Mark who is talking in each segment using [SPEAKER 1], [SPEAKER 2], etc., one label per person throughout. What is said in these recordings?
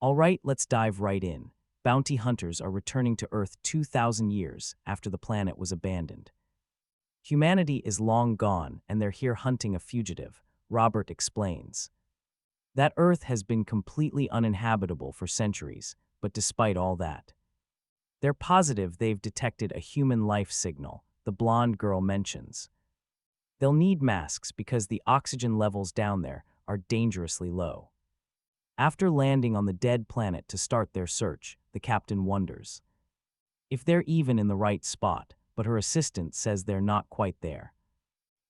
[SPEAKER 1] All right, let's dive right in. Bounty hunters are returning to Earth 2,000 years after the planet was abandoned. Humanity is long gone, and they're here hunting a fugitive, Robert explains. That Earth has been completely uninhabitable for centuries, but despite all that, they're positive they've detected a human life signal, the blonde girl mentions. They'll need masks because the oxygen levels down there are dangerously low. After landing on the dead planet to start their search, the captain wonders if they're even in the right spot, but her assistant says they're not quite there.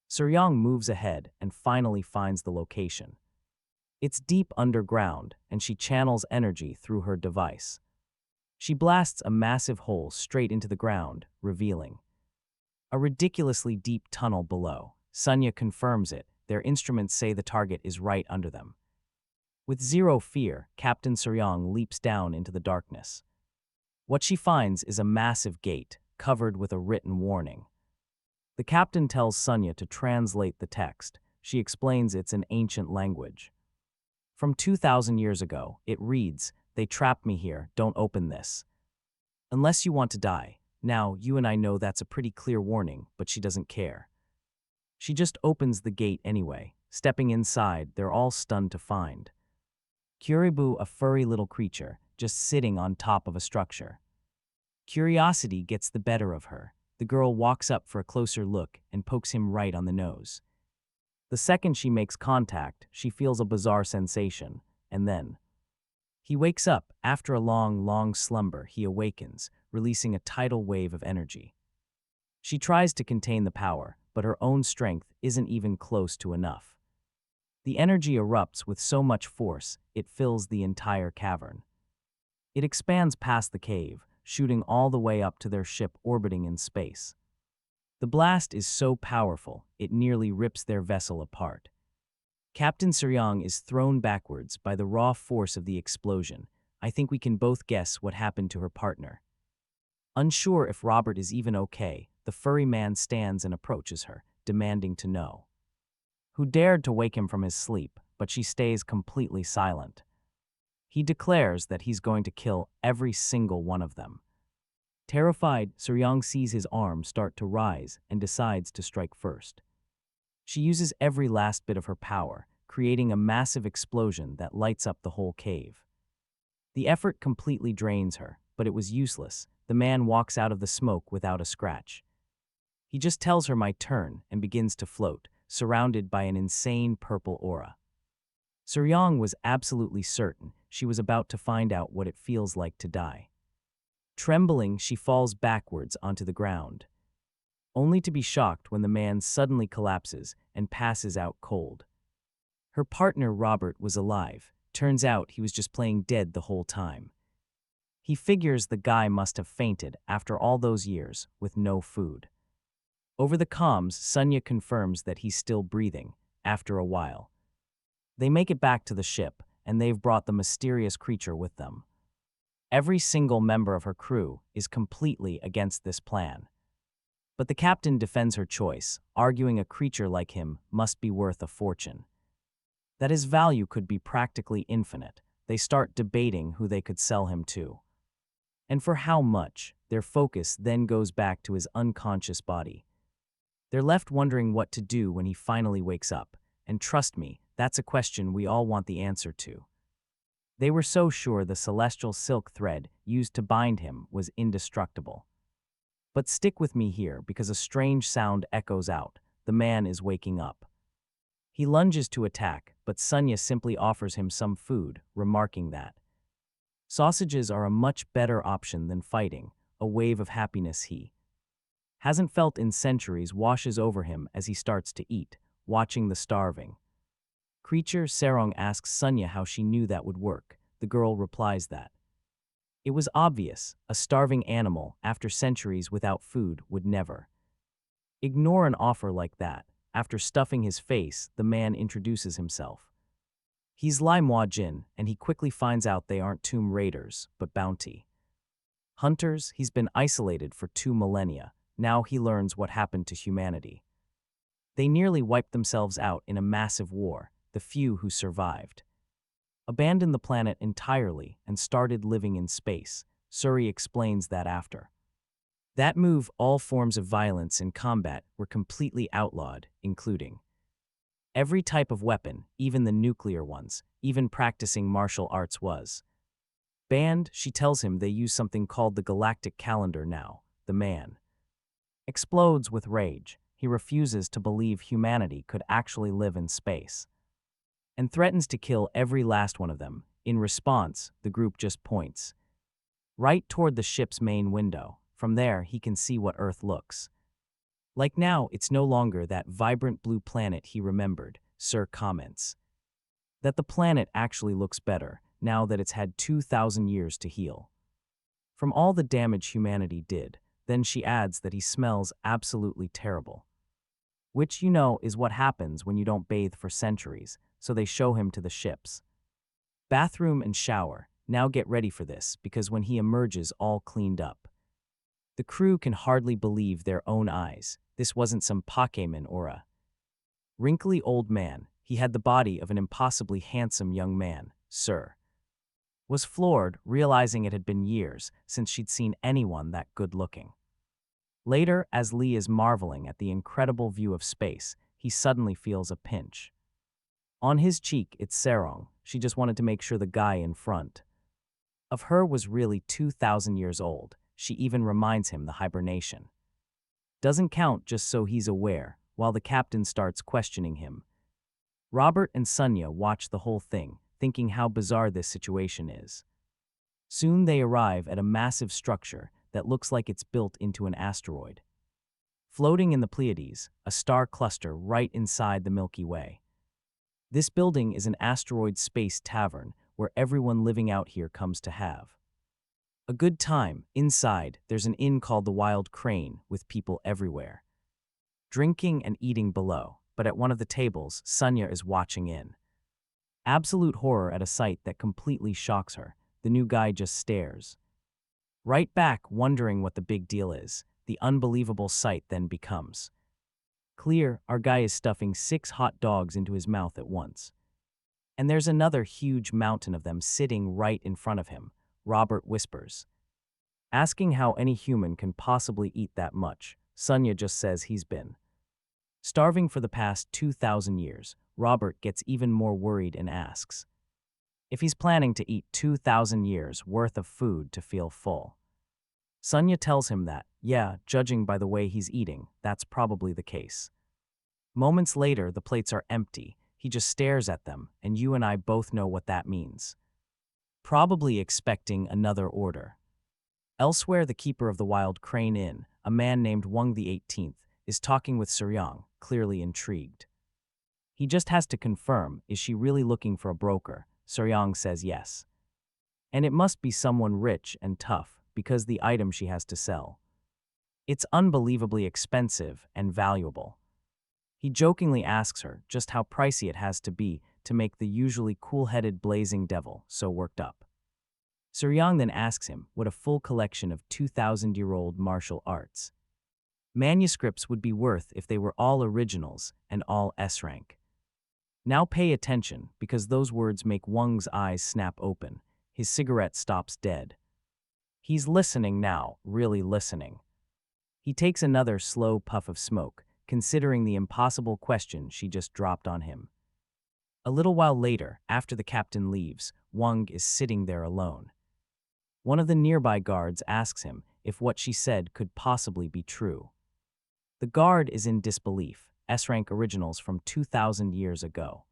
[SPEAKER 1] Seryong moves ahead and finally finds the location. It's deep underground, and she channels energy through her device. She blasts a massive hole straight into the ground, revealing a ridiculously deep tunnel below. Sunya confirms it. Their instruments say the target is right under them. With zero fear, Captain Seryong leaps down into the darkness. What she finds is a massive gate, covered with a written warning. The captain tells Sunya to translate the text. She explains it's an ancient language. From 2,000 years ago, it reads, "They trapped me here, don't open this unless you want to die." Now, you and I know that's a pretty clear warning, but she doesn't care. She just opens the gate anyway. Stepping inside, they're all stunned to find Kuribu, a furry little creature, just sitting on top of a structure. Curiosity gets the better of her. The girl walks up for a closer look and pokes him right on the nose. The second she makes contact, she feels a bizarre sensation, and then he wakes up. After a long slumber, he awakens, releasing a tidal wave of energy. She tries to contain the power, but her own strength isn't even close to enough. The energy erupts with so much force, it fills the entire cavern. It expands past the cave, shooting all the way up to their ship orbiting in space. The blast is so powerful, it nearly rips their vessel apart. Captain Seryong is thrown backwards by the raw force of the explosion. I think we can both guess what happened to her partner. Unsure if Robert is even okay, the furry man stands and approaches her, demanding to know who dared to wake him from his sleep, but she stays completely silent. He declares that he's going to kill every single one of them. Terrified, Seryong sees his arm start to rise and decides to strike first. She uses every last bit of her power, creating a massive explosion that lights up the whole cave. The effort completely drains her, but it was useless. The man walks out of the smoke without a scratch. He just tells her my turn and begins to float, surrounded by an insane purple aura. Seryong was absolutely certain she was about to find out what it feels like to die. Trembling, she falls backwards onto the ground, only to be shocked when the man suddenly collapses and passes out cold. Her partner, Robert, was alive. Turns out he was just playing dead the whole time. He figures the guy must have fainted after all those years with no food. Over the comms, Sunya confirms that he's still breathing, after a while. They make it back to the ship, and they've brought the mysterious creature with them. Every single member of her crew is completely against this plan. But the captain defends her choice, arguing a creature like him must be worth a fortune. That his value could be practically infinite. They start debating who they could sell him to. And for how much. Their focus then goes back to his unconscious body. They're left wondering what to do when he finally wakes up, and trust me, that's a question we all want the answer to. They were so sure the celestial silk thread used to bind him was indestructible. But stick with me here because a strange sound echoes out. The man is waking up. He lunges to attack, but Sunya simply offers him some food, remarking that sausages are a much better option than fighting. A wave of happiness he hasn't felt in centuries washes over him as he starts to eat, watching the starving creature. Seryong asks Sunya how she knew that would work. The girl replies that it was obvious. A starving animal, after centuries without food, would never ignore an offer like that. After stuffing his face, the man introduces himself. He's Lie Moi Jyn, and he quickly finds out they aren't tomb raiders, but bounty hunters. He's been isolated for 2 millennia. Now he learns what happened to humanity. They nearly wiped themselves out in a massive war, the few who survived. abandoned the planet entirely and started living in space. Suri explains that after that move, all forms of violence in combat were completely outlawed, including every type of weapon, even the nuclear ones, even practicing martial arts was banned. She tells him they use something called the galactic calendar now. The man explodes with rage. He refuses to believe humanity could actually live in space and threatens to kill every last one of them. In response, the group just points right toward the ship's main window. From there, he can see what Earth looks like now. It's no longer that vibrant blue planet he remembered. Sir comments that the planet actually looks better now that it's had 2,000 years to heal from all the damage humanity did. Then she adds that he smells absolutely terrible, which is what happens when you don't bathe for centuries, so they show him to the ship's bathroom and shower. Now get ready for this, because when he emerges all cleaned up, the crew can hardly believe their own eyes. This wasn't some Pokemon or a wrinkly old man. He had the body of an impossibly handsome young man. Sir was floored, realizing it had been years since she'd seen anyone that good-looking. Later, as Lee is marveling at the incredible view of space, he suddenly feels a pinch on his cheek. It's Seryong. She just wanted to make sure the guy in front of her was really 2,000 years old. She even reminds him the hibernation doesn't count, just so he's aware, while the captain starts questioning him. Robert and Sonia watch the whole thing, thinking how bizarre this situation is. Soon they arrive at a massive structure that looks like it's built into an asteroid. Floating in the Pleiades, a star cluster right inside the Milky Way. This building is an asteroid space tavern where everyone living out here comes to have a good time. Inside, there's an inn called the Wild Crane with people everywhere, drinking and eating below. But at one of the tables, Sonia is watching in absolute horror at a sight that completely shocks her. The new guy just stares right back, wondering what the big deal is. The unbelievable sight then becomes clear. Our guy is stuffing 6 hot dogs into his mouth at once. And there's another huge mountain of them sitting right in front of him. Robert whispers, asking how any human can possibly eat that much. Sonia just says he's been starving for the past 2,000 years. Robert gets even more worried and asks if he's planning to eat 2,000 years worth of food to feel full. Sonia tells him that, yeah, judging by the way he's eating, that's probably the case. Moments later, the plates are empty. He just stares at them, and you and I both know what that means. Probably expecting another order. Elsewhere, the keeper of the Wild Crane Inn, a man named Wang the 18th, is talking with Seryong, clearly intrigued. He just has to confirm, is she really looking for a broker? Seryong says yes. And it must be someone rich and tough, because the item she has to sell, it's unbelievably expensive and valuable. He jokingly asks her just how pricey it has to be to make the usually cool-headed blazing devil so worked up. Seryong then asks him what a full collection of 2,000-year-old martial arts manuscripts would be worth if they were all originals and all S-rank. Now pay attention, because those words make Wang's eyes snap open. His cigarette stops dead. He's listening now, really listening. He takes another slow puff of smoke, considering the impossible question she just dropped on him. A little while later, after the captain leaves, Wang is sitting there alone. One of the nearby guards asks him if what she said could possibly be true. The guard is in disbelief. S-rank originals from 2,000 years ago.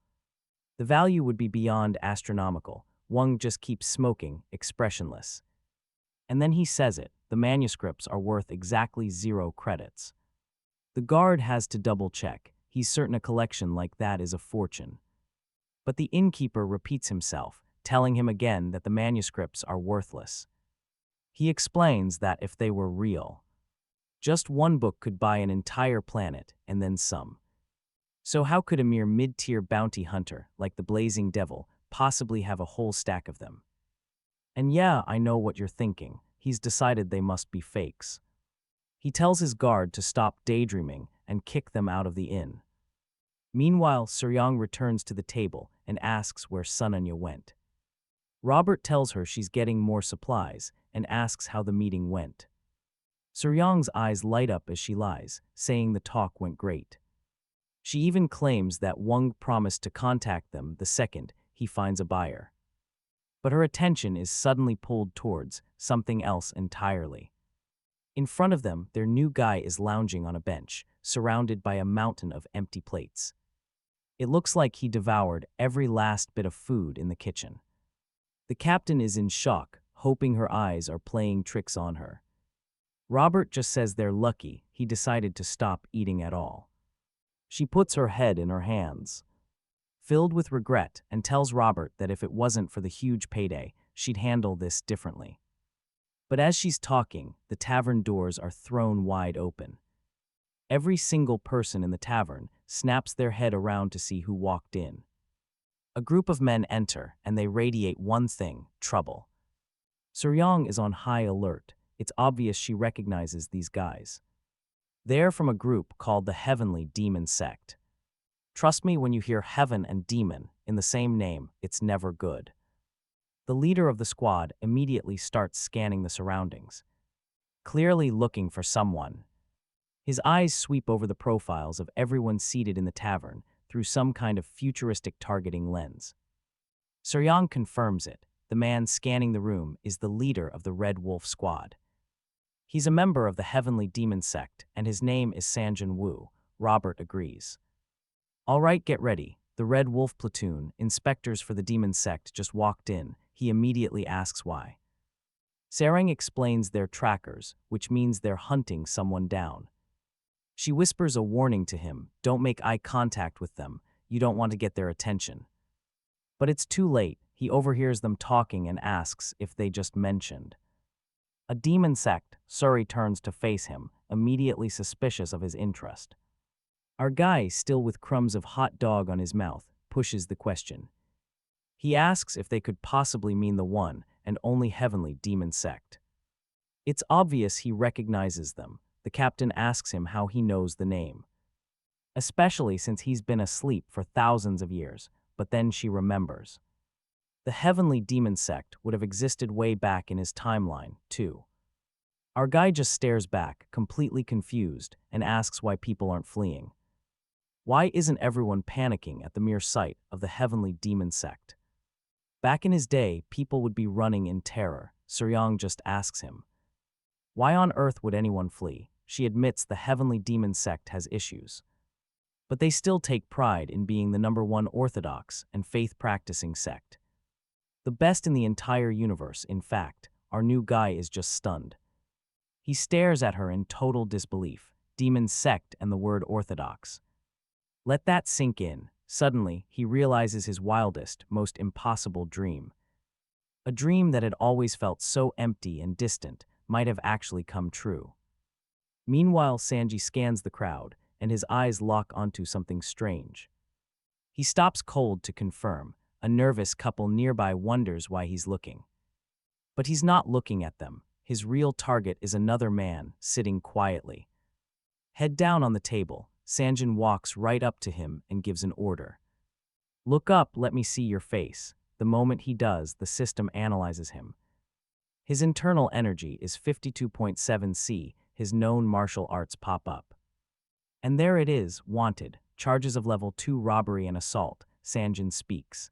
[SPEAKER 1] The value would be beyond astronomical. Wang just keeps smoking, expressionless. And then he says it, the manuscripts are worth exactly 0 credits. The guard has to double-check. He's certain a collection like that is a fortune. But the innkeeper repeats himself, telling him again that the manuscripts are worthless. He explains that if they were real, just one book could buy an entire planet, and then some. So how could a mere mid-tier bounty hunter, like the Blazing Devil, possibly have a whole stack of them? And yeah, I know what you're thinking. He's decided they must be fakes. He tells his guard to stop daydreaming and kick them out of the inn. Meanwhile, Seryong returns to the table and asks where Sonya went. Robert tells her she's getting more supplies and asks how the meeting went. Seryong's eyes light up as she lies, saying the talk went great. She even claims that Wang promised to contact them the second he finds a buyer. But her attention is suddenly pulled towards something else entirely. In front of them, their new guy is lounging on a bench, surrounded by a mountain of empty plates. It looks like he devoured every last bit of food in the kitchen. The captain is in shock, hoping her eyes are playing tricks on her. Robert just says they're lucky he decided to stop eating at all. She puts her head in her hands, filled with regret, and tells Robert that if it wasn't for the huge payday, she'd handle this differently. But as she's talking, the tavern doors are thrown wide open. Every single person in the tavern snaps their head around to see who walked in. A group of men enter, and they radiate one thing: trouble. Seryong is on high alert. It's obvious she recognizes these guys. They're from a group called the Heavenly Demon Sect. Trust me, when you hear heaven and demon in the same name, it's never good. The leader of the squad immediately starts scanning the surroundings, clearly looking for someone. His eyes sweep over the profiles of everyone seated in the tavern through some kind of futuristic targeting lens. Seryong confirms it. The man scanning the room is the leader of the Red Wolf squad. He's a member of the Heavenly Demon Sect, and his name is Sanjin Wu. Robert agrees. All right, get ready. The Red Wolf platoon, inspectors for the Demon Sect, just walked in. He immediately asks why. Seryong explains they're trackers, which means they're hunting someone down. She whispers a warning to him: don't make eye contact with them, you don't want to get their attention. But it's too late. He overhears them talking and asks if they just mentioned a demon sect. Suri turns to face him, immediately suspicious of his interest. Our guy, still with crumbs of hot dog on his mouth, pushes the question. He asks if they could possibly mean the one and only Heavenly Demon Sect. It's obvious he recognizes them. The captain asks him how he knows the name, especially since he's been asleep for thousands of years, but then she remembers. The Heavenly Demon Sect would have existed way back in his timeline, too. Our guy just stares back, completely confused, and asks why people aren't fleeing. Why isn't everyone panicking at the mere sight of the Heavenly Demon Sect? Back in his day, people would be running in terror. Seryong just asks him, why on earth would anyone flee? She admits the Heavenly Demon Sect has issues, but they still take pride in being the #1 orthodox and faith-practicing sect. The best in the entire universe, in fact. Our new guy is just stunned. He stares at her in total disbelief. Demon sect and the word orthodox. Let that sink in. Suddenly, he realizes his wildest, most impossible dream. A dream that had always felt so empty and distant might have actually come true. Meanwhile, Sanji scans the crowd, and his eyes lock onto something strange. He stops cold to confirm. A nervous couple nearby wonders why he's looking. But he's not looking at them. His real target is another man, sitting quietly. Head down on the table, Sanjin walks right up to him and gives an order. Look up, let me see your face. The moment he does, the system analyzes him. His internal energy is 52.7 C. His known martial arts pop up. And there it is, wanted, charges of level 2 robbery and assault. Sanjin speaks.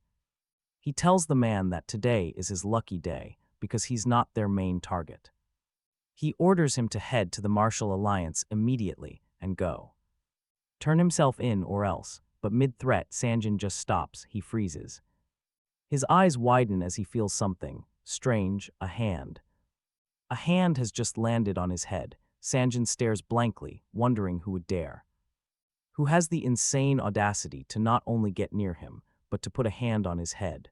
[SPEAKER 1] He tells the man that today is his lucky day because he's not their main target. He orders him to head to the Martial Alliance immediately and go. Turn himself in or else, but mid-threat Sanjin just stops. He freezes. His eyes widen as he feels something strange, a hand. A hand has just landed on his head. Sanjin stares blankly, wondering who would dare. Who has the insane audacity to not only get near him, but to put a hand on his head.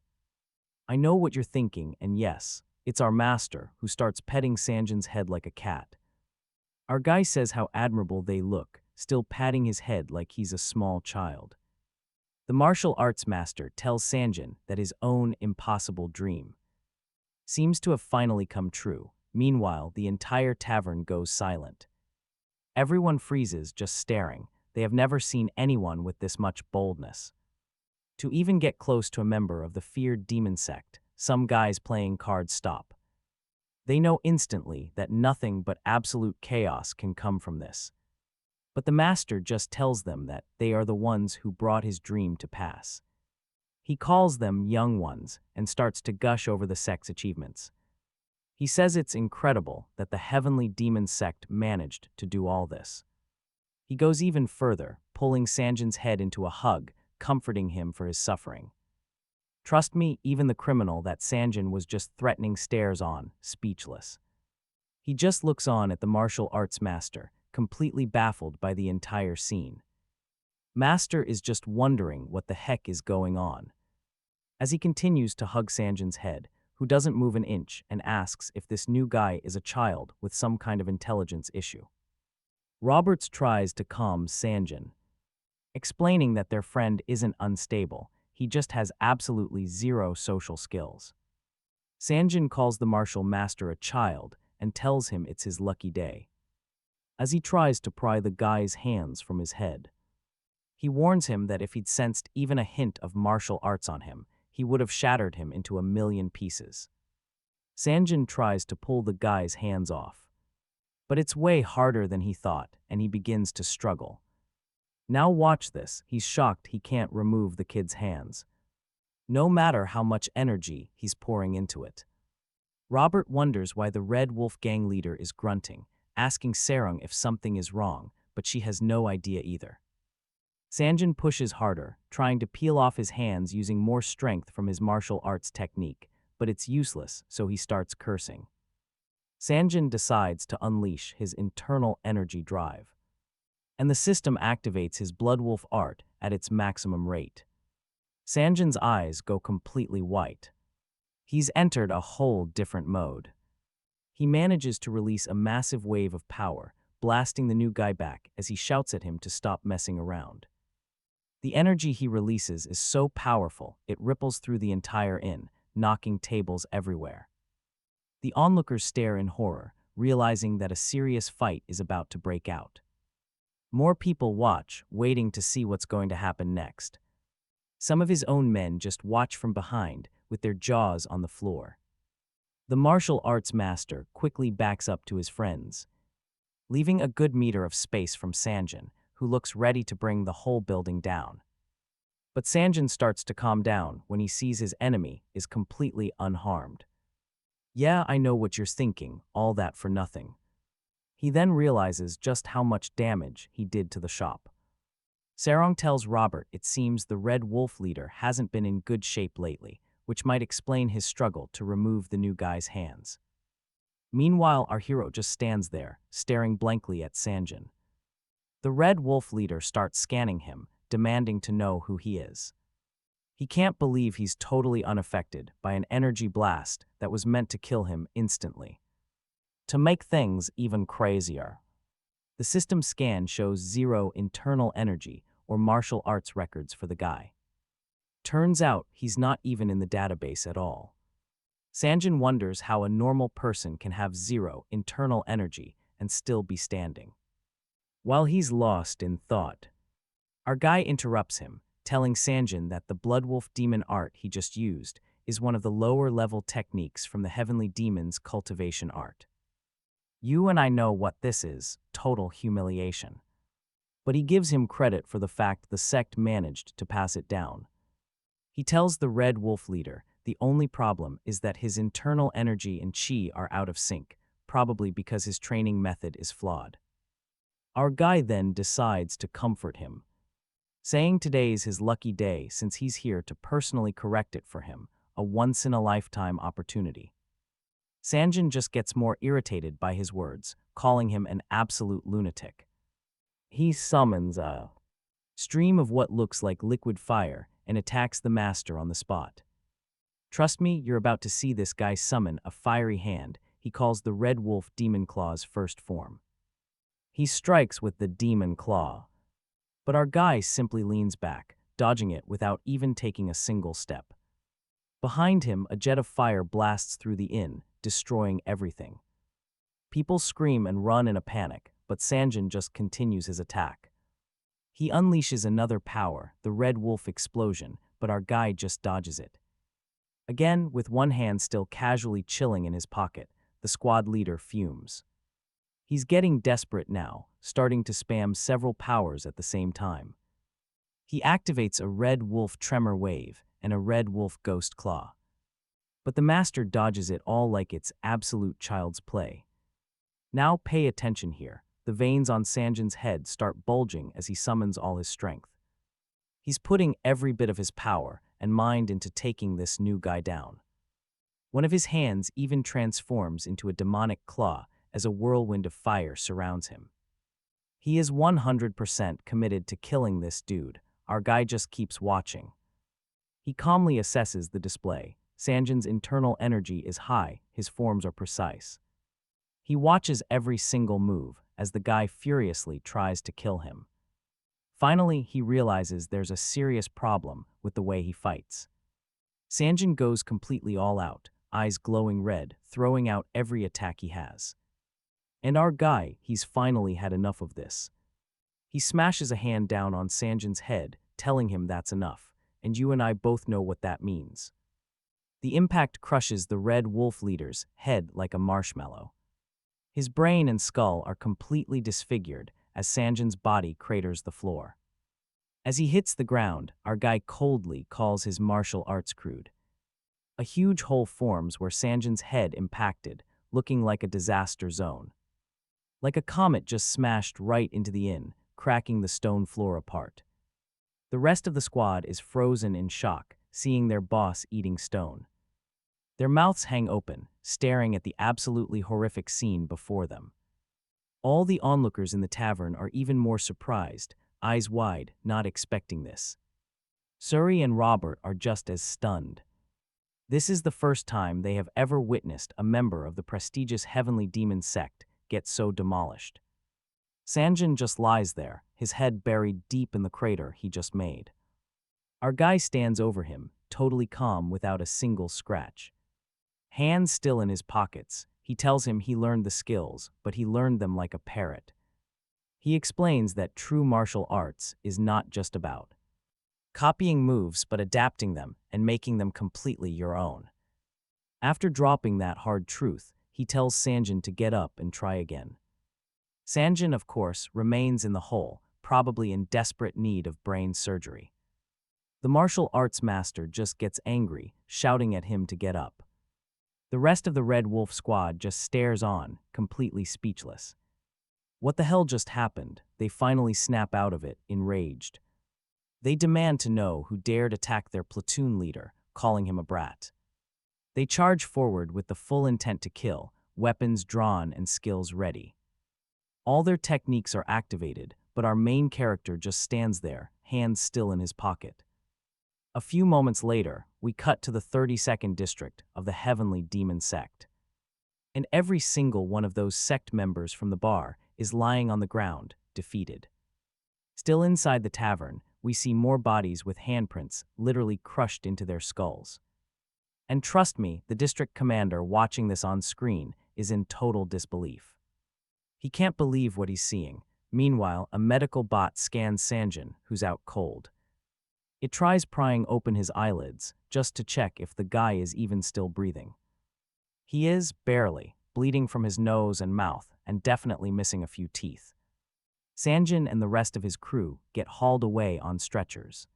[SPEAKER 1] I know what you're thinking, and yes, it's our master who starts petting Sanjin's head like a cat. Our guy says how admirable they look, still patting his head like he's a small child. The martial arts master tells Sanjin that his own impossible dream seems to have finally come true. Meanwhile, the entire tavern goes silent. Everyone freezes, just staring. They have never seen anyone with this much boldness. To even get close to a member of the feared demon sect, some guys playing cards stop. They know instantly that nothing but absolute chaos can come from this. But the master just tells them that they are the ones who brought his dream to pass. He calls them young ones and starts to gush over the sect's achievements. He says it's incredible that the heavenly demon sect managed to do all this. He goes even further, pulling Sanjin's head into a hug, comforting him for his suffering. Trust me, even the criminal that Sanjin was just threatening stares on, speechless. He just looks on at the martial arts master, completely baffled by the entire scene. Master is just wondering what the heck is going on. As he continues to hug Sanjin's head, who doesn't move an inch, and asks if this new guy is a child with some kind of intelligence issue. Roberts tries to calm Sanjin, explaining that their friend isn't unstable, he just has absolutely zero social skills. Sanjin calls the martial master a child and tells him it's his lucky day. As he tries to pry the guy's hands from his head, he warns him that if he'd sensed even a hint of martial arts on him, he would have shattered him into a million pieces. Sanjin tries to pull the guy's hands off, but it's way harder than he thought, and he begins to struggle. Now watch this, he's shocked he can't remove the kid's hands, no matter how much energy he's pouring into it. Robert wonders why the Red Wolf gang leader is grunting, asking Seryong if something is wrong, but she has no idea either. Sanjin pushes harder, trying to peel off his hands using more strength from his martial arts technique, but it's useless, so he starts cursing. Sanjin decides to unleash his internal energy drive, and the system activates his Blood Wolf art at its maximum rate. Sanjin's eyes go completely white. He's entered a whole different mode. He manages to release a massive wave of power, blasting the new guy back as he shouts at him to stop messing around. The energy he releases is so powerful, it ripples through the entire inn, knocking tables everywhere. The onlookers stare in horror, realizing that a serious fight is about to break out. More people watch, waiting to see what's going to happen next. Some of his own men just watch from behind, with their jaws on the floor. The martial arts master quickly backs up to his friends, leaving a good meter of space from Sanjin, who looks ready to bring the whole building down. But Sanjin starts to calm down when he sees his enemy is completely unharmed. Yeah, I know what you're thinking, all that for nothing. He then realizes just how much damage he did to the shop. Seryong tells Robert it seems the Red Wolf leader hasn't been in good shape lately, which might explain his struggle to remove the new guy's hands. Meanwhile, our hero just stands there, staring blankly at Sanjin. The Red Wolf leader starts scanning him, demanding to know who he is. He can't believe he's totally unaffected by an energy blast that was meant to kill him instantly. To make things even crazier, the system scan shows zero internal energy or martial arts records for the guy. Turns out he's not even in the database at all. Sanjin wonders how a normal person can have zero internal energy and still be standing. While he's lost in thought, our guy interrupts him, telling Sanjin that the Bloodwolf demon art he just used is one of the lower-level techniques from the Heavenly Demon's cultivation art. You and I know what this is, total humiliation. But he gives him credit for the fact the sect managed to pass it down. He tells the Red Wolf leader the only problem is that his internal energy and chi are out of sync, probably because his training method is flawed. Our guy then decides to comfort him, saying today's his lucky day since he's here to personally correct it for him, a once-in-a-lifetime opportunity. Sanjin just gets more irritated by his words, calling him an absolute lunatic. He summons a stream of what looks like liquid fire and attacks the master on the spot. Trust me, you're about to see this guy summon a fiery hand he calls the Red Wolf Demon Claw's first form. He strikes with the Demon Claw, but our guy simply leans back, dodging it without even taking a single step. Behind him, a jet of fire blasts through the inn, destroying everything. People scream and run in a panic, but Sanjin just continues his attack. He unleashes another power, the Red Wolf explosion, but our guy just dodges it. Again, with one hand still casually chilling in his pocket, the squad leader fumes. He's getting desperate now, starting to spam several powers at the same time. He activates a red wolf tremor wave and a red wolf ghost claw. But the master dodges it all like it's absolute child's play. Now pay attention here. The veins on Sanjin's head start bulging as he summons all his strength. He's putting every bit of his power and mind into taking this new guy down. One of his hands even transforms into a demonic claw as a whirlwind of fire surrounds him. He is 100% committed to killing this dude. Our guy just keeps watching. He calmly assesses the display. Sanjin's internal energy is high, his forms are precise. He watches every single move as the guy furiously tries to kill him. Finally, he realizes there's a serious problem with the way he fights. Sanjin goes completely all out, eyes glowing red, throwing out every attack he has. And our guy, he's finally had enough of this. He smashes a hand down on Sanjin's head, telling him that's enough, and you and I both know what that means. The impact crushes the red wolf leader's head like a marshmallow. His brain and skull are completely disfigured as Sanjin's body craters the floor. As he hits the ground, our guy coldly calls his martial arts crude. A huge hole forms where Sanjin's head impacted, looking like a disaster zone. Like a comet just smashed right into the inn, cracking the stone floor apart. The rest of the squad is frozen in shock, seeing their boss eating stone. Their mouths hang open, staring at the absolutely horrific scene before them. All the onlookers in the tavern are even more surprised, eyes wide, not expecting this. Suri and Robert are just as stunned. This is the first time they have ever witnessed a member of the prestigious heavenly demon sect get so demolished. Sanjin just lies there, his head buried deep in the crater he just made. Our guy stands over him, totally calm without a single scratch. Hands still in his pockets, he tells him he learned the skills, but he learned them like a parrot. He explains that true martial arts is not just about copying moves but adapting them and making them completely your own. After dropping that hard truth, he tells Sanjin to get up and try again. Sanjin, of course, remains in the hole, probably in desperate need of brain surgery. The martial arts master just gets angry, shouting at him to get up. The rest of the Red Wolf squad just stares on, completely speechless. What the hell just happened? They finally snap out of it, enraged. They demand to know who dared attack their platoon leader, calling him a brat. They charge forward with the full intent to kill, weapons drawn and skills ready. All their techniques are activated, but our main character just stands there, hands still in his pocket. A few moments later, we cut to the 32nd district of the Heavenly Demon Sect. And every single one of those sect members from the bar is lying on the ground, defeated. Still inside the tavern, we see more bodies with handprints literally crushed into their skulls. And trust me, the district commander watching this on screen is in total disbelief. He can't believe what he's seeing. Meanwhile, a medical bot scans Sanjin, who's out cold. It tries prying open his eyelids, just to check if the guy is even still breathing. He is, barely, bleeding from his nose and mouth, and definitely missing a few teeth. Sanjin and the rest of his crew get hauled away on stretchers.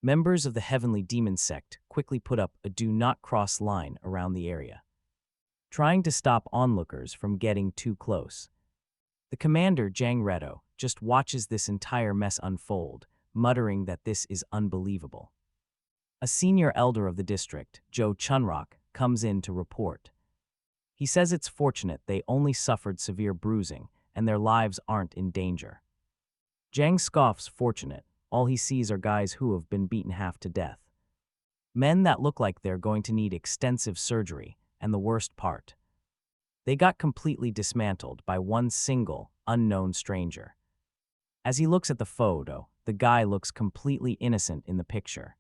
[SPEAKER 1] Members of the Heavenly Demon Sect quickly put up a do not cross line around the area, trying to stop onlookers from getting too close. The commander, Jang Redo, just watches this entire mess unfold, muttering that this is unbelievable. A senior elder of the district, Joe Chunrock, comes in to report. He says it's fortunate they only suffered severe bruising and their lives aren't in danger. Jang scoffs fortunate. All he sees are guys who have been beaten half to death. Men that look like they're going to need extensive surgery, and the worst part, they got completely dismantled by one single, unknown stranger. As he looks at the photo, the guy looks completely innocent in the picture.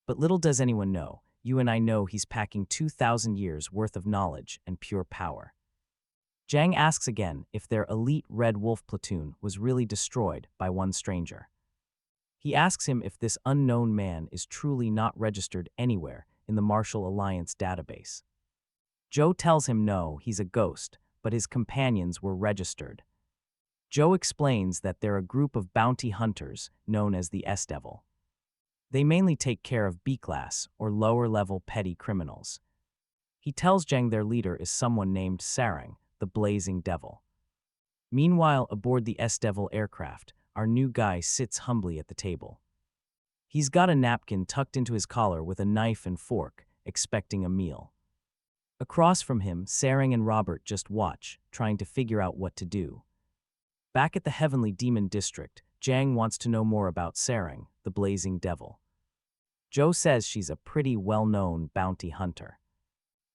[SPEAKER 1] But little does anyone know, you and I know he's packing 2,000 years worth of knowledge and pure power. Jang asks again if their elite Red Wolf platoon was really destroyed by one stranger. He asks him if this unknown man is truly not registered anywhere in the Martial Alliance database. Joe tells him no, he's a ghost, but his companions were registered. Joe explains that they're a group of bounty hunters known as the S-Devil. They mainly take care of B-class or lower-level petty criminals. He tells Jang their leader is someone named Seryong, the Blazing Devil. Meanwhile, aboard the S-Devil aircraft, our new guy sits humbly at the table. He's got a napkin tucked into his collar with a knife and fork, expecting a meal. Across from him, Seryong and Robert just watch, trying to figure out what to do. Back at the Heavenly Demon District, Jang wants to know more about Seryong, the Blazing Devil. Joe says she's a pretty well-known bounty hunter.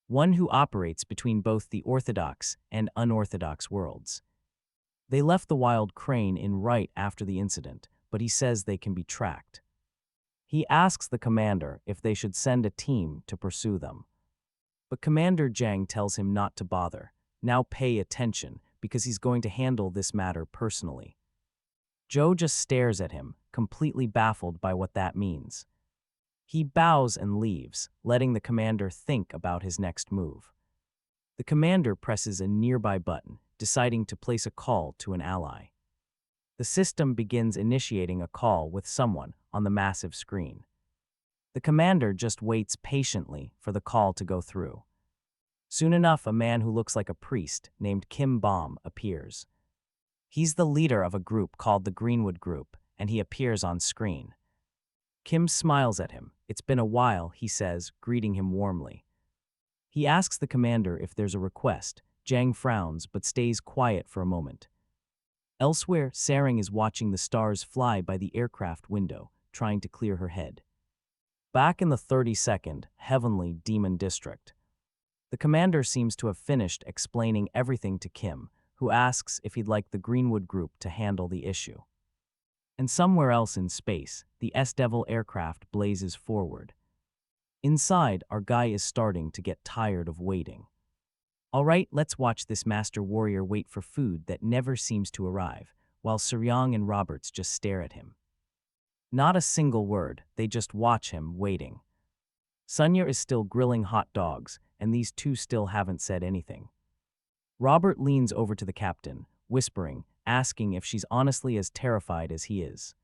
[SPEAKER 1] One who operates between both the orthodox and unorthodox worlds. They left the wild crane in right after the incident, but he says they can be tracked. He asks the commander if they should send a team to pursue them. But Commander Jang tells him not to bother, now pay attention, because he's going to handle this matter personally. Joe just stares at him, completely baffled by what that means. He bows and leaves, letting the commander think about his next move. The commander presses a nearby button, deciding to place a call to an ally. The system begins initiating a call with someone on the massive screen. The commander just waits patiently for the call to go through. Soon enough, a man who looks like a priest named Kim Bom appears. He's the leader of a group called the Greenwood Group, and he appears on screen. Kim smiles at him. It's been a while, he says, greeting him warmly. He asks the commander if there's a request. Jang frowns but stays quiet for a moment. Elsewhere, Seryong is watching the stars fly by the aircraft window, trying to clear her head. Back in the 32nd Heavenly Demon District, the commander seems to have finished explaining everything to Kim, who asks if he'd like the Greenwood Group to handle the issue. And somewhere else in space, the S-Devil aircraft blazes forward. Inside, our guy is starting to get tired of waiting. All right, let's watch this master warrior wait for food that never seems to arrive, while Seryong and Roberts just stare at him. Not a single word, they just watch him, waiting. Sunya is still grilling hot dogs, and these two still haven't said anything. Robert leans over to the captain, whispering, asking if she's honestly as terrified as he is.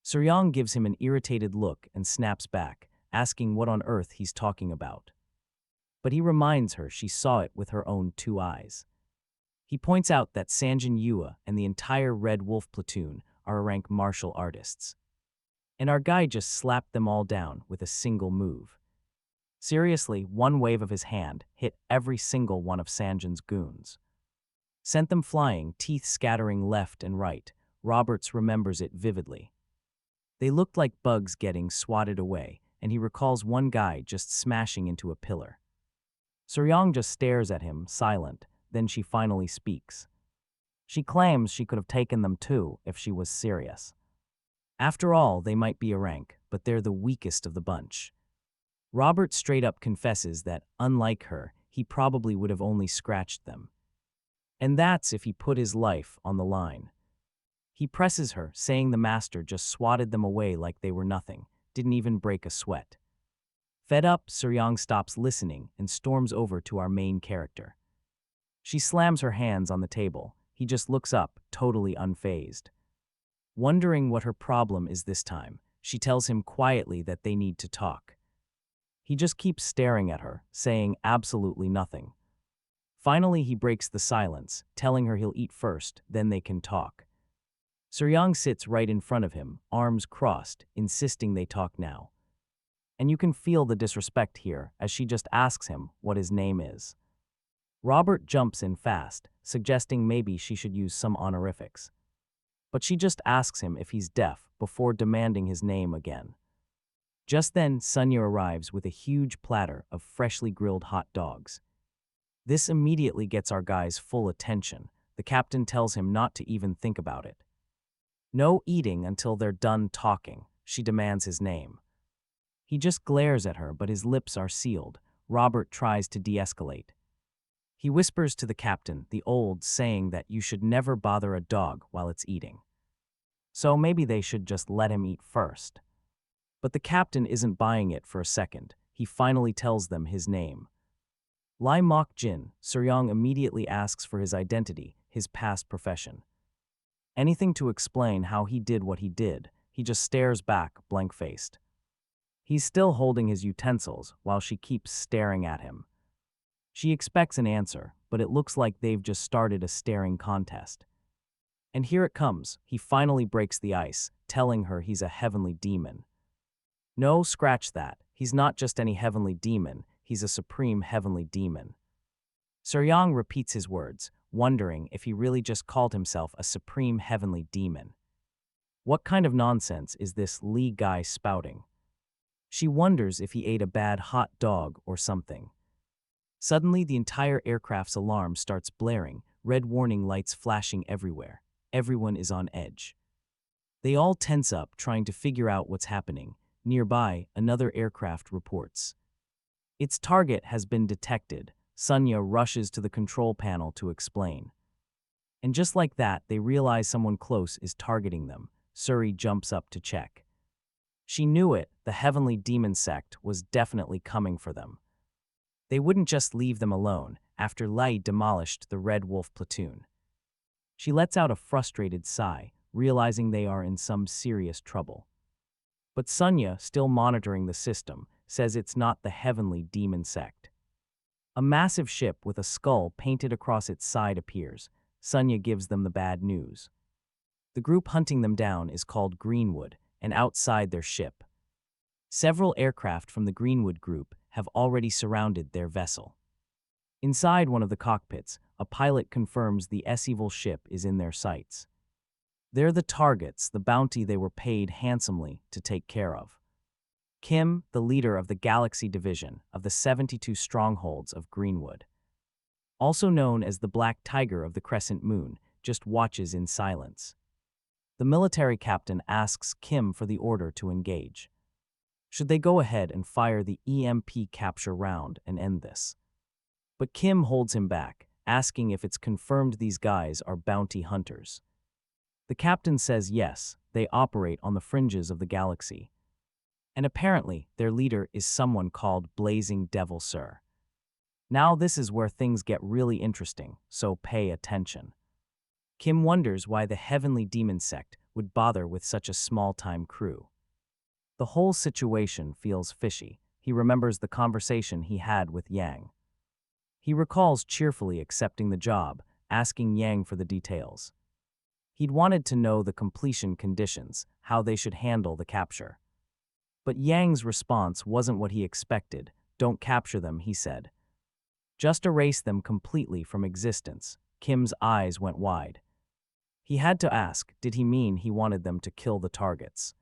[SPEAKER 1] Seryong gives him an irritated look and snaps back, asking what on earth he's talking about. But he reminds her she saw it with her own 2 eyes. He points out that Sanjin Yua and the entire Red Wolf platoon are rank martial artists. And our guy just slapped them all down with a single move. Seriously, one wave of his hand hit every single one of Sanjin's goons. Sent them flying, teeth scattering left and right. Roberts remembers it vividly. They looked like bugs getting swatted away, and he recalls one guy just smashing into a pillar. Seryong just stares at him, silent, then she finally speaks. She claims she could have taken them too if she was serious. After all, they might be a rank, but they're the weakest of the bunch. Robert straight up confesses that, unlike her, he probably would have only scratched them. And that's if he put his life on the line. He presses her, saying the master just swatted them away like they were nothing, didn't even break a sweat. Fed up, Seryong stops listening and storms over to our main character. She slams her hands on the table. He just looks up, totally unfazed. Wondering what her problem is this time, she tells him quietly that they need to talk. He just keeps staring at her, saying absolutely nothing. Finally, he breaks the silence, telling her he'll eat first, then they can talk. Seryong sits right in front of him, arms crossed, insisting they talk now. And you can feel the disrespect here, as she just asks him what his name is. Robert jumps in fast, suggesting maybe she should use some honorifics. But she just asks him if he's deaf before demanding his name again. Just then, Sunya arrives with a huge platter of freshly grilled hot dogs. This immediately gets our guy's full attention. The captain tells him not to even think about it. No eating until they're done talking. She demands his name. He just glares at her, but his lips are sealed. Robert tries to de-escalate. He whispers to the captain the old saying that you should never bother a dog while it's eating. So maybe they should just let him eat first. But the captain isn't buying it for a second. he finally tells them his name. Lie Moi Jyn. Seryong immediately asks for his identity, his past profession. Anything to explain how he did what he did, he just stares back, blank-faced. He's still holding his utensils while she keeps staring at him. She expects an answer, but it looks like they've just started a staring contest. And here it comes. He finally breaks the ice, telling her he's a heavenly demon. No, scratch that. He's not just any heavenly demon, he's a supreme heavenly demon. Seryong repeats his words, wondering if he really just called himself a supreme heavenly demon. What kind of nonsense is this Lee guy spouting? She wonders if he ate a bad hot dog or something. Suddenly, the entire aircraft's alarm starts blaring, red warning lights flashing everywhere. Everyone is on edge. They all tense up, trying to figure out what's happening. Nearby, another aircraft reports. Its target has been detected. Sunya rushes to the control panel to explain. And just like that, they realize someone close is targeting them. Suri jumps up to check. She knew it, the heavenly demon sect was definitely coming for them. They wouldn't just leave them alone after Lai demolished the Red Wolf platoon. She lets out a frustrated sigh, realizing they are in some serious trouble. But Sunya, still monitoring the system, says it's not the heavenly demon sect. A massive ship with a skull painted across its side appears. Sunya gives them the bad news. The group hunting them down is called Greenwood, and outside their ship, several aircraft from the Greenwood group have already surrounded their vessel. Inside one of the cockpits, a pilot confirms the evil ship is in their sights. They're the targets, the bounty they were paid handsomely to take care of. Kim, the leader of the Galaxy Division of the 72 strongholds of Greenwood, also known as the Black Tiger of the Crescent Moon, just watches in silence. The military captain asks Kim for the order to engage. Should they go ahead and fire the EMP capture round and end this? But Kim holds him back, asking if it's confirmed these guys are bounty hunters. The captain says yes, they operate on the fringes of the galaxy. And apparently, their leader is someone called Blazing Devil Sir. Now this is where things get really interesting, so pay attention. Kim wonders why the Heavenly Demon Sect would bother with such a small-time crew. The whole situation feels fishy. He remembers the conversation he had with Yang. He recalls cheerfully accepting the job, asking Yang for the details. He'd wanted to know the completion conditions, how they should handle the capture. But Yang's response wasn't what he expected. Don't capture them, he said. Just erase them completely from existence. Kim's eyes went wide. He had to ask, did he mean he wanted them to kill the targets?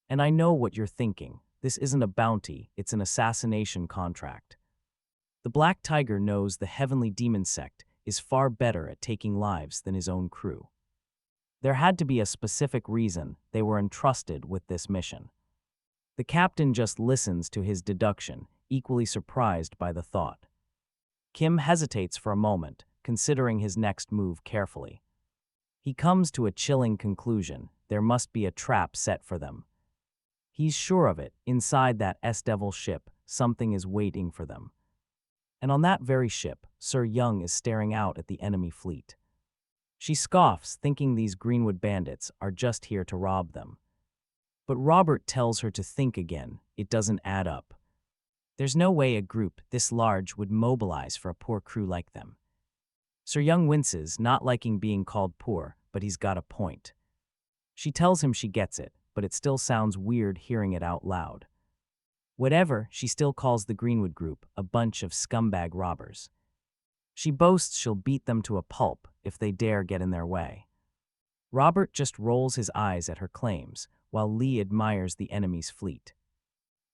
[SPEAKER 1] And I know what you're thinking. This isn't a bounty, it's an assassination contract. The Black Tiger knows the Heavenly Demon Sect is far better at taking lives than his own crew. There had to be a specific reason they were entrusted with this mission. The captain just listens to his deduction, equally surprised by the thought. Kim hesitates for a moment, considering his next move carefully. He comes to a chilling conclusion. There must be a trap set for them. He's sure of it. Inside that S-Devil ship, something is waiting for them. And on that very ship, Seryong is staring out at the enemy fleet. She scoffs, thinking these Greenwood bandits are just here to rob them. But Robert tells her to think again. It doesn't add up. There's no way a group this large would mobilize for a poor crew like them. Seryong winces, not liking being called poor, but he's got a point. She tells him she gets it, but it still sounds weird hearing it out loud. Whatever, she still calls the Greenwood group a bunch of scumbag robbers. She boasts she'll beat them to a pulp if they dare get in their way. Robert just rolls his eyes at her claims, while Lee admires the enemy's fleet.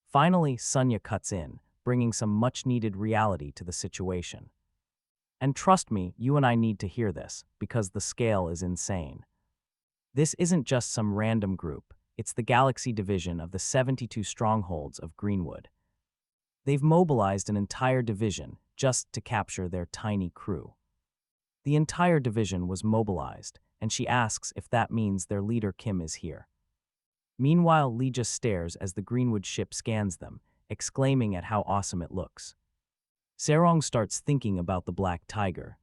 [SPEAKER 1] Finally, Sunya cuts in, bringing some much-needed reality to the situation. And trust me, you and I need to hear this, because the scale is insane. This isn't just some random group, it's the Galaxy Division of the 72 strongholds of Greenwood. They've mobilized an entire division just to capture their tiny crew. The entire division was mobilized, and she asks if that means their leader Kim is here. Meanwhile, Lee just stares as the Greenwood ship scans them, exclaiming at how awesome it looks. Seryong starts thinking about the black tiger.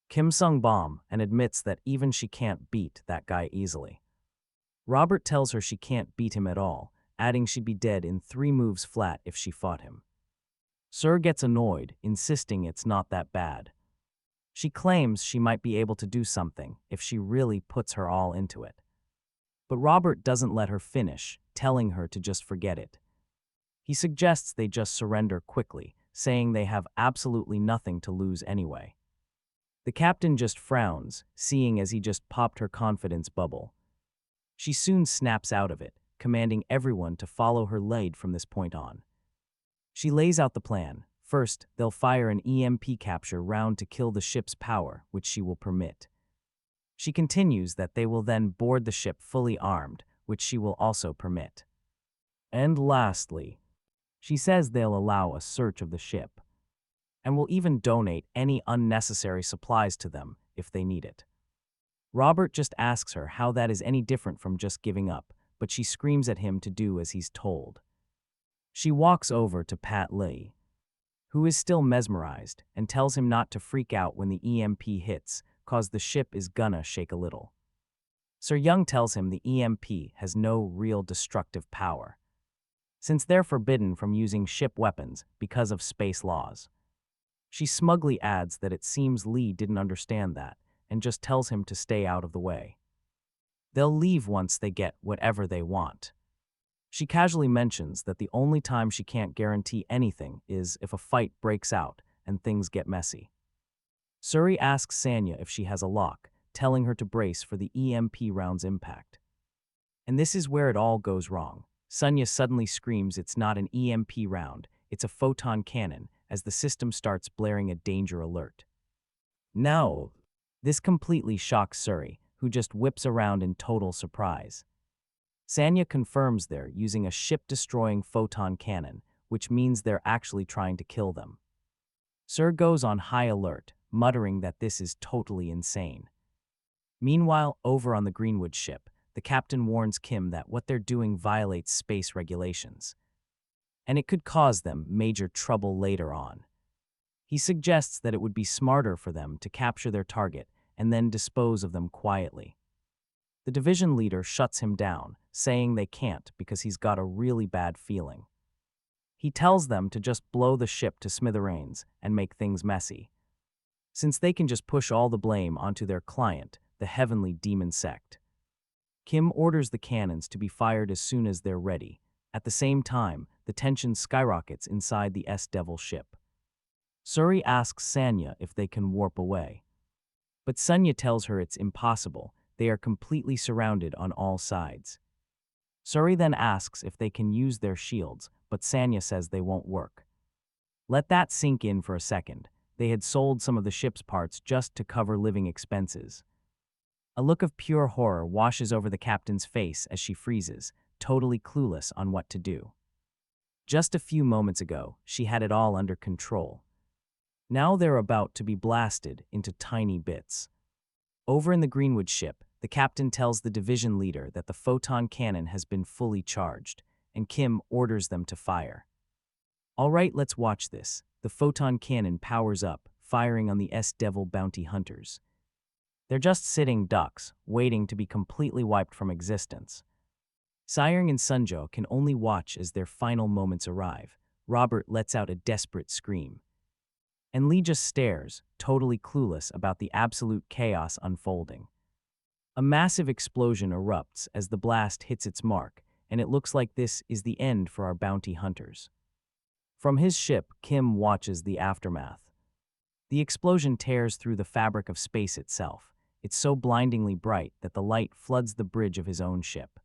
[SPEAKER 1] Kim Sung bomb and admits that even she can't beat that guy easily. Robert tells her she can't beat him at all, adding she'd be dead in 3 moves flat if she fought him. Sir gets annoyed, insisting it's not that bad. She claims she might be able to do something if she really puts her all into it. But Robert doesn't let her finish, telling her to just forget it. He suggests they just surrender quickly, saying they have absolutely nothing to lose anyway. The captain just frowns, seeing as he just popped her confidence bubble. She soon snaps out of it, commanding everyone to follow her lead from this point on. She lays out the plan. First, they'll fire an EMP capture round to kill the ship's power, which she will permit. She continues that they will then board the ship fully armed, which she will also permit. And lastly, she says they'll allow a search of the ship, and will even donate any unnecessary supplies to them if they need it. Robert just asks her how that is any different from just giving up, but she screams at him to do as he's told. She walks over to Pat Lee, who is still mesmerized, and tells him not to freak out when the EMP hits, cause the ship is gonna shake a little. Seryong tells him the EMP has no real destructive power, since they're forbidden from using ship weapons because of space laws. She smugly adds that it seems Lee didn't understand that, and just tells him to stay out of the way. They'll leave once they get whatever they want. She casually mentions that the only time she can't guarantee anything is if a fight breaks out and things get messy. Suri asks Sanya if she has a lock, telling her to brace for the EMP round's impact. And this is where it all goes wrong. Sanya suddenly screams it's not an EMP round, it's a photon cannon, as the system starts blaring a danger alert. No! This completely shocks Suri, who just whips around in total surprise. Sanya confirms they're using a ship-destroying photon cannon, which means they're actually trying to kill them. Sir goes on high alert, muttering that this is totally insane. Meanwhile, over on the Greenwood ship, the captain warns Kim that what they're doing violates space regulations, and it could cause them major trouble later on. He suggests that it would be smarter for them to capture their target and then dispose of them quietly. The division leader shuts him down, saying they can't because he's got a really bad feeling. He tells them to just blow the ship to smithereens and make things messy, since they can just push all the blame onto their client, the heavenly demon sect. Kim orders the cannons to be fired as soon as they're ready. At the same time, the tension skyrockets inside the S-Devil ship. Suri asks Sanya if they can warp away, but Sanya tells her it's impossible. They are completely surrounded on all sides. Suri then asks if they can use their shields, but Sanya says they won't work. Let that sink in for a second. They had sold some of the ship's parts just to cover living expenses. A look of pure horror washes over the captain's face as she freezes, totally clueless on what to do. Just a few moments ago, she had it all under control. Now they're about to be blasted into tiny bits. Over in the Greenwood ship, the captain tells the division leader that the photon cannon has been fully charged, and Kim orders them to fire. All right, let's watch this. The photon cannon powers up, firing on the S-Devil bounty hunters. They're just sitting ducks, waiting to be completely wiped from existence. Seryong and Sunjo can only watch as their final moments arrive. Robert lets out a desperate scream, and Lee just stares, totally clueless about the absolute chaos unfolding. A massive explosion erupts as the blast hits its mark, and it looks like this is the end for our bounty hunters. From his ship, Kim watches the aftermath. The explosion tears through the fabric of space itself. It's so blindingly bright that the light floods the bridge of his own ship.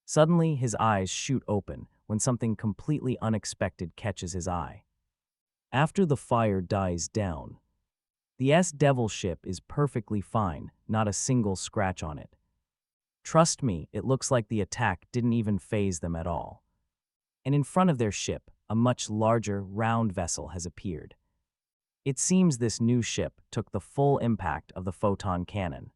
[SPEAKER 1] Suddenly, his eyes shoot open when something completely unexpected catches his eye. After the fire dies down, the S-Devil ship is perfectly fine, not a single scratch on it. Trust me, it looks like the attack didn't even faze them at all. And in front of their ship, a much larger, round vessel has appeared. It seems this new ship took the full impact of the photon cannon.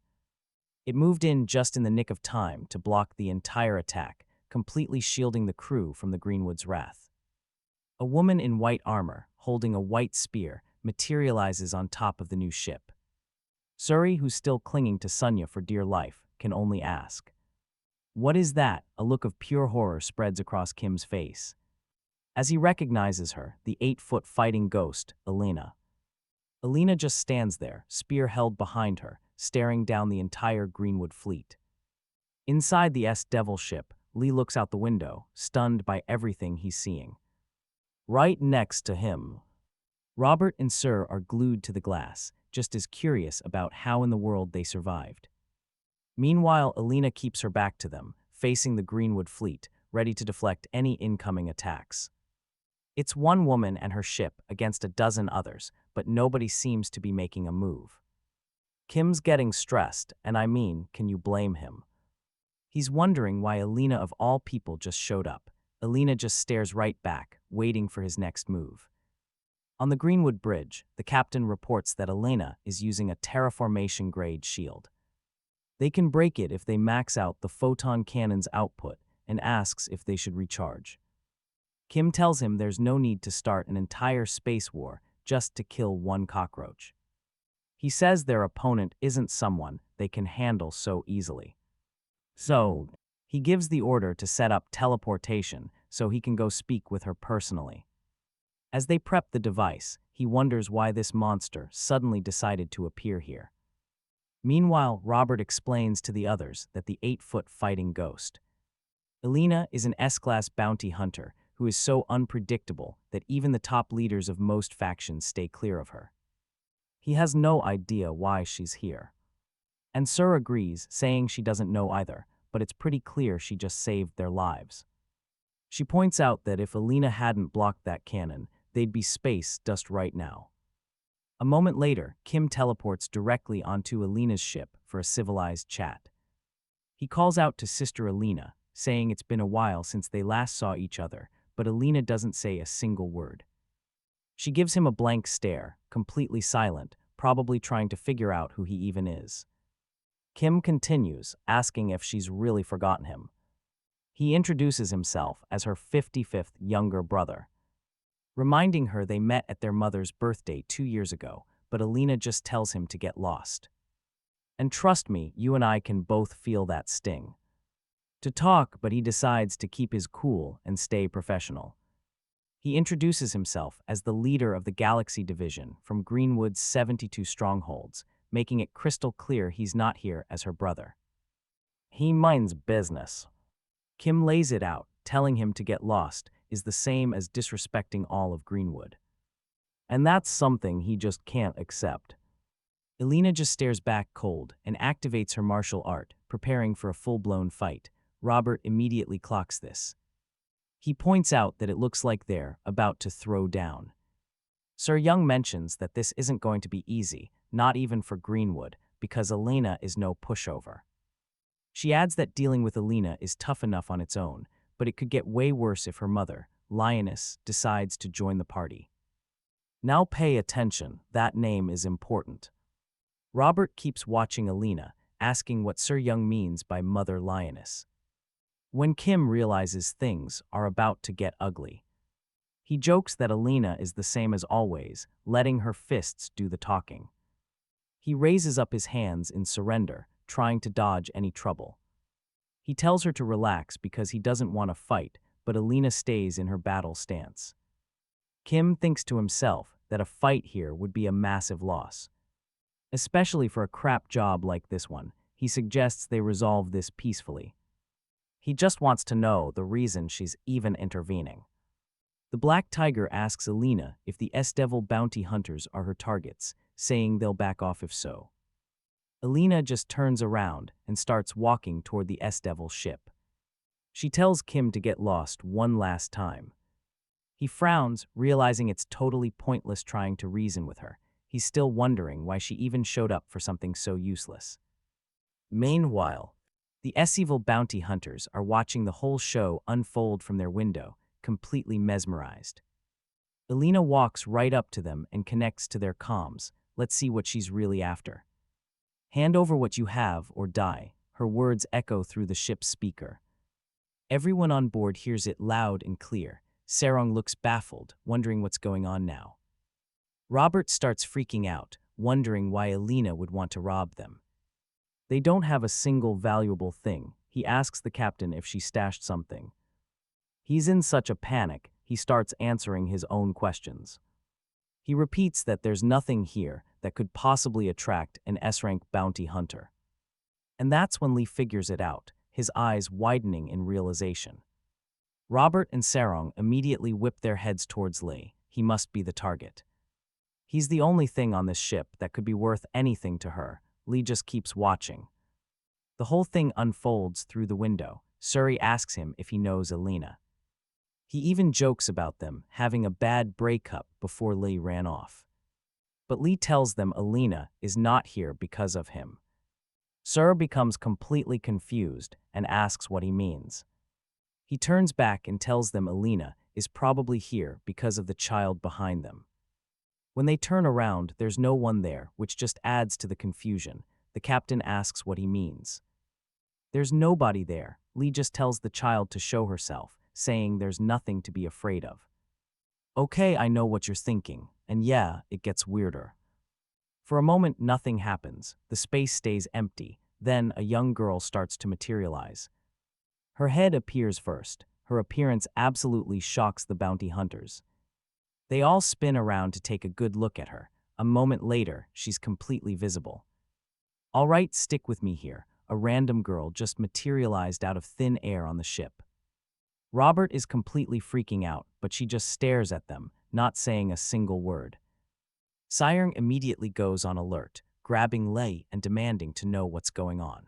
[SPEAKER 1] It moved in just in the nick of time to block the entire attack, completely shielding the crew from the Greenwood's wrath. A woman in white armor, holding a white spear, materializes on top of the new ship. Suri, who's still clinging to Sunya for dear life, can only ask, "What is that?" A look of pure horror spreads across Kim's face. As he recognizes her, the 8-foot fighting ghost, Elena. Elena just stands there, spear held behind her, staring down the entire Greenwood fleet. Inside the S-Devil ship, Lee looks out the window, stunned by everything he's seeing. Right next to him, Robert and Sir are glued to the glass, just as curious about how in the world they survived. Meanwhile, Elena keeps her back to them, facing the Greenwood fleet, ready to deflect any incoming attacks. It's one woman and her ship against a dozen others, but nobody seems to be making a move. Kim's getting stressed, and I mean, can you blame him? He's wondering why Elena of all people just showed up. Elena just stares right back, waiting for his next move. On the Greenwood Bridge, the captain reports that Elena is using a terraformation-grade shield. They can break it if they max out the photon cannon's output and asks if they should recharge. Kim tells him there's no need to start an entire space war just to kill one cockroach. He says their opponent isn't someone they can handle so easily. So, he gives the order to set up teleportation so he can go speak with her personally. As they prep the device, he wonders why this monster suddenly decided to appear here. Meanwhile, Robert explains to the others that the 8-foot fighting ghost. Elena is an S-class bounty hunter who is so unpredictable that even the top leaders of most factions stay clear of her. He has no idea why she's here. And Sir agrees, saying she doesn't know either, but it's pretty clear she just saved their lives. She points out that if Elena hadn't blocked that cannon, they'd be space dust right now. A moment later, Kim teleports directly onto Elena's ship for a civilized chat. He calls out to Sister Elena, saying it's been a while since they last saw each other, but Elena doesn't say a single word. She gives him a blank stare, completely silent, probably trying to figure out who he even is. Kim continues, asking if she's really forgotten him. He introduces himself as her 55th younger brother, reminding her they met at their mother's birthday 2 years ago, but Elena just tells him to get lost. And trust me, you and I can both feel that sting. To talk, but he decides to keep his cool and stay professional. He introduces himself as the leader of the Galaxy Division from Greenwood's 72 strongholds, making it crystal clear he's not here as her brother. He minds business. Kim lays it out, telling him to get lost is the same as disrespecting all of Greenwood. And that's something he just can't accept. Elena just stares back cold and activates her martial art, preparing for a full-blown fight. Robert immediately clocks this. He points out that it looks like they're about to throw down. Seryong mentions that this isn't going to be easy, not even for Greenwood, because Elena is no pushover. She adds that dealing with Elena is tough enough on its own, but it could get way worse if her mother, Lioness, decides to join the party. Now pay attention, that name is important. Robert keeps watching Elena, asking what Seryong means by Mother Lioness. When Kim realizes things are about to get ugly, he jokes that Elena is the same as always, letting her fists do the talking. He raises up his hands in surrender, trying to dodge any trouble. He tells her to relax because he doesn't want to fight, but Elena stays in her battle stance. Kim thinks to himself that a fight here would be a massive loss. Especially for a crap job like this one, he suggests they resolve this peacefully. He just wants to know the reason she's even intervening. The Black Tiger asks Elena if the S-Devil bounty hunters are her targets, saying they'll back off if so. Elena just turns around and starts walking toward the S-Devil ship. She tells Kim to get lost one last time. He frowns, realizing it's totally pointless trying to reason with her. He's still wondering why she even showed up for something so useless. Meanwhile, the S-Evil bounty hunters are watching the whole show unfold from their window, completely mesmerized. Elena walks right up to them and connects to their comms. Let's see what she's really after. Hand over what you have or die, her words echo through the ship's speaker. Everyone on board hears it loud and clear, Seryong looks baffled, wondering what's going on now. Robert starts freaking out, wondering why Alina would want to rob them. They don't have a single valuable thing. He asks the captain if she stashed something. He's in such a panic, he starts answering his own questions. He repeats that there's nothing here that could possibly attract an S-rank bounty hunter. And that's when Lee figures it out, his eyes widening in realization. Robert and Seryong immediately whip their heads towards Lee. He must be the target. He's the only thing on this ship that could be worth anything to her. Lee just keeps watching. The whole thing unfolds through the window. Suri asks him if he knows Alina. He even jokes about them having a bad breakup before Lee ran off. But Lee tells them Alina is not here because of him. Suri becomes completely confused and asks what he means. He turns back and tells them Alina is probably here because of the child behind them. When they turn around, there's no one there, which just adds to the confusion. The captain asks what he means. There's nobody there. Lee just tells the child to show herself, saying there's nothing to be afraid of. Okay, I know what you're thinking, and yeah, it gets weirder. For a moment, nothing happens. The space stays empty. Then a young girl starts to materialize. Her head appears first. Her appearance absolutely shocks the bounty hunters. They all spin around to take a good look at her. A moment later, she's completely visible. All right, stick with me here. A random girl just materialized out of thin air on the ship. Robert is completely freaking out, but she just stares at them, not saying a single word. Seryong immediately goes on alert, grabbing Lee and demanding to know what's going on.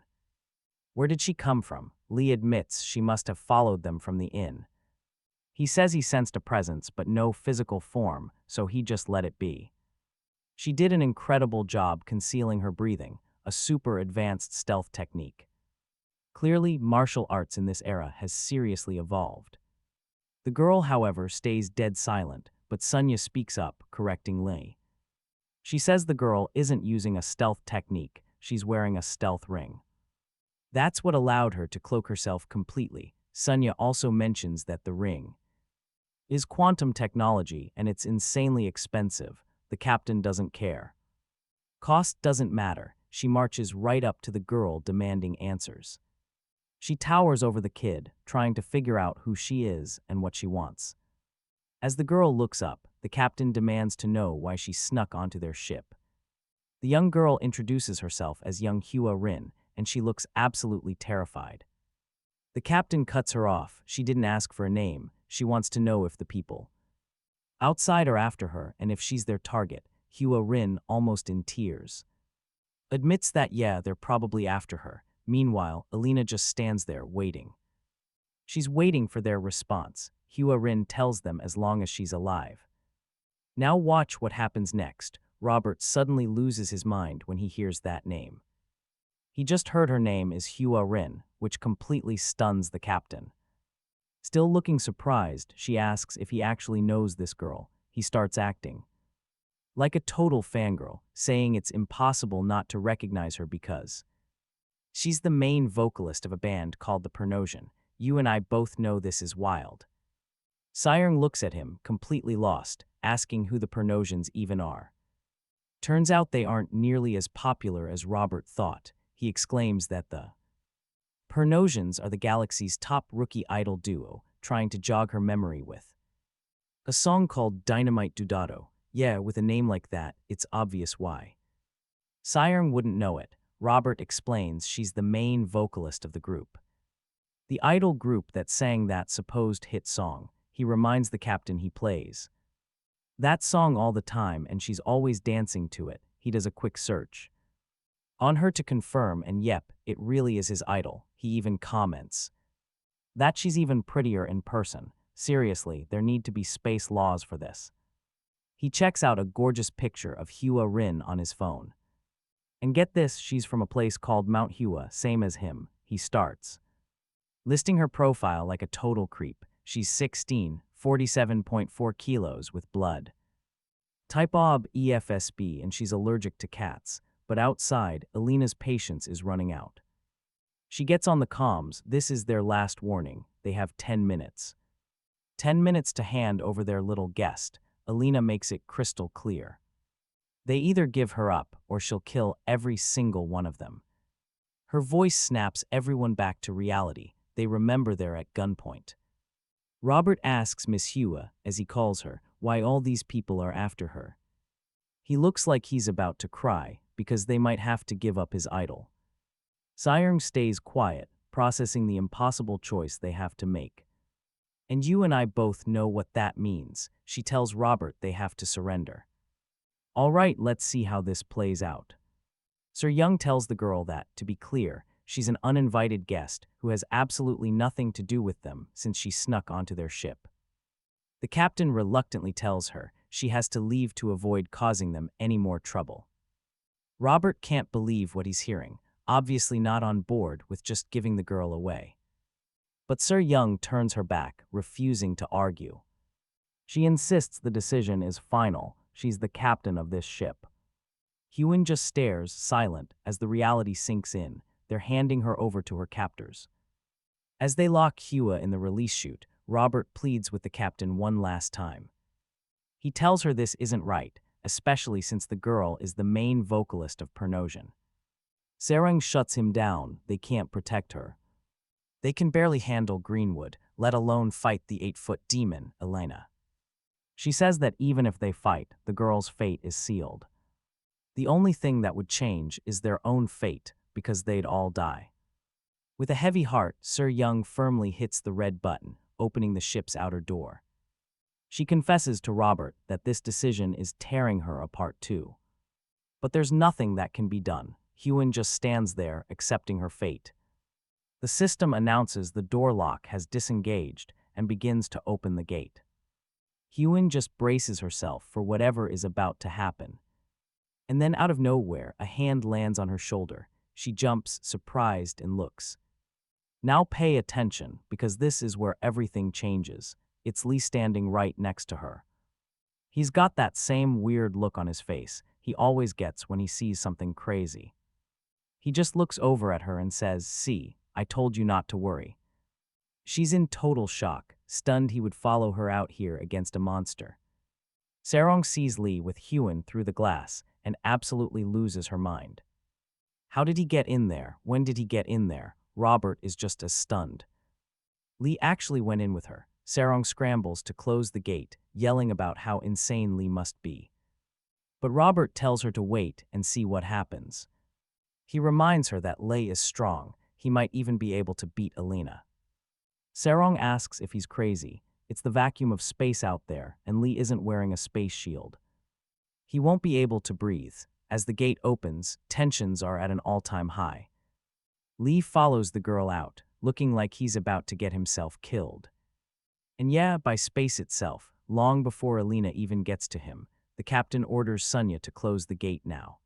[SPEAKER 1] Where did she come from? Lee admits she must have followed them from the inn. He says he sensed a presence but no physical form, so he just let it be. She did an incredible job concealing her breathing, a super advanced stealth technique. Clearly, martial arts in this era has seriously evolved. The girl, however, stays dead silent, but Sunya speaks up, correcting Lee. She says the girl isn't using a stealth technique, she's wearing a stealth ring. That's what allowed her to cloak herself completely. Sunya also mentions that the ring is quantum technology and it's insanely expensive. The captain doesn't care. Cost doesn't matter. She marches right up to the girl demanding answers. She towers over the kid, trying to figure out who she is and what she wants. As the girl looks up, the captain demands to know why she snuck onto their ship. The young girl introduces herself as young Hua Rin, and she looks absolutely terrified. The captain cuts her off. She didn't ask for a name. She wants to know if the people outside are after her and if she's their target. Hua Rin, almost in tears, admits that yeah, they're probably after her. Meanwhile, Alina just stands there waiting. She's waiting for their response. Hua Rin tells them as long as she's alive. Now watch what happens next. Robert suddenly loses his mind when he hears that name. He just heard her name is Hua Rin, which completely stuns the captain. Still looking surprised, she asks if he actually knows this girl. He starts acting like a total fangirl, saying it's impossible not to recognize her because she's the main vocalist of a band called the Pernosian. You and I both know this is wild. Seryong looks at him, completely lost, asking who the Pernosians even are. Turns out they aren't nearly as popular as Robert thought. He exclaims that the Pernosians are the galaxy's top rookie idol duo, trying to jog her memory with a song called Dynamite Dudado. Yeah, with a name like that, it's obvious why. Seryong wouldn't know it. Robert explains she's the main vocalist of the group. The idol group that sang that supposed hit song. He reminds the captain he plays that song all the time and she's always dancing to it. He does a quick search on her to confirm, and yep, it really is his idol. He even comments that she's even prettier in person. Seriously, there need to be space laws for this. He checks out a gorgeous picture of Hua Rin on his phone. And get this, she's from a place called Mount Hua, same as him. He starts listing her profile like a total creep. She's 16, 47.4 kilos with blood type OB EFSB, and she's allergic to cats. But outside, Alina's patience is running out. She gets on the comms. This is their last warning. They have 10 minutes. 10 minutes to hand over their little guest. Alina makes it crystal clear. They either give her up or she'll kill every single one of them. Her voice snaps everyone back to reality. They remember they're at gunpoint. Robert asks Miss Hua, as he calls her, why all these people are after her. He looks like he's about to cry, because they might have to give up his idol. Seryong stays quiet, processing the impossible choice they have to make. And you and I both know what that means. She tells Robert they have to surrender. All right, let's see how this plays out. Seryong tells the girl that, to be clear, she's an uninvited guest who has absolutely nothing to do with them since she snuck onto their ship. The captain reluctantly tells her she has to leave to avoid causing them any more trouble. Robert can't believe what he's hearing, obviously not on board with just giving the girl away. But Seryong turns her back, refusing to argue. She insists the decision is final. She's the captain of this ship. Hyun just stares, silent, as the reality sinks in. They're handing her over to her captors. As they lock Hua in the release chute, Robert pleads with the captain one last time. He tells her this isn't right, especially since the girl is the main vocalist of Pernosion. Seryong shuts him down. They can't protect her. They can barely handle Greenwood, let alone fight the 8-foot demon, Elena. She says that even if they fight, the girl's fate is sealed. The only thing that would change is their own fate, because they'd all die. With a heavy heart, Seryong firmly hits the red button, opening the ship's outer door. She confesses to Robert that this decision is tearing her apart too. But there's nothing that can be done. Hyun just stands there, accepting her fate. The system announces the door lock has disengaged and begins to open the gate. Hyun just braces herself for whatever is about to happen. And then out of nowhere, a hand lands on her shoulder. She jumps, surprised, and looks. Now pay attention, because this is where everything changes. It's Lee standing right next to her. He's got that same weird look on his face he always gets when he sees something crazy. He just looks over at her and says, "See, I told you not to worry." She's in total shock, stunned he would follow her out here against a monster. Seryong sees Lee with Hyun through the glass and absolutely loses her mind. How did he get in there? When did he get in there? Robert is just as stunned. Lee actually went in with her. Seryong scrambles to close the gate, yelling about how insane Lee must be. But Robert tells her to wait and see what happens. He reminds her that Lee is strong. He might even be able to beat Elena. Seryong asks if he's crazy. It's the vacuum of space out there, and Lee isn't wearing a space shield. He won't be able to breathe. As the gate opens, tensions are at an all-time high. Lee follows the girl out, looking like he's about to get himself killed. And yeah, by space itself, long before Elena even gets to him, the captain orders Sunya to close the gate now.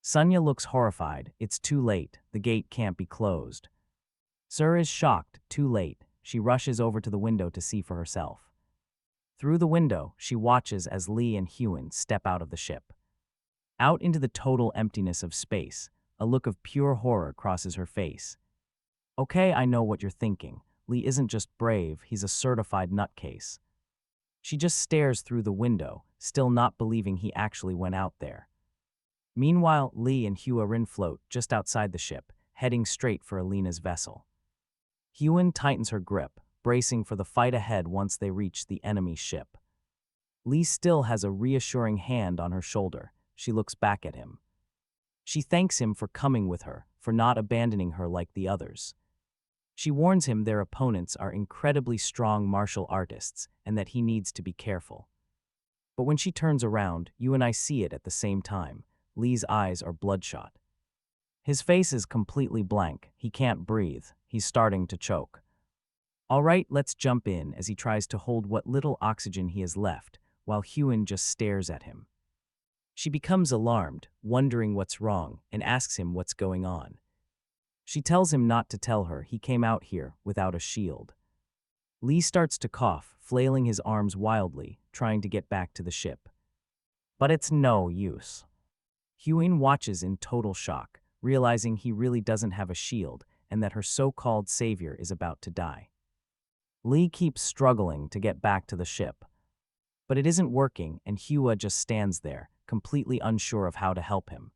[SPEAKER 1] Sunya looks horrified. It's too late. The gate can't be closed. Sur is shocked. Too late. She rushes over to the window to see for herself. Through the window, she watches as Lee and Hyun step out of the ship. Out into the total emptiness of space, a look of pure horror crosses her face. Okay, I know what you're thinking. Lee isn't just brave, he's a certified nutcase. She just stares through the window, still not believing he actually went out there. Meanwhile, Lee and Hua Rin float just outside the ship, heading straight for Elena's vessel. Hyun tightens her grip, bracing for the fight ahead once they reach the enemy ship. Lee still has a reassuring hand on her shoulder. She looks back at him. She thanks him for coming with her, for not abandoning her like the others. She warns him their opponents are incredibly strong martial artists and that he needs to be careful. But when she turns around, you and I see it at the same time. Lee's eyes are bloodshot. His face is completely blank. He can't breathe. He's starting to choke. All right, let's jump in as he tries to hold what little oxygen he has left, while Hyun just stares at him. She becomes alarmed, wondering what's wrong, and asks him what's going on. She tells him not to tell her he came out here without a shield. Lee starts to cough, flailing his arms wildly, trying to get back to the ship. But it's no use. Hyun watches in total shock, realizing he really doesn't have a shield and that her so-called savior is about to die. Lee keeps struggling to get back to the ship. But it isn't working, and Hua just stands there, completely unsure of how to help him.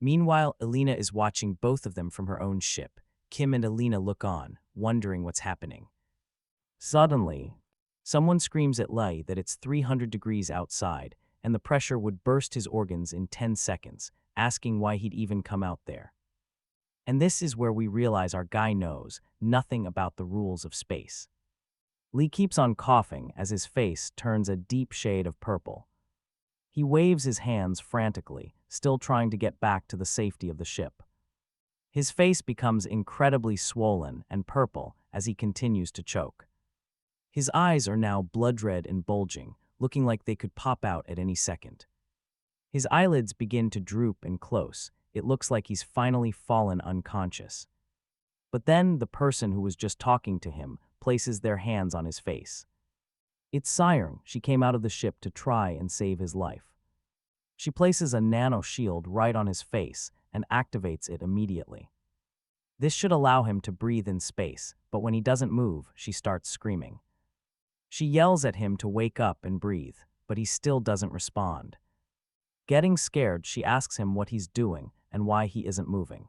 [SPEAKER 1] Meanwhile, Alina is watching both of them from her own ship. Kim and Alina look on, wondering what's happening. Suddenly, someone screams at Lie that it's 300 degrees outside, and the pressure would burst his organs in 10 seconds, asking why he'd even come out there. And this is where we realize our guy knows nothing about the rules of space. Lee keeps on coughing as his face turns a deep shade of purple. He waves his hands frantically, still trying to get back to the safety of the ship. His face becomes incredibly swollen and purple as he continues to choke. His eyes are now blood red and bulging, looking like they could pop out at any second. His eyelids begin to droop and close. It looks like he's finally fallen unconscious. But then the person who was just talking to him places their hands on his face. It's Seryong. She came out of the ship to try and save his life. She places a nano shield right on his face and activates it immediately. This should allow him to breathe in space, but when he doesn't move, she starts screaming. She yells at him to wake up and breathe, but he still doesn't respond. Getting scared, she asks him what he's doing and why he isn't moving.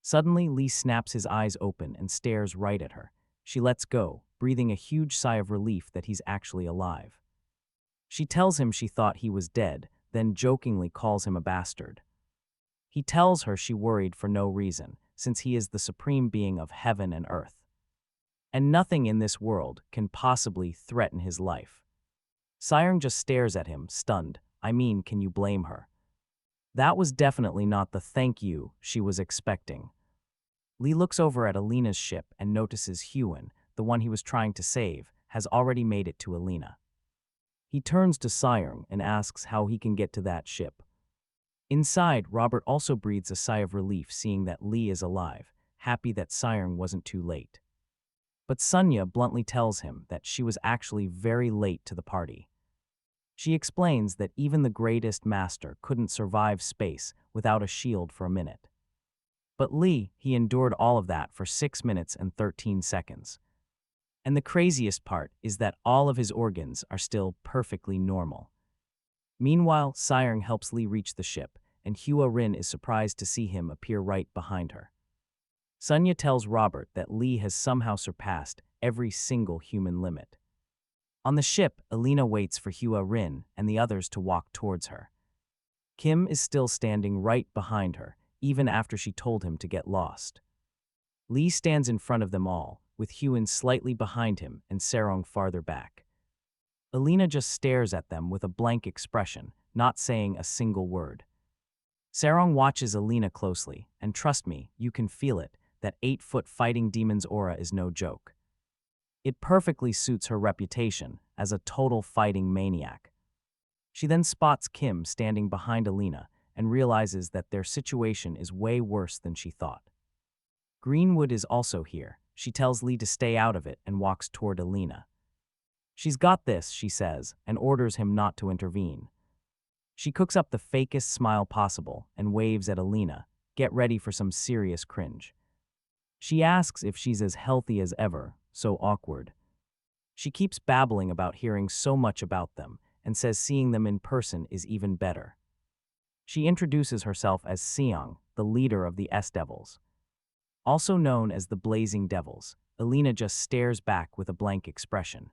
[SPEAKER 1] Suddenly, Lee snaps his eyes open and stares right at her. She lets go, breathing a huge sigh of relief that he's actually alive. She tells him she thought he was dead, then jokingly calls him a bastard. He tells her she worried for no reason, since he is the supreme being of heaven and earth. And nothing in this world can possibly threaten his life. Seryong just stares at him, stunned. I mean, can you blame her? That was definitely not the thank you she was expecting. Lee looks over at Alina's ship and notices Huan, the one he was trying to save, has already made it to Alina. He turns to Seryong and asks how he can get to that ship. Inside, Robert also breathes a sigh of relief seeing that Lee is alive, happy that Seryong wasn't too late. But Sunya bluntly tells him that she was actually very late to the party. She explains that even the greatest master couldn't survive space without a shield for a minute. But Lee, he endured all of that for 6 minutes and 13 seconds. And the craziest part is that all of his organs are still perfectly normal. Meanwhile, Seryong helps Lee reach the ship, and Hua Rin is surprised to see him appear right behind her. Sunya tells Robert that Lee has somehow surpassed every single human limit. On the ship, Alina waits for Hua Rin and the others to walk towards her. Kim is still standing right behind her, even after she told him to get lost. Lee stands in front of them all, with Huan slightly behind him and Seryong farther back. Alina just stares at them with a blank expression, not saying a single word. Seryong watches Alina closely, and trust me, you can feel it, that 8-foot fighting demon's aura is no joke. It perfectly suits her reputation as a total fighting maniac. She then spots Kim standing behind Alina and realizes that their situation is way worse than she thought. Greenwood is also here. She tells Lee to stay out of it and walks toward Alina. She's got this, she says, and orders him not to intervene. She cooks up the fakest smile possible and waves at Alina. Get ready for some serious cringe. She asks if she's as healthy as ever, so awkward. She keeps babbling about hearing so much about them and says seeing them in person is even better. She introduces herself as Seryong, the leader of the S-Devils. Also known as the Blazing Devils, Alina just stares back with a blank expression.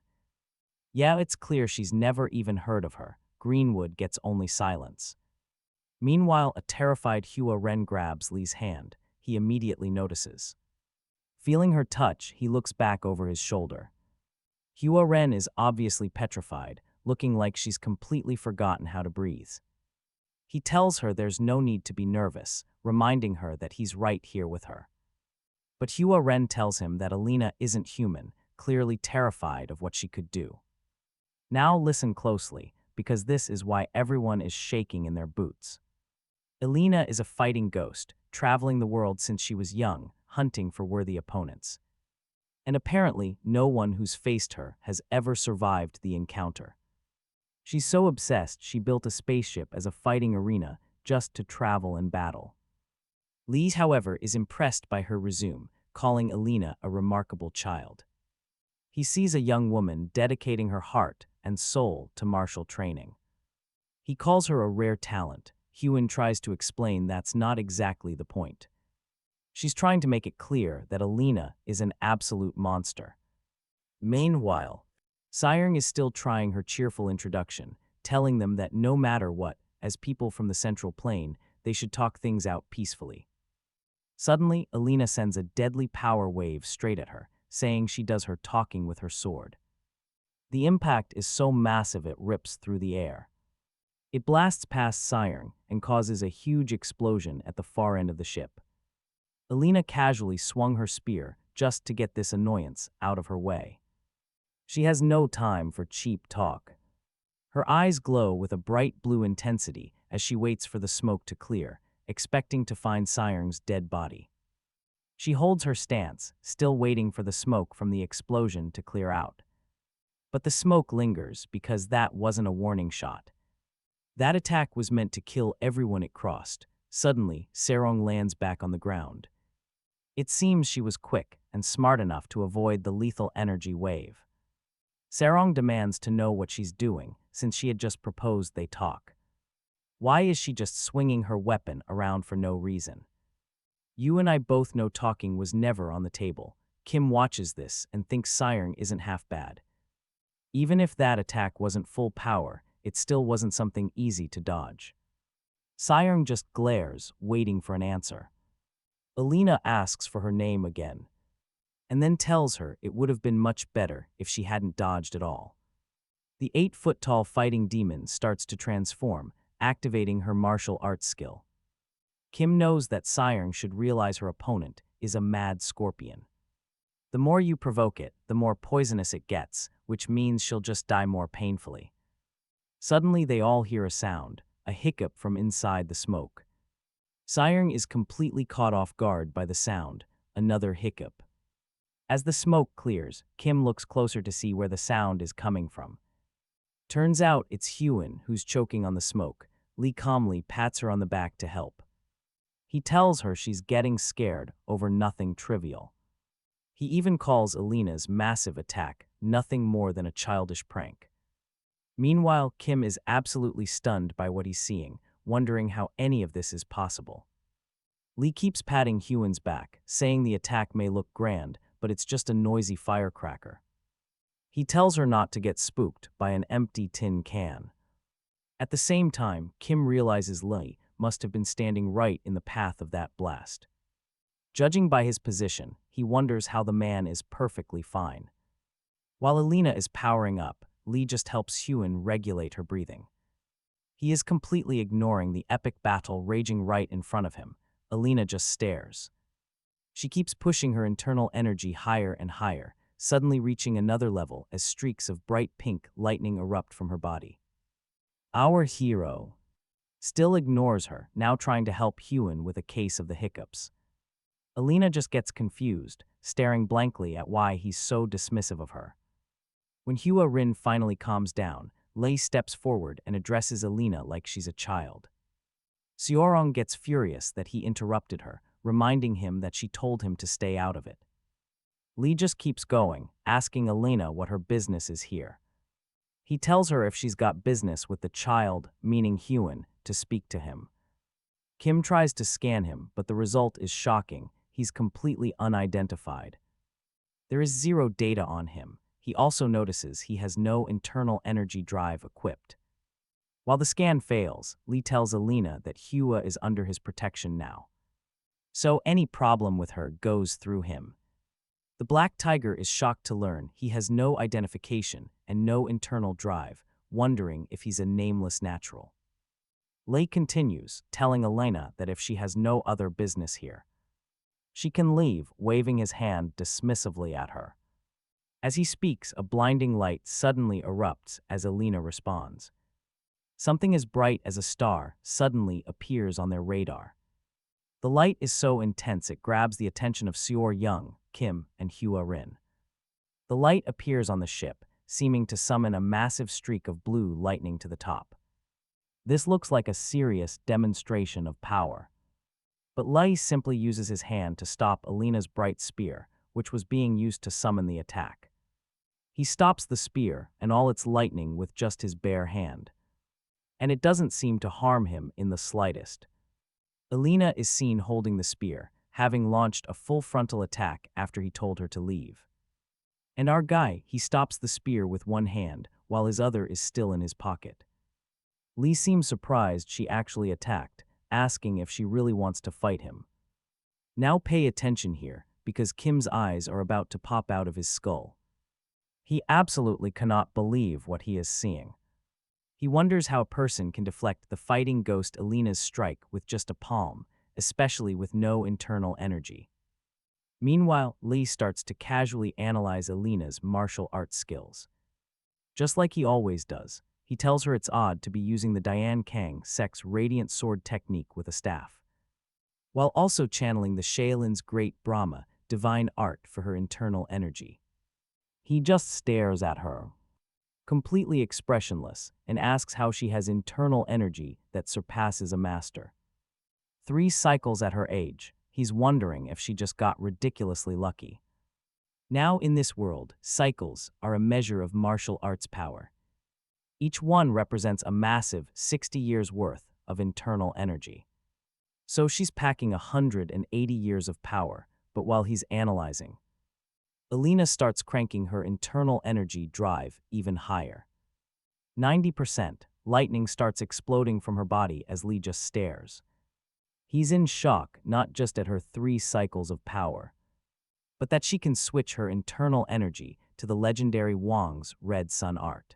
[SPEAKER 1] Yeah, it's clear she's never even heard of her. Greenwood gets only silence. Meanwhile, a terrified Hua Ren grabs Lee's hand. He immediately notices. Feeling her touch, he looks back over his shoulder. Hua Ren is obviously petrified, looking like she's completely forgotten how to breathe. He tells her there's no need to be nervous, reminding her that he's right here with her. But Hua Ren tells him that Alina isn't human, clearly terrified of what she could do. Now listen closely, because this is why everyone is shaking in their boots. Alina is a fighting ghost, traveling the world since she was young, hunting for worthy opponents. And apparently, no one who's faced her has ever survived the encounter. She's so obsessed she built a spaceship as a fighting arena just to travel and battle. Lee, however, is impressed by her resume, calling Alina a remarkable child. He sees a young woman dedicating her heart and soul to martial training. He calls her a rare talent. Hyun tries to explain that's not exactly the point. She's trying to make it clear that Alina is an absolute monster. Meanwhile, Seryong is still trying her cheerful introduction, telling them that no matter what, as people from the Central Plain, they should talk things out peacefully. Suddenly, Alina sends a deadly power wave straight at her, saying she does her talking with her sword. The impact is so massive it rips through the air. It blasts past Seryong and causes a huge explosion at the far end of the ship. Alina casually swung her spear just to get this annoyance out of her way. She has no time for cheap talk. Her eyes glow with a bright blue intensity as she waits for the smoke to clear, expecting to find Seryong's dead body. She holds her stance, still waiting for the smoke from the explosion to clear out. But the smoke lingers because that wasn't a warning shot. That attack was meant to kill everyone it crossed. Suddenly, Seryong lands back on the ground. It seems she was quick and smart enough to avoid the lethal energy wave. Seryong demands to know what she's doing, since she had just proposed they talk. Why is she just swinging her weapon around for no reason? You and I both know talking was never on the table. Kim watches this and thinks Seryong isn't half bad. Even if that attack wasn't full power, it still wasn't something easy to dodge. Seryong just glares, waiting for an answer. Alina asks for her name again, and then tells her it would have been much better if she hadn't dodged at all. The 8-foot-tall fighting demon starts to transform, activating her martial arts skill. Kim knows that Seryong should realize her opponent is a mad scorpion. The more you provoke it, the more poisonous it gets, which means she'll just die more painfully. Suddenly they all hear a sound, a hiccup from inside the smoke. Seryong is completely caught off guard by the sound, another hiccup. As the smoke clears, Kim looks closer to see where the sound is coming from. Turns out it's Hyun who's choking on the smoke. Lee calmly pats her on the back to help. He tells her she's getting scared over nothing trivial. He even calls Alina's massive attack nothing more than a childish prank. Meanwhile, Kim is absolutely stunned by what he's seeing, wondering how any of this is possible. Lee keeps patting Hyun's back, saying the attack may look grand, but it's just a noisy firecracker. He tells her not to get spooked by an empty tin can. At the same time, Kim realizes Lee must have been standing right in the path of that blast. Judging by his position, he wonders how the man is perfectly fine. While Alina is powering up, Lee just helps Hyun regulate her breathing. He is completely ignoring the epic battle raging right in front of him. Alina just stares. She keeps pushing her internal energy higher and higher, suddenly reaching another level as streaks of bright pink lightning erupt from her body. Our hero still ignores her, now trying to help Hyun with a case of the hiccups. Alina just gets confused, staring blankly at why he's so dismissive of her. When Hua Rin finally calms down, Lei steps forward and addresses Alina like she's a child. Seryong gets furious that he interrupted her, reminding him that she told him to stay out of it. Lee just keeps going, asking Alina what her business is here. He tells her if she's got business with the child, meaning Hyun, to speak to him. Kim tries to scan him, but the result is shocking. He's completely unidentified. There is zero data on him. He also notices he has no internal energy drive equipped. While the scan fails, Lee tells Alina that Hua is under his protection now. So any problem with her goes through him. The Black Tiger is shocked to learn he has no identification and no internal drive, wondering if he's a nameless natural. Lei continues, telling Alina that if she has no other business here, she can leave, waving his hand dismissively at her. As he speaks, a blinding light suddenly erupts as Alina responds. Something as bright as a star suddenly appears on their radar. The light is so intense it grabs the attention of Seryong, Kim, and Hua Rin. The light appears on the ship, seeming to summon a massive streak of blue lightning to the top. This looks like a serious demonstration of power. But Lei simply uses his hand to stop Alina's bright spear, which was being used to summon the attack. He stops the spear and all its lightning with just his bare hand. And it doesn't seem to harm him in the slightest. Alina is seen holding the spear, having launched a full frontal attack after he told her to leave. And our guy, he stops the spear with one hand, while his other is still in his pocket. Lee seems surprised she actually attacked, asking if she really wants to fight him. Now pay attention here, because Kim's eyes are about to pop out of his skull. He absolutely cannot believe what he is seeing. He wonders how a person can deflect the fighting ghost Alina's strike with just a palm, especially with no internal energy. Meanwhile, Lee starts to casually analyze Alina's martial arts skills. Just like he always does, he tells her it's odd to be using the Diane Kang sect's radiant sword technique with a staff, while also channeling the Shaolin's great Brahma divine art for her internal energy. He just stares at her, completely expressionless, and asks how she has internal energy that surpasses a master. 3 cycles at her age, he's wondering if she just got ridiculously lucky. Now in this world, cycles are a measure of martial arts power. Each one represents a massive 60 years worth of internal energy. So she's packing 180 years of power, but while he's analyzing, Alina starts cranking her internal energy drive even higher. 90%, lightning starts exploding from her body as Lee just stares. He's in shock not just at her 3 cycles of power, but that she can switch her internal energy to the legendary Wang's red sun art.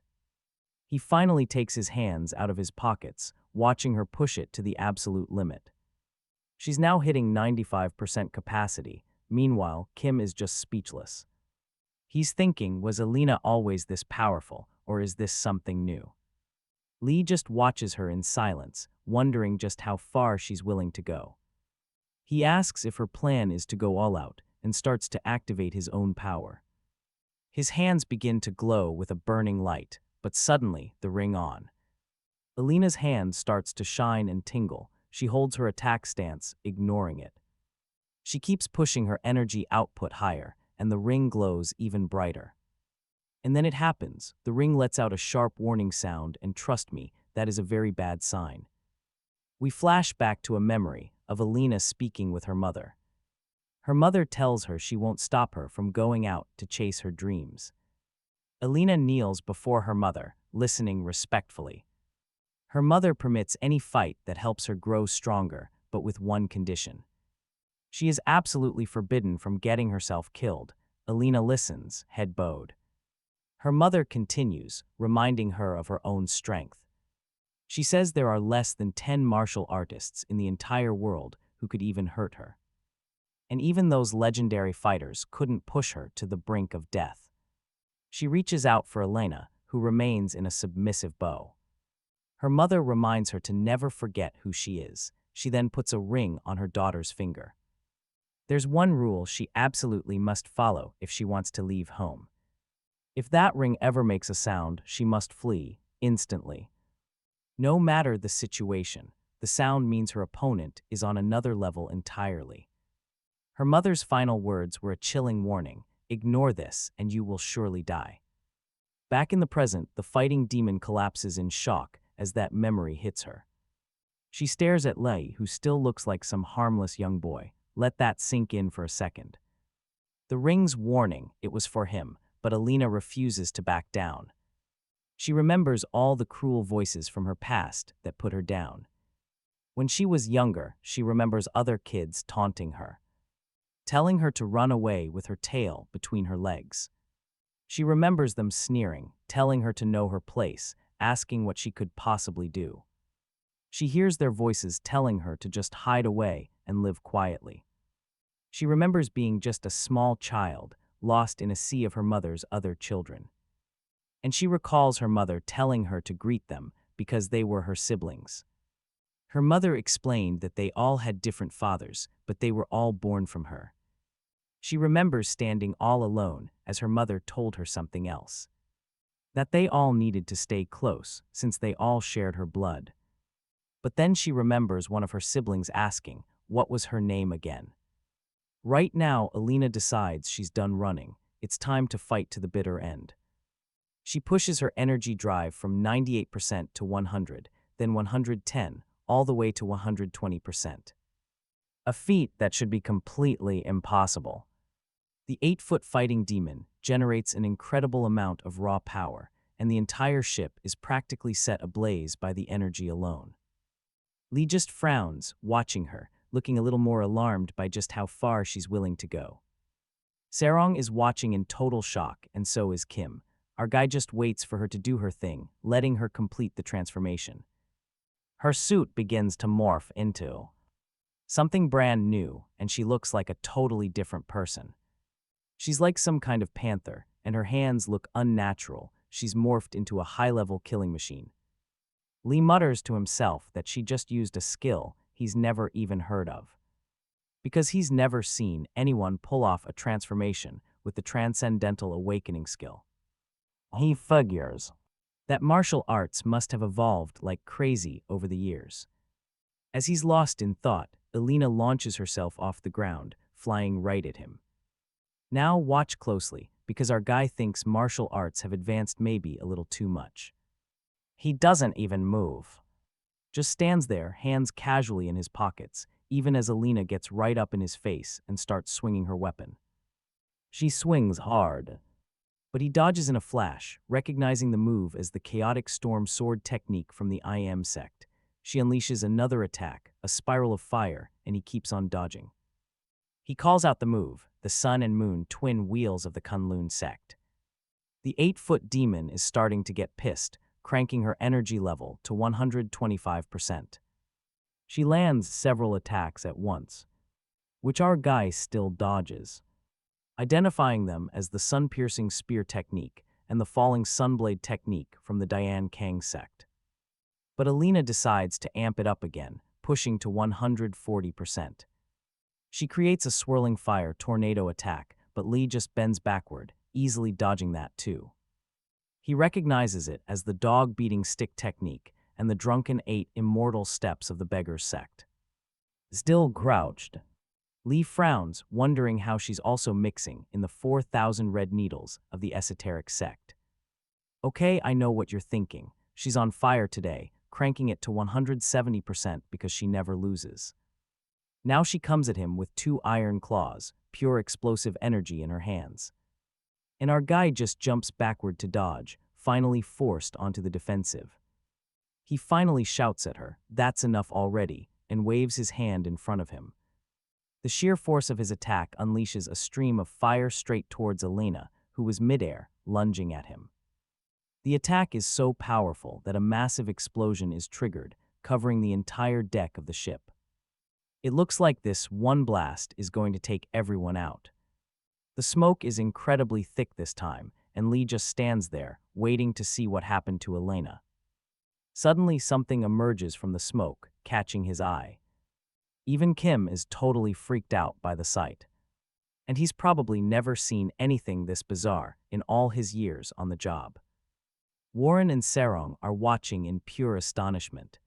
[SPEAKER 1] He finally takes his hands out of his pockets, watching her push it to the absolute limit. She's now hitting 95% capacity. Meanwhile, Kim is just speechless. He's thinking, was Alina always this powerful, or is this something new? Lee just watches her in silence, wondering just how far she's willing to go. He asks if her plan is to go all out, and starts to activate his own power. His hands begin to glow with a burning light, but suddenly, the ring on. Alina's hand starts to shine and tingle. She holds her attack stance, ignoring it. She keeps pushing her energy output higher, and the ring glows even brighter. And then it happens. The ring lets out a sharp warning sound, and trust me, that is a very bad sign. We flash back to a memory of Alina speaking with her mother. Her mother tells her she won't stop her from going out to chase her dreams. Alina kneels before her mother, listening respectfully. Her mother permits any fight that helps her grow stronger, but with one condition. She is absolutely forbidden from getting herself killed. Alina listens, head bowed. Her mother continues, reminding her of her own strength. She says there are less than 10 martial artists in the entire world who could even hurt her. And even those legendary fighters couldn't push her to the brink of death. She reaches out for Elena, who remains in a submissive bow. Her mother reminds her to never forget who she is. She then puts a ring on her daughter's finger. There's one rule she absolutely must follow if she wants to leave home. If that ring ever makes a sound, she must flee, instantly. No matter the situation, the sound means her opponent is on another level entirely. Her mother's final words were a chilling warning: ignore this and you will surely die. Back in the present, the fighting demon collapses in shock as that memory hits her. She stares at Lei, who still looks like some harmless young boy. Let that sink in for a second. The ring's warning, it was for him, but Alina refuses to back down. She remembers all the cruel voices from her past that put her down. When she was younger, she remembers other kids taunting her, telling her to run away with her tail between her legs. She remembers them sneering, telling her to know her place, asking what she could possibly do. She hears their voices telling her to just hide away and live quietly. She remembers being just a small child, lost in a sea of her mother's other children. And she recalls her mother telling her to greet them because they were her siblings. Her mother explained that they all had different fathers, but they were all born from her. She remembers standing all alone as her mother told her something else. That they all needed to stay close since they all shared her blood. But then she remembers one of her siblings asking, what was her name again? Right now, Alina decides she's done running. It's time to fight to the bitter end. She pushes her energy drive from 98% to 100, then 110, all the way to 120%. A feat that should be completely impossible. The 8-foot fighting demon generates an incredible amount of raw power, and the entire ship is practically set ablaze by the energy alone. Lee just frowns, watching her, looking a little more alarmed by just how far she's willing to go. Seryong is watching in total shock, and so is Kim. Our guy just waits for her to do her thing, letting her complete the transformation. Her suit begins to morph into something brand new, and she looks like a totally different person. She's like some kind of panther, and her hands look unnatural. She's morphed into a high-level killing machine. Lee mutters to himself that she just used a skill he's never even heard of, because he's never seen anyone pull off a transformation with the transcendental awakening skill. He figures that martial arts must have evolved like crazy over the years. As he's lost in thought, Elena launches herself off the ground, flying right at him. Now watch closely, because our guy thinks martial arts have advanced maybe a little too much. He doesn't even move. Just stands there, hands casually in his pockets, even as Elena gets right up in his face and starts swinging her weapon. She swings hard, but he dodges in a flash, recognizing the move as the chaotic storm sword technique from the IM sect. She unleashes another attack, a spiral of fire, and he keeps on dodging. He calls out the move, the sun and moon twin wheels of the Kunlun sect. The 8-foot demon is starting to get pissed, cranking her energy level to 125%. She lands several attacks at once, which our guy still dodges, identifying them as the sun-piercing spear technique and the falling sunblade technique from the Dian Kang sect. But Elena decides to amp it up again, pushing to 140%. She creates a swirling fire tornado attack, but Lee just bends backward, easily dodging that too. He recognizes it as the dog-beating stick technique and the drunken 8 immortal steps of the beggar's sect. Still crouched, Lee frowns, wondering how she's also mixing in the 4,000 red needles of the esoteric sect. Okay, I know what you're thinking. She's on fire today, cranking it to 170% because she never loses. Now she comes at him with 2 iron claws, pure explosive energy in her hands. And our guy just jumps backward to dodge, finally forced onto the defensive. He finally shouts at her, "That's enough already," and waves his hand in front of him. The sheer force of his attack unleashes a stream of fire straight towards Elena, who was midair, lunging at him. The attack is so powerful that a massive explosion is triggered, covering the entire deck of the ship. It looks like this one blast is going to take everyone out. The smoke is incredibly thick this time, and Lee just stands there, waiting to see what happened to Elena. Suddenly, something emerges from the smoke, catching his eye. Even Kim is totally freaked out by the sight. And he's probably never seen anything this bizarre in all his years on the job. Warren and Seryong are watching in pure astonishment.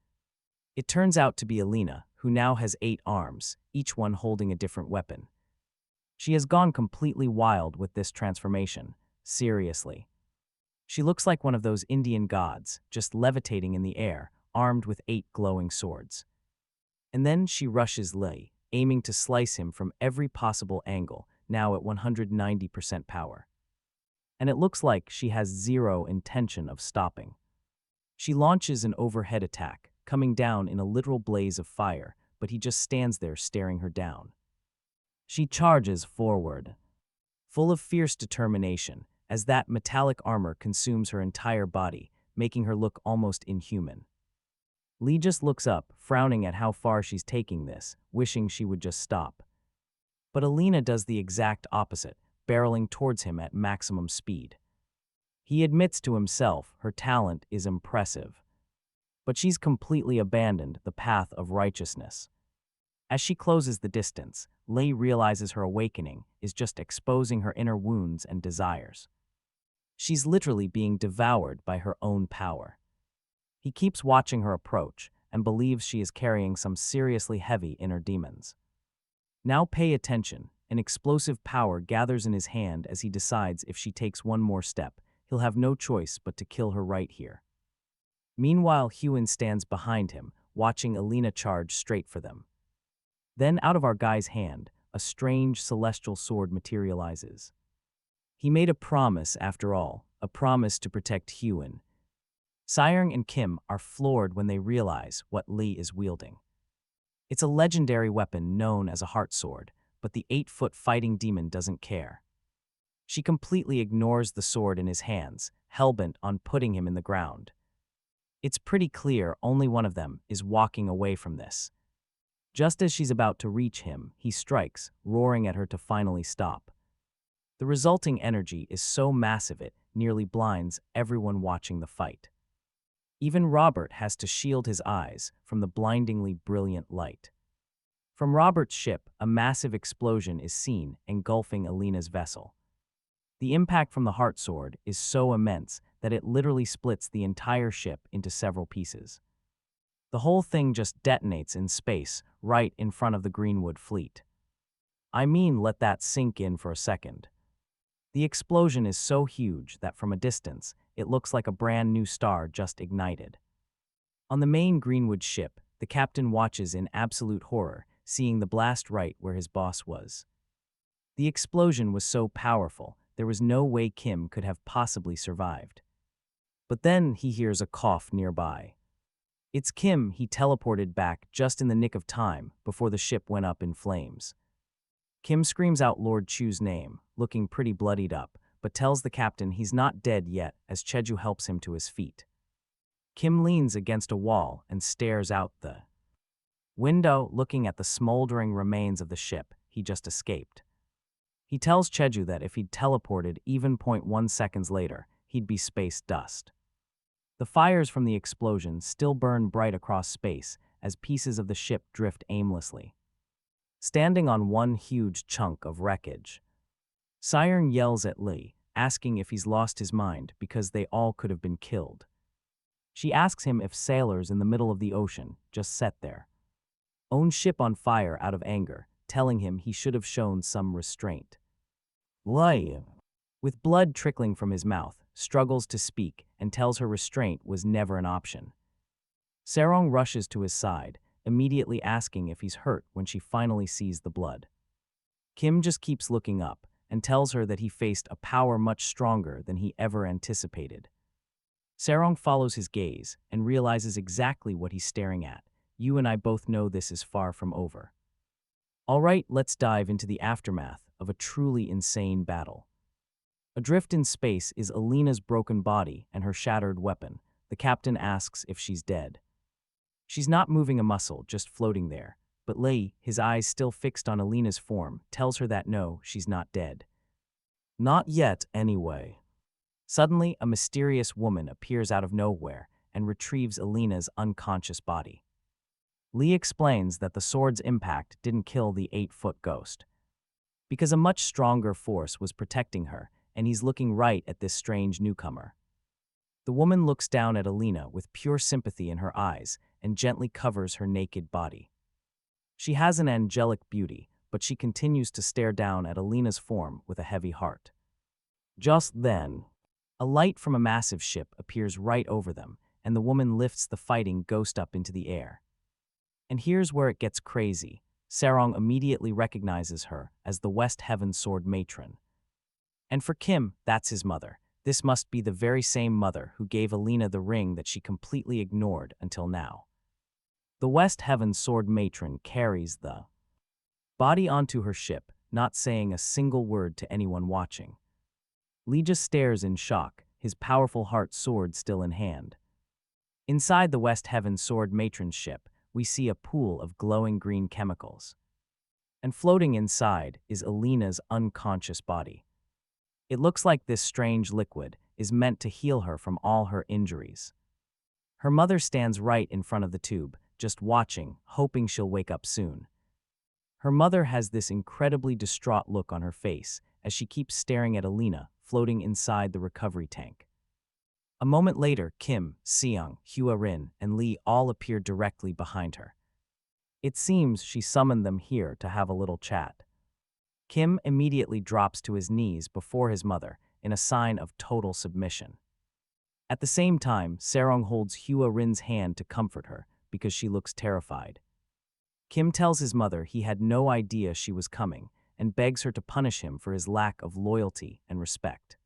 [SPEAKER 1] It turns out to be Elena, who now has 8 arms, each one holding a different weapon. She has gone completely wild with this transformation, seriously. She looks like one of those Indian gods, just levitating in the air, armed with 8 glowing swords. And then she rushes Lee, aiming to slice him from every possible angle, now at 190% power. And it looks like she has zero intention of stopping. She launches an overhead attack, coming down in a literal blaze of fire, but he just stands there staring her down. She charges forward, full of fierce determination, as that metallic armor consumes her entire body, making her look almost inhuman. Lee just looks up, frowning at how far she's taking this, wishing she would just stop. But Elena does the exact opposite, barreling towards him at maximum speed. He admits to himself her talent is impressive, but she's completely abandoned the path of righteousness. As she closes the distance, Lee realizes her awakening is just exposing her inner wounds and desires. She's literally being devoured by her own power. He keeps watching her approach and believes she is carrying some seriously heavy inner demons. Now pay attention. An explosive power gathers in his hand as he decides if she takes one more step, he'll have no choice but to kill her right here. Meanwhile, Huan stands behind him, watching Alina charge straight for them. Then, out of our guy's hand, a strange celestial sword materializes. He made a promise, after all, a promise to protect Huan. Seryong and Kim are floored when they realize what Lee is wielding. It's a legendary weapon known as a heart sword, but the 8-foot fighting demon doesn't care. She completely ignores the sword in his hands, hellbent on putting him in the ground. It's pretty clear only one of them is walking away from this. Just as she's about to reach him, he strikes, roaring at her to finally stop. The resulting energy is so massive it nearly blinds everyone watching the fight. Even Robert has to shield his eyes from the blindingly brilliant light. From Robert's ship, a massive explosion is seen engulfing Alina's vessel. The impact from the heart sword is so immense that it literally splits the entire ship into several pieces. The whole thing just detonates in space, right in front of the Greenwood fleet. I mean, let that sink in for a second. The explosion is so huge that from a distance, it looks like a brand new star just ignited. On the main Greenwood ship, the captain watches in absolute horror, seeing the blast right where his boss was. The explosion was so powerful, there was no way Kim could have possibly survived. But then he hears a cough nearby. It's Kim. He teleported back just in the nick of time before the ship went up in flames. Kim screams out Lord Chu's name, looking pretty bloodied up, but tells the captain he's not dead yet as Cheju helps him to his feet. Kim leans against a wall and stares out the window, looking at the smoldering remains of the ship he just escaped. He tells Cheju that if he'd teleported even 0.1 seconds later, he'd be space dust. The fires from the explosion still burn bright across space as pieces of the ship drift aimlessly. Standing on one huge chunk of wreckage, Seryong yells at Lee, asking if he's lost his mind because they all could have been killed. She asks him if sailors in the middle of the ocean just sat there, own ship on fire out of anger, telling him he should have shown some restraint. Lie, with blood trickling from his mouth, struggles to speak and tells her restraint was never an option. Seryong rushes to his side, immediately asking if he's hurt when she finally sees the blood. Kim just keeps looking up and tells her that he faced a power much stronger than he ever anticipated. Seryong follows his gaze and realizes exactly what he's staring at. You and I both know this is far from over. All right, let's dive into the aftermath of a truly insane battle. Adrift in space is Alina's broken body and her shattered weapon. The captain asks if she's dead. She's not moving a muscle, just floating there. But Lee, his eyes still fixed on Alina's form, tells her that no, she's not dead. Not yet, anyway. Suddenly, a mysterious woman appears out of nowhere and retrieves Alina's unconscious body. Lee explains that the sword's impact didn't kill the 8-foot ghost, because a much stronger force was protecting her, and he's looking right at this strange newcomer. The woman looks down at Alina with pure sympathy in her eyes and gently covers her naked body. She has an angelic beauty, but she continues to stare down at Alina's form with a heavy heart. Just then, a light from a massive ship appears right over them, and the woman lifts the fighting ghost up into the air. And here's where it gets crazy. Seryong immediately recognizes her as the West Heaven Sword Matron. And for Kim, that's his mother. This must be the very same mother who gave Alina the ring that she completely ignored until now. The West Heaven Sword Matron carries the body onto her ship, not saying a single word to anyone watching. Lee just stares in shock, his powerful heart sword still in hand. Inside the West Heaven Sword Matron's ship, we see a pool of glowing green chemicals. And floating inside is Alina's unconscious body. It looks like this strange liquid is meant to heal her from all her injuries. Her mother stands right in front of the tube, just watching, hoping she'll wake up soon. Her mother has this incredibly distraught look on her face as she keeps staring at Alina, floating inside the recovery tank. A moment later, Kim, Seryong, Hua Rin, and Lee all appear directly behind her. It seems she summoned them here to have a little chat. Kim immediately drops to his knees before his mother, in a sign of total submission. At the same time, Seryong holds Hua Rin's hand to comfort her because she looks terrified. Kim tells his mother he had no idea she was coming and begs her to punish him for his lack of loyalty and respect.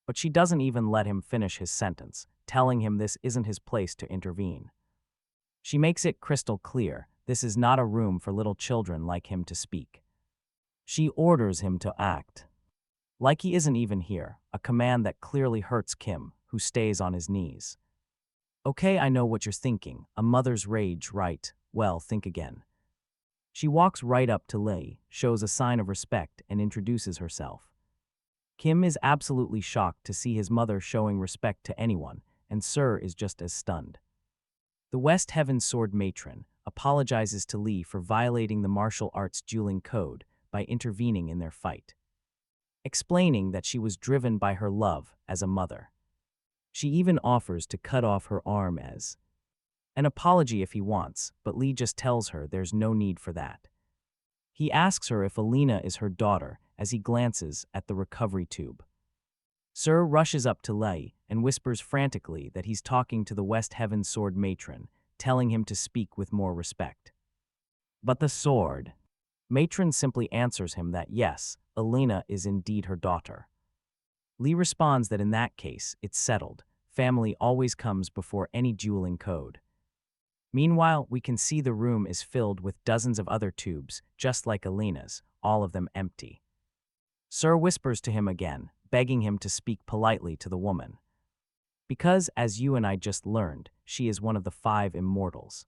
[SPEAKER 1] But she doesn't even let him finish his sentence, telling him this isn't his place to intervene. She makes it crystal clear this is not a room for little children like him to speak. She orders him to act like he isn't even here, a command that clearly hurts Kim, who stays on his knees. Okay, I know what you're thinking, a mother's rage, right? Well, think again. She walks right up to Lie, shows a sign of respect, and introduces herself. Kim is absolutely shocked to see his mother showing respect to anyone, and Sir is just as stunned. The West Heaven Sword Matron apologizes to Lie for violating the martial arts dueling code by intervening in their fight, explaining that she was driven by her love as a mother. She even offers to cut off her arm as an apology if he wants, but Lie just tells her there's no need for that. He asks her if Alina is her daughter as he glances at the recovery tube. Sir rushes up to Lie and whispers frantically that he's talking to the West Heaven Sword Matron, telling him to speak with more respect. But the sword Matron simply answers him that yes, Alina is indeed her daughter. Lie responds that in that case, it's settled. Family always comes before any dueling code. Meanwhile, we can see the room is filled with dozens of other tubes, just like Alina's, all of them empty. Sir whispers to him again, begging him to speak politely to the woman. Because, as you and I just learned, she is one of the 5 immortals.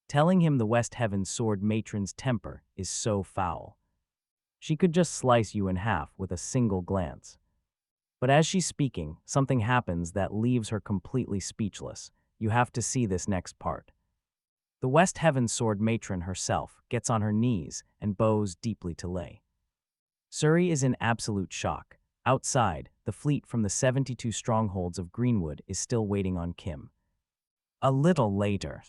[SPEAKER 1] Telling him the West Heaven Sword Matron's temper is so foul. She could just slice you in half with a single glance. But as she's speaking, something happens that leaves her completely speechless. You have to see this next part. The West Heaven Sword Matron herself gets on her knees and bows deeply to Lie. Suri is in absolute shock. Outside, the fleet from the 72 strongholds of Greenwood is still waiting on Kim. A little later,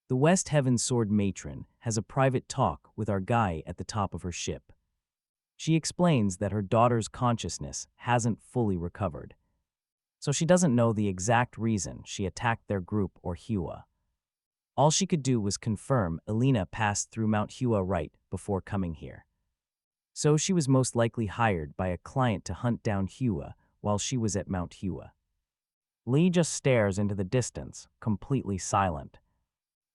[SPEAKER 1] the West Heaven Sword Matron has a private talk with our guy at the top of her ship. She explains that her daughter's consciousness hasn't fully recovered, so she doesn't know the exact reason she attacked their group or Hua. All she could do was confirm Alina passed through Mount Hua right before coming here. So she was most likely hired by a client to hunt down Hua while she was at Mount Hua. Lie just stares into the distance, completely silent.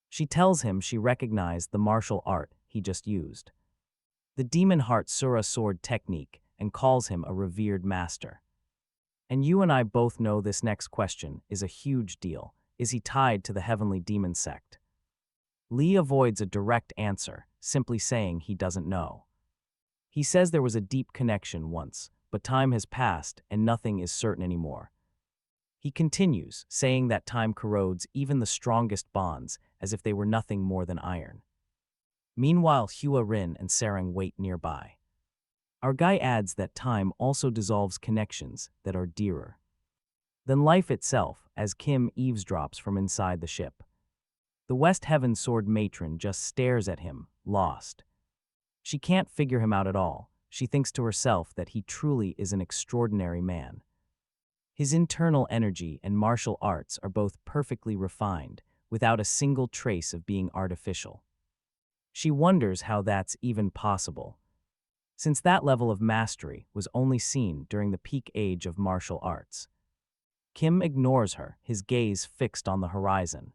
[SPEAKER 1] She tells him she recognized the martial art he just used, the Demon Heart Sura sword technique, and calls him a revered master. And you and I both know this next question is a huge deal. Is he tied to the heavenly demon sect? Lie avoids a direct answer, simply saying he doesn't know. He says there was a deep connection once, but time has passed and nothing is certain anymore. He continues, saying that time corrodes even the strongest bonds as if they were nothing more than iron. Meanwhile, Hua Rin and Seryong wait nearby. Our guy adds that time also dissolves connections that are dearer than life itself, as Kim eavesdrops from inside the ship. The West Heaven Sword Matron just stares at him, lost. She can't figure him out at all. She thinks to herself that he truly is an extraordinary man. His internal energy and martial arts are both perfectly refined, without a single trace of being artificial. She wonders how that's even possible, since that level of mastery was only seen during the peak age of martial arts. Kim ignores her, his gaze fixed on the horizon.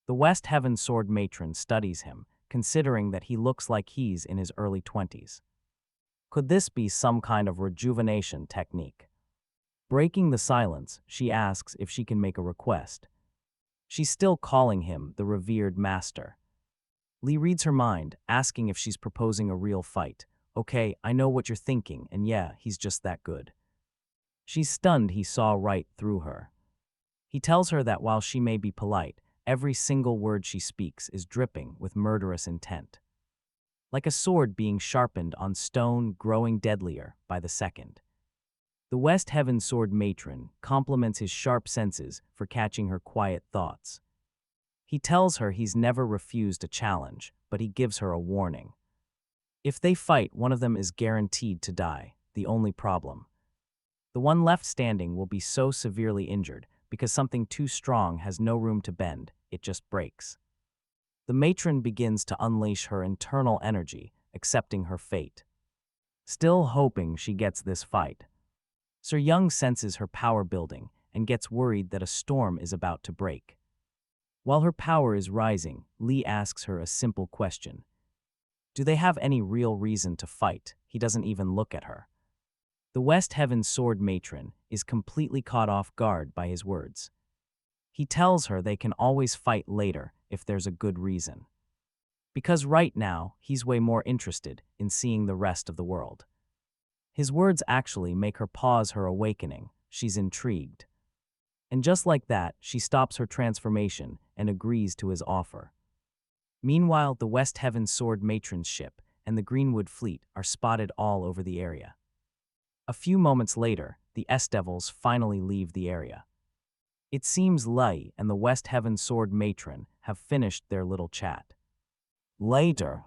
[SPEAKER 1] The West Heaven Sword Matron studies him, considering that he looks like he's in his early 20s. Could this be some kind of rejuvenation technique? Breaking the silence, she asks if she can make a request. She's still calling him the revered master. Lie reads her mind, asking if she's proposing a real fight. Okay, I know what you're thinking, and yeah, he's just that good. She's stunned he saw right through her. He tells her that while she may be polite, every single word she speaks is dripping with murderous intent. Like a sword being sharpened on stone, growing deadlier by the second. The West Heaven Sword Matron compliments his sharp senses for catching her quiet thoughts. He tells her he's never refused a challenge, but he gives her a warning. If they fight, one of them is guaranteed to die, the only problem. The one left standing will be so severely injured because something too strong has no room to bend, it just breaks. The matron begins to unleash her internal energy, accepting her fate. Still hoping she gets this fight. Seryong senses her power building and gets worried that a storm is about to break. While her power is rising, Lee asks her a simple question. Do they have any real reason to fight? He doesn't even look at her. The West Heaven Sword matron is completely caught off guard by his words. He tells her they can always fight later if there's a good reason. Because right now, he's way more interested in seeing the rest of the world. His words actually make her pause her awakening. She's intrigued. And just like that, she stops her transformation and agrees to his offer. Meanwhile, the West Heaven Sword matron's ship and the Greenwood fleet are spotted all over the area. A few moments later, the S-Devils finally leave the area. It seems Lie and the West Heaven Sword matron have finished their little chat. Later,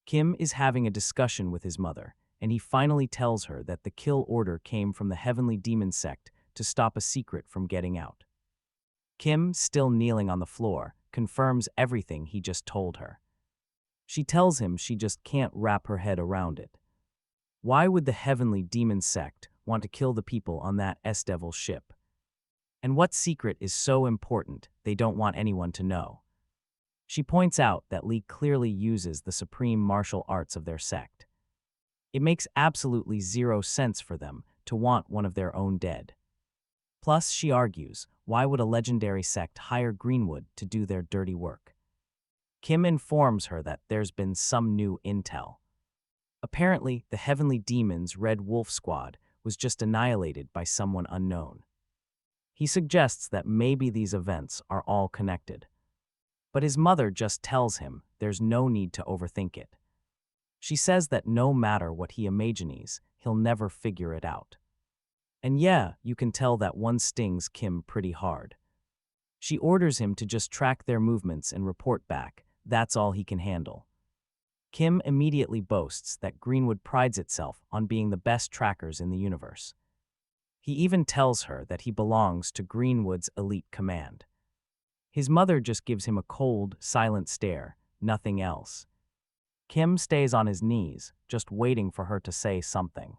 [SPEAKER 1] Kim is having a discussion with his mother, and he finally tells her that the kill order came from the Heavenly Demon sect to stop a secret from getting out. Kim, still kneeling on the floor, confirms everything he just told her. She tells him she just can't wrap her head around it. Why would the Heavenly Demon sect want to kill the people on that S-Devil ship? And what secret is so important they don't want anyone to know? She points out that Lee clearly uses the supreme martial arts of their sect. It makes absolutely zero sense for them to want one of their own dead. Plus, she argues, why would a legendary sect hire Greenwood to do their dirty work? Kim informs her that there's been some new intel. Apparently, the Heavenly Demon's Red Wolf Squad was just annihilated by someone unknown. He suggests that maybe these events are all connected. But his mother just tells him there's no need to overthink it. She says that no matter what he imagines, he'll never figure it out. And yeah, you can tell that one stings Kim pretty hard. She orders him to just track their movements and report back. That's all he can handle. Kim immediately boasts that Greenwood prides itself on being the best trackers in the universe. He even tells her that he belongs to Greenwood's elite command. His mother just gives him a cold, silent stare, nothing else. Kim stays on his knees, just waiting for her to say something.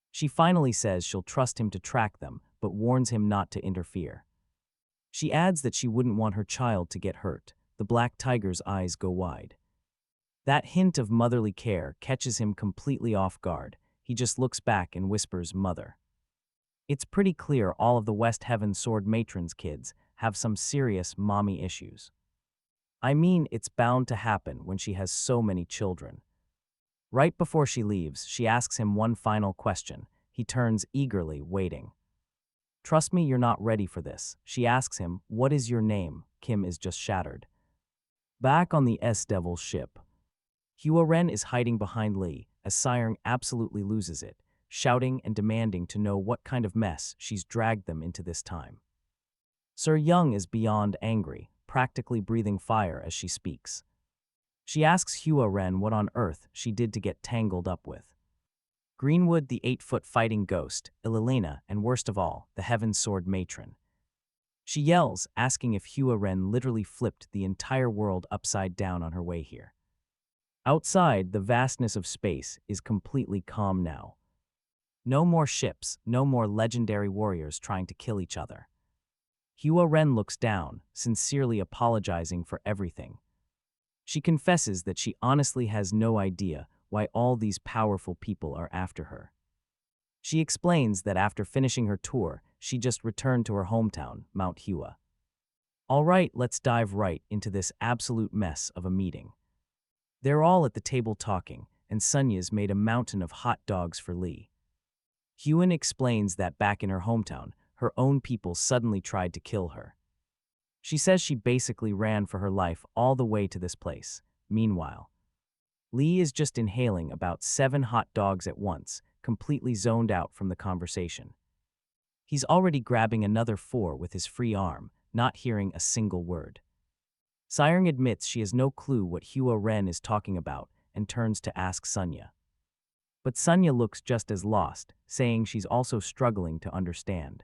[SPEAKER 1] She finally says she'll trust him to track them, but warns him not to interfere. She adds that she wouldn't want her child to get hurt. The black tiger's eyes go wide. That hint of motherly care catches him completely off guard. He just looks back and whispers, "Mother." It's pretty clear all of the West Heaven Sword matron's kids have some serious mommy issues. I mean, it's bound to happen when she has so many children. Right before she leaves, she asks him one final question. He turns eagerly, waiting. Trust me, you're not ready for this. She asks him, what is your name? Kim is just shattered. Back on the S-Devil ship, Hua Ren is hiding behind Lee as Seryong absolutely loses it, shouting and demanding to know what kind of mess she's dragged them into this time. Seryong is beyond angry, practically breathing fire as she speaks. She asks Hua Ren what on earth she did to get tangled up with. Greenwood, the 8-foot fighting ghost, Ililena, and worst of all, the Heaven Sword matron. She yells, asking if Hua Ren literally flipped the entire world upside down on her way here. Outside, the vastness of space is completely calm now. No more ships, no more legendary warriors trying to kill each other. Hua Ren looks down, sincerely apologizing for everything. She confesses that she honestly has no idea why all these powerful people are after her. She explains that after finishing her tour, she just returned to her hometown, Mount Hua. All right, let's dive right into this absolute mess of a meeting. They're all at the table talking, and Sunya's made a mountain of hot dogs for Lee. Hyun explains that back in her hometown, her own people suddenly tried to kill her. She says she basically ran for her life all the way to this place. Meanwhile, Lee is just inhaling about 7 hot dogs at once, completely zoned out from the conversation. He's already grabbing another 4 with his free arm, not hearing a single word. Seryong admits she has no clue what Hua Ren is talking about and turns to ask Sunya. But Sunya looks just as lost, saying she's also struggling to understand.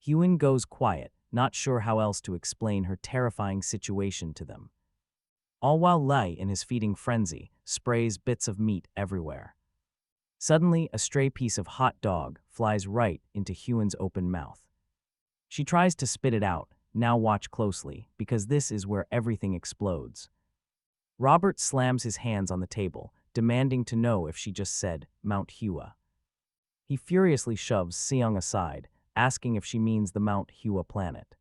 [SPEAKER 1] Hyun goes quiet, not sure how else to explain her terrifying situation to them. All while Lei, in his feeding frenzy, sprays bits of meat everywhere. Suddenly, a stray piece of hot dog flies right into Hyun's open mouth. She tries to spit it out. Now watch closely, because this is where everything explodes. Robert slams his hands on the table, demanding to know if she just said Mount Hua. He furiously shoves Seryong aside, asking if she means the Mount Hua planet.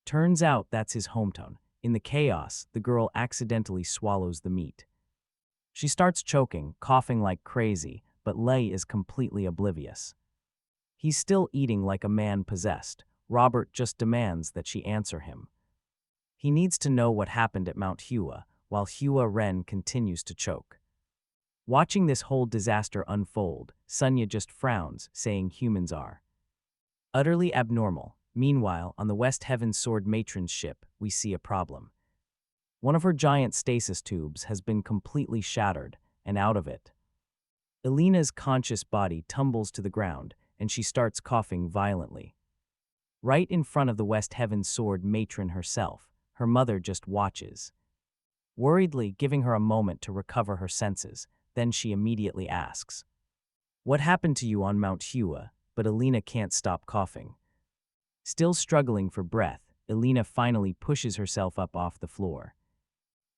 [SPEAKER 1] Turns out that's his hometown. In the chaos, the girl accidentally swallows the meat. She starts choking, coughing like crazy, but Lei is completely oblivious. He's still eating like a man possessed. Robert just demands that she answer him. He needs to know what happened at Mount Hua, while Hua Ren continues to choke. Watching this whole disaster unfold, Sunya just frowns, saying humans are utterly abnormal. Meanwhile, on the West Heaven Sword Matron's ship, we see a problem. One of her giant stasis tubes has been completely shattered, and out of it, Elena's conscious body tumbles to the ground, and she starts coughing violently. Right in front of the West Heaven Sword Matron herself, her mother just watches, worriedly giving her a moment to recover her senses. Then she immediately asks, "What happened to you on Mount Hua?" But Elena can't stop coughing. Still struggling for breath, Elena finally pushes herself up off the floor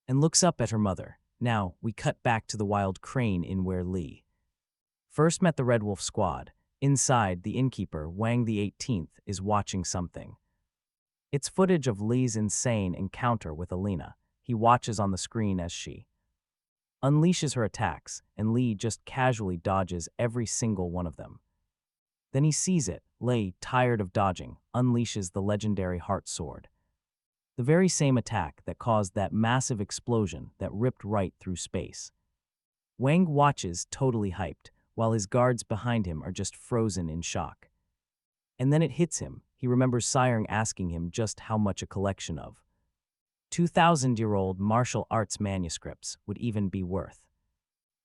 [SPEAKER 1] and looks up at her mother. Now, we cut back to the wild crane inn where Lee first met the Red Wolf squad. Inside, the innkeeper, Wang the 18th, is watching something. It's footage of Lee's insane encounter with Elena. He watches on the screen as she unleashes her attacks, and Lee just casually dodges every single one of them. Then he sees it. Lee, tired of dodging, unleashes the legendary Heart Sword. The very same attack that caused that massive explosion that ripped right through space. Wang watches, totally hyped, while his guards behind him are just frozen in shock. And then it hits him. He remembers Seryong asking him just how much a collection of 2,000-year-old martial arts manuscripts would even be worth.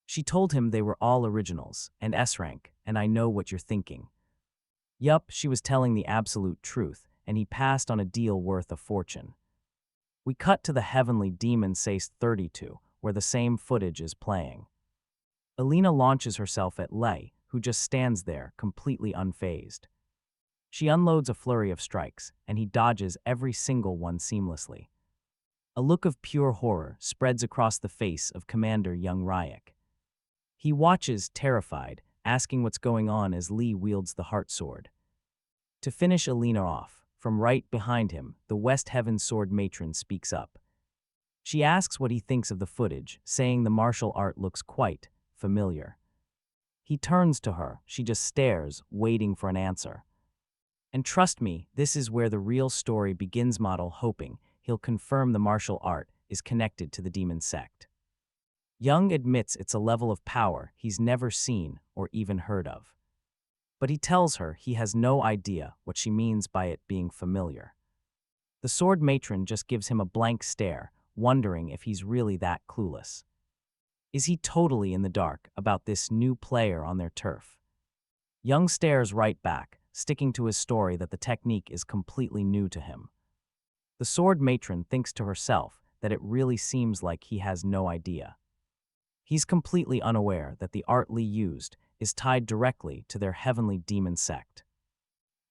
[SPEAKER 1] She told him they were all originals, and S-rank, and I know what you're thinking. Yup, she was telling the absolute truth, and he passed on a deal worth a fortune. We cut to the Heavenly Demon Sace 32, where the same footage is playing. Elena launches herself at Lei, who just stands there, completely unfazed. She unloads a flurry of strikes, and he dodges every single one seamlessly. A look of pure horror spreads across the face of Commander Young Ryuk. He watches, terrified, asking what's going on as Lee wields the Heart Sword. To finish Elena off, from right behind him, the West Heaven Sword Matron speaks up. She asks what he thinks of the footage, saying the martial art looks quite familiar. He turns to her. She just stares, waiting for an answer. And trust me, this is where the real story begins. Model hoping he'll confirm the martial art is connected to the demon sect. Young admits it's a level of power he's never seen or even heard of. But he tells her he has no idea what she means by it being familiar. The sword matron just gives him a blank stare, wondering if he's really that clueless. Is he totally in the dark about this new player on their turf? Young stares right back, sticking to his story that the technique is completely new to him. The sword matron thinks to herself that it really seems like he has no idea. He's completely unaware that the art Lee used is tied directly to their heavenly demon sect.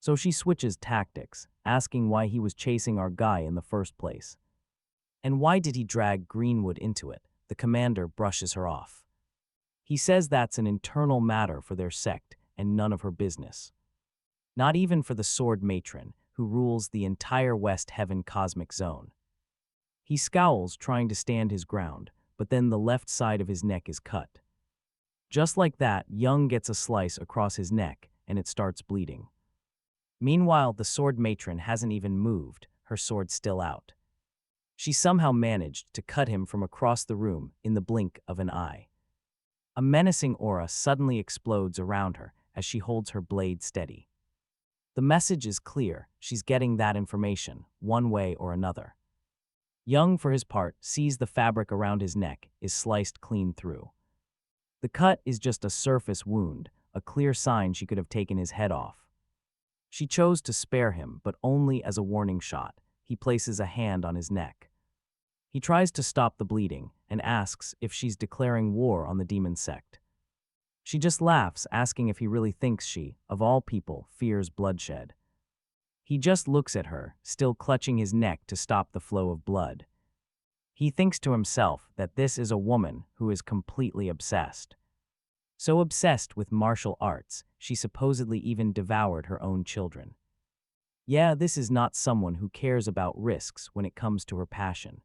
[SPEAKER 1] So she switches tactics, asking why he was chasing our guy in the first place. And why did he drag Greenwood into it? The commander brushes her off. He says that's an internal matter for their sect and none of her business. Not even for the sword matron, who rules the entire West Heaven cosmic zone. He scowls, trying to stand his ground, but then the left side of his neck is cut. Just like that, Young gets a slice across his neck, and it starts bleeding. Meanwhile, the sword matron hasn't even moved, her sword still out. She somehow managed to cut him from across the room in the blink of an eye. A menacing aura suddenly explodes around her as she holds her blade steady. The message is clear, she's getting that information, one way or another. Young, for his part, sees the fabric around his neck is sliced clean through. The cut is just a surface wound, a clear sign she could have taken his head off. She chose to spare him, but only as a warning shot. He places a hand on his neck. He tries to stop the bleeding and asks if she's declaring war on the demon sect. She just laughs, asking if he really thinks she, of all people, fears bloodshed. He just looks at her, still clutching his neck to stop the flow of blood. He thinks to himself that this is a woman who is completely obsessed. So obsessed with martial arts, she supposedly even devoured her own children. Yeah, this is not someone who cares about risks when it comes to her passion.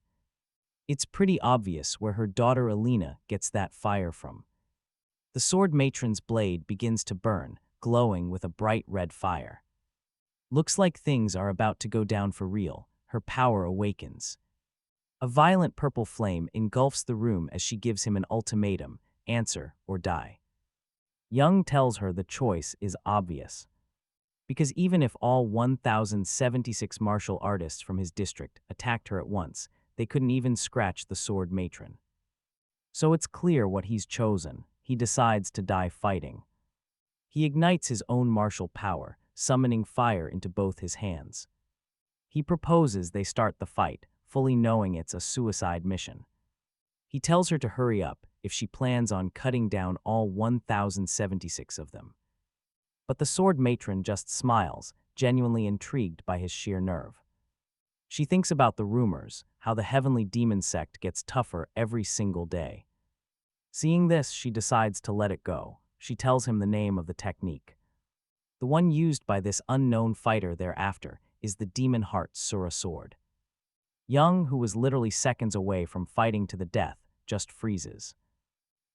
[SPEAKER 1] It's pretty obvious where her daughter Alina gets that fire from. The sword matron's blade begins to burn, glowing with a bright red fire. Looks like things are about to go down for real. Her power awakens. A violent purple flame engulfs the room as she gives him an ultimatum: answer or die. Young tells her the choice is obvious. Because even if all 1,076 martial artists from his district attacked her at once, they couldn't even scratch the sword matron. So it's clear what he's chosen. He decides to die fighting. He ignites his own martial power, summoning fire into both his hands. He proposes they start the fight, fully knowing it's a suicide mission. He tells her to hurry up if she plans on cutting down all 1,076 of them. But the sword matron just smiles, genuinely intrigued by his sheer nerve. She thinks about the rumors, how the heavenly demon sect gets tougher every single day. Seeing this, she decides to let it go. She tells him the name of the technique. The one used by this unknown fighter thereafter is the demon heart Sura sword. Young, who was literally seconds away from fighting to the death, just freezes.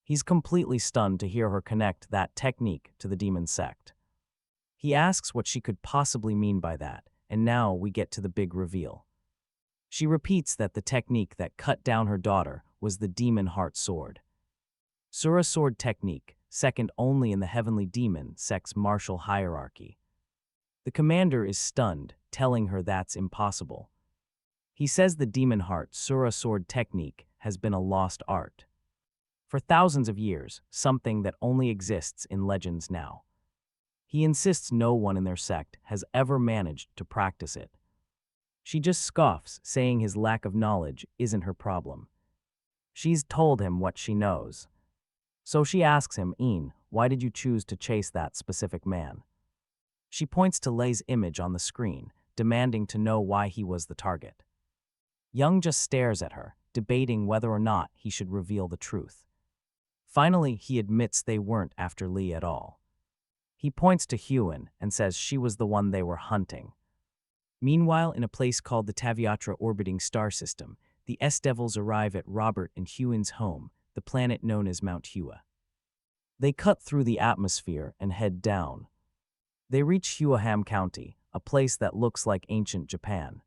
[SPEAKER 1] He's completely stunned to hear her connect that technique to the demon sect. He asks what she could possibly mean by that, and now we get to the big reveal. She repeats that the technique that cut down her daughter was the demon heart sword. Sura sword technique, second only in the heavenly demon sect's martial hierarchy. The commander is stunned, telling her that's impossible. He says the demon heart Sura sword technique has been a lost art. For thousands of years, something that only exists in legends now. He insists no one in their sect has ever managed to practice it. She just scoffs, saying his lack of knowledge isn't her problem. She's told him what she knows. So she asks him, why did you choose to chase that specific man? She points to Lei's image on the screen, demanding to know why he was the target. Young just stares at her, debating whether or not he should reveal the truth. Finally, he admits they weren't after Lee at all. He points to Huan and says she was the one they were hunting. Meanwhile, in a place called the Taviatra orbiting star system, the S-Devils arrive at Robert and Huan's home, the planet known as Mount Hua. They cut through the atmosphere and head down. They reach Huaham County, a place that looks like ancient Japan.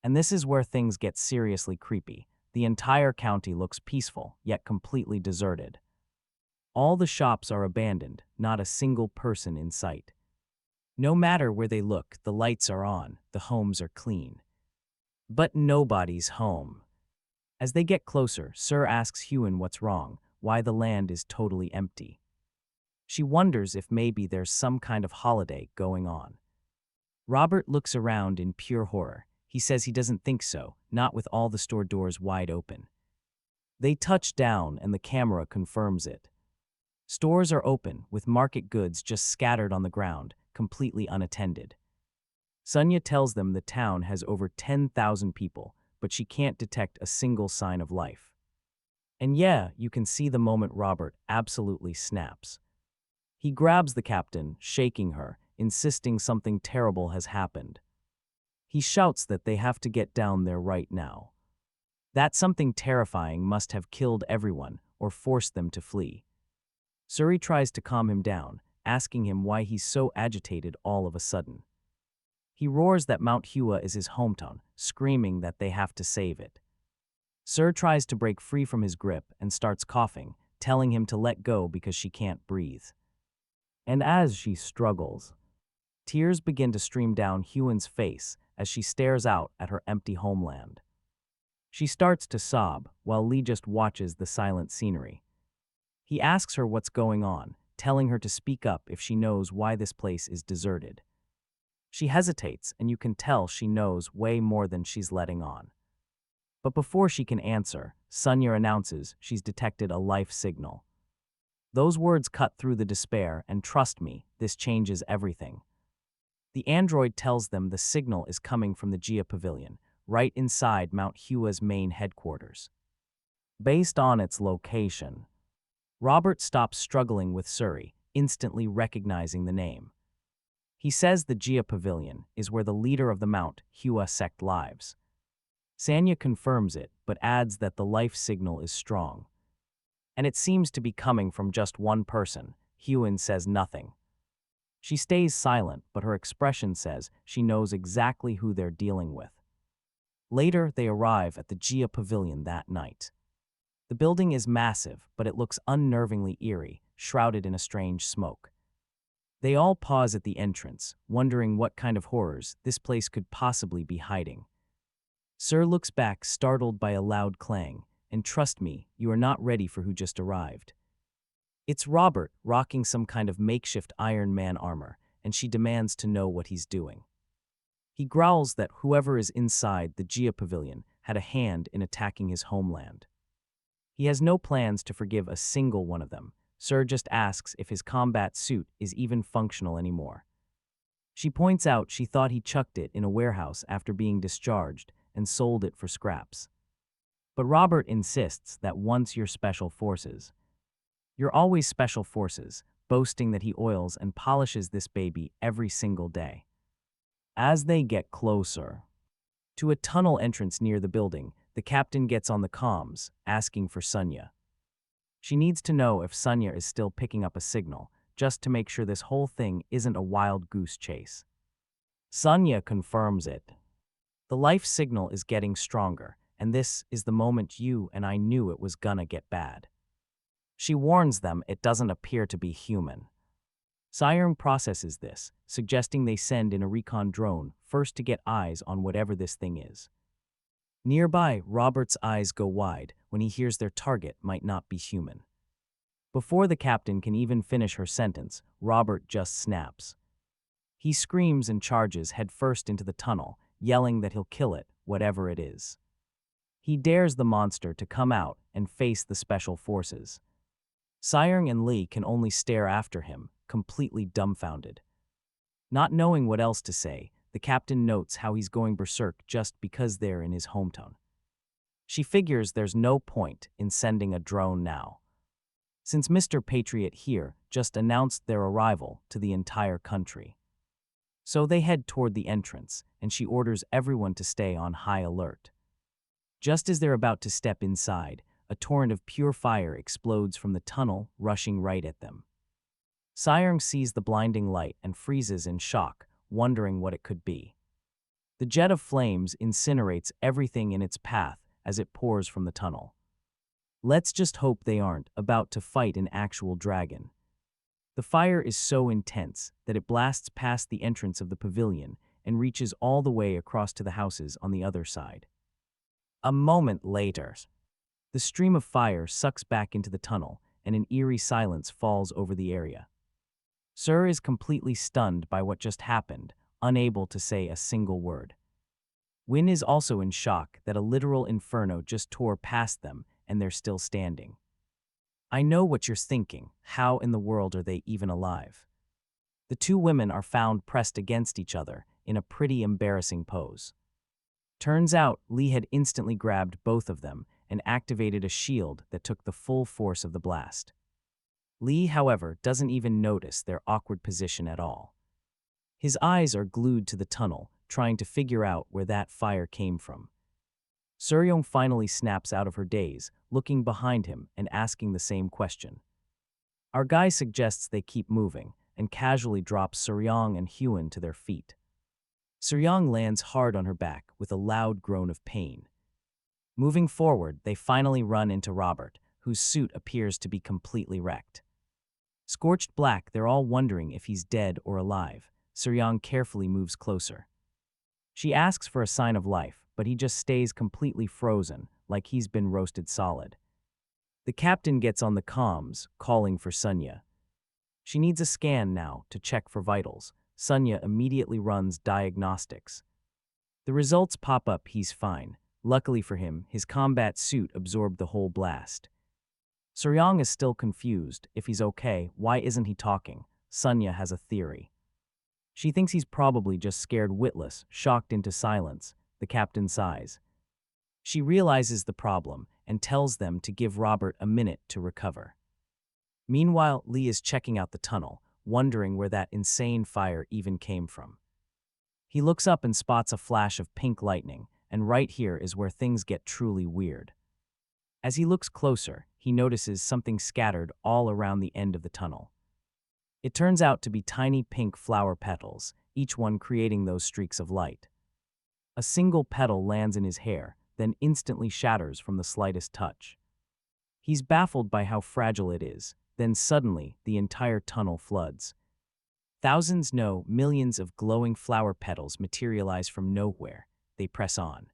[SPEAKER 1] And this is where things get seriously creepy. The entire county looks peaceful, yet completely deserted. All the shops are abandoned, not a single person in sight. No matter where they look, the lights are on, the homes are clean. But nobody's home. As they get closer, Sir asks Huan what's wrong, why the land is totally empty. She wonders if maybe there's some kind of holiday going on. Robert looks around in pure horror. He says he doesn't think so, not with all the store doors wide open. They touch down and the camera confirms it. Stores are open, with market goods just scattered on the ground, completely unattended. Sunya tells them the town has over 10,000 people, but she can't detect a single sign of life. And yeah, you can see the moment Robert absolutely snaps. He grabs the captain, shaking her, insisting something terrible has happened. He shouts that they have to get down there right now. That something terrifying must have killed everyone or forced them to flee. Suri tries to calm him down, asking him why he's so agitated all of a sudden. He roars that Mount Hua is his hometown, screaming that they have to save it. Sir tries to break free from his grip and starts coughing, telling him to let go because she can't breathe. And as she struggles, tears begin to stream down Huan's face as she stares out at her empty homeland. She starts to sob while Lee just watches the silent scenery. He asks her what's going on, telling her to speak up if she knows why this place is deserted. She hesitates, and you can tell she knows way more than she's letting on. But before she can answer, Sunya announces she's detected a life signal. Those words cut through the despair, and trust me, this changes everything. The android tells them the signal is coming from the Jia Pavilion, right inside Mount Hua's main headquarters. Based on its location, Robert stops struggling with Suri, instantly recognizing the name. He says the Jia Pavilion is where the leader of the Mount Hua sect lives. Sanya confirms it, but adds that the life signal is strong. And it seems to be coming from just one person. Huan says nothing. She stays silent, but her expression says she knows exactly who they're dealing with. Later, they arrive at the Jia Pavilion that night. The building is massive, but it looks unnervingly eerie, shrouded in a strange smoke. They all pause at the entrance, wondering what kind of horrors this place could possibly be hiding. Sir looks back, startled by a loud clang, and trust me, you are not ready for who just arrived. It's Robert, rocking some kind of makeshift Iron Man armor, and she demands to know what he's doing. He growls that whoever is inside the Jia Pavilion had a hand in attacking his homeland. He has no plans to forgive a single one of them. Sir just asks if his combat suit is even functional anymore. She points out she thought he chucked it in a warehouse after being discharged and sold it for scraps. But Robert insists that once you're special forces, you're always special forces, boasting that he oils and polishes this baby every single day. As they get closer to a tunnel entrance near the building, the captain gets on the comms, asking for Sunya. She needs to know if Sunya is still picking up a signal, just to make sure this whole thing isn't a wild goose chase. Sunya confirms it. The life signal is getting stronger, and this is the moment you and I knew it was gonna get bad. She warns them it doesn't appear to be human. Seryong processes this, suggesting they send in a recon drone first to get eyes on whatever this thing is. Nearby, Robert's eyes go wide when he hears their target might not be human. Before the captain can even finish her sentence, Robert just snaps. He screams and charges headfirst into the tunnel, yelling that he'll kill it, whatever it is. He dares the monster to come out and face the special forces. Seryong and Lee can only stare after him, completely dumbfounded. Not knowing what else to say, the captain notes how he's going berserk just because they're in his hometown. She figures there's no point in sending a drone now, since Mr. Patriot here just announced their arrival to the entire country. So they head toward the entrance, and she orders everyone to stay on high alert. Just as they're about to step inside, a torrent of pure fire explodes from the tunnel, rushing right at them. Seryong sees the blinding light and freezes in shock, wondering what it could be. The jet of flames incinerates everything in its path as it pours from the tunnel. Let's just hope they aren't about to fight an actual dragon. The fire is so intense that it blasts past the entrance of the pavilion and reaches all the way across to the houses on the other side. A moment later, the stream of fire sucks back into the tunnel, and an eerie silence falls over the area. Sir is completely stunned by what just happened, unable to say a single word. Win is also in shock that a literal inferno just tore past them and they're still standing. I know what you're thinking. How in the world are they even alive? The two women are found pressed against each other in a pretty embarrassing pose. Turns out Lee had instantly grabbed both of them and activated a shield that took the full force of the blast. Lee, however, doesn't even notice their awkward position at all. His eyes are glued to the tunnel, trying to figure out where that fire came from. Seryong finally snaps out of her daze, looking behind him and asking the same question. Our guy suggests they keep moving, and casually drops Seryong and Huan to their feet. Seryong lands hard on her back with a loud groan of pain. Moving forward, they finally run into Robert, whose suit appears to be completely wrecked. Scorched black, they're all wondering if he's dead or alive. Seryong carefully moves closer. She asks for a sign of life, but he just stays completely frozen, like he's been roasted solid. The captain gets on the comms, calling for Sunya. She needs a scan now to check for vitals. Sunya immediately runs diagnostics. The results pop up he's fine. Luckily for him, his combat suit absorbed the whole blast. Seryong is still confused. If he's okay, why isn't he talking? Sunya has a theory. She thinks he's probably just scared witless, shocked into silence. The captain sighs. She realizes the problem and tells them to give Robert a minute to recover. Meanwhile, Lee is checking out the tunnel, wondering where that insane fire even came from. He looks up and spots a flash of pink lightning, and right here is where things get truly weird. As he looks closer, he notices something scattered all around the end of the tunnel. It turns out to be tiny pink flower petals, each one creating those streaks of light. A single petal lands in his hair, then instantly shatters from the slightest touch. He's baffled by how fragile it is, then suddenly the entire tunnel floods. Thousands, no, millions of glowing flower petals materialize from nowhere. They press on.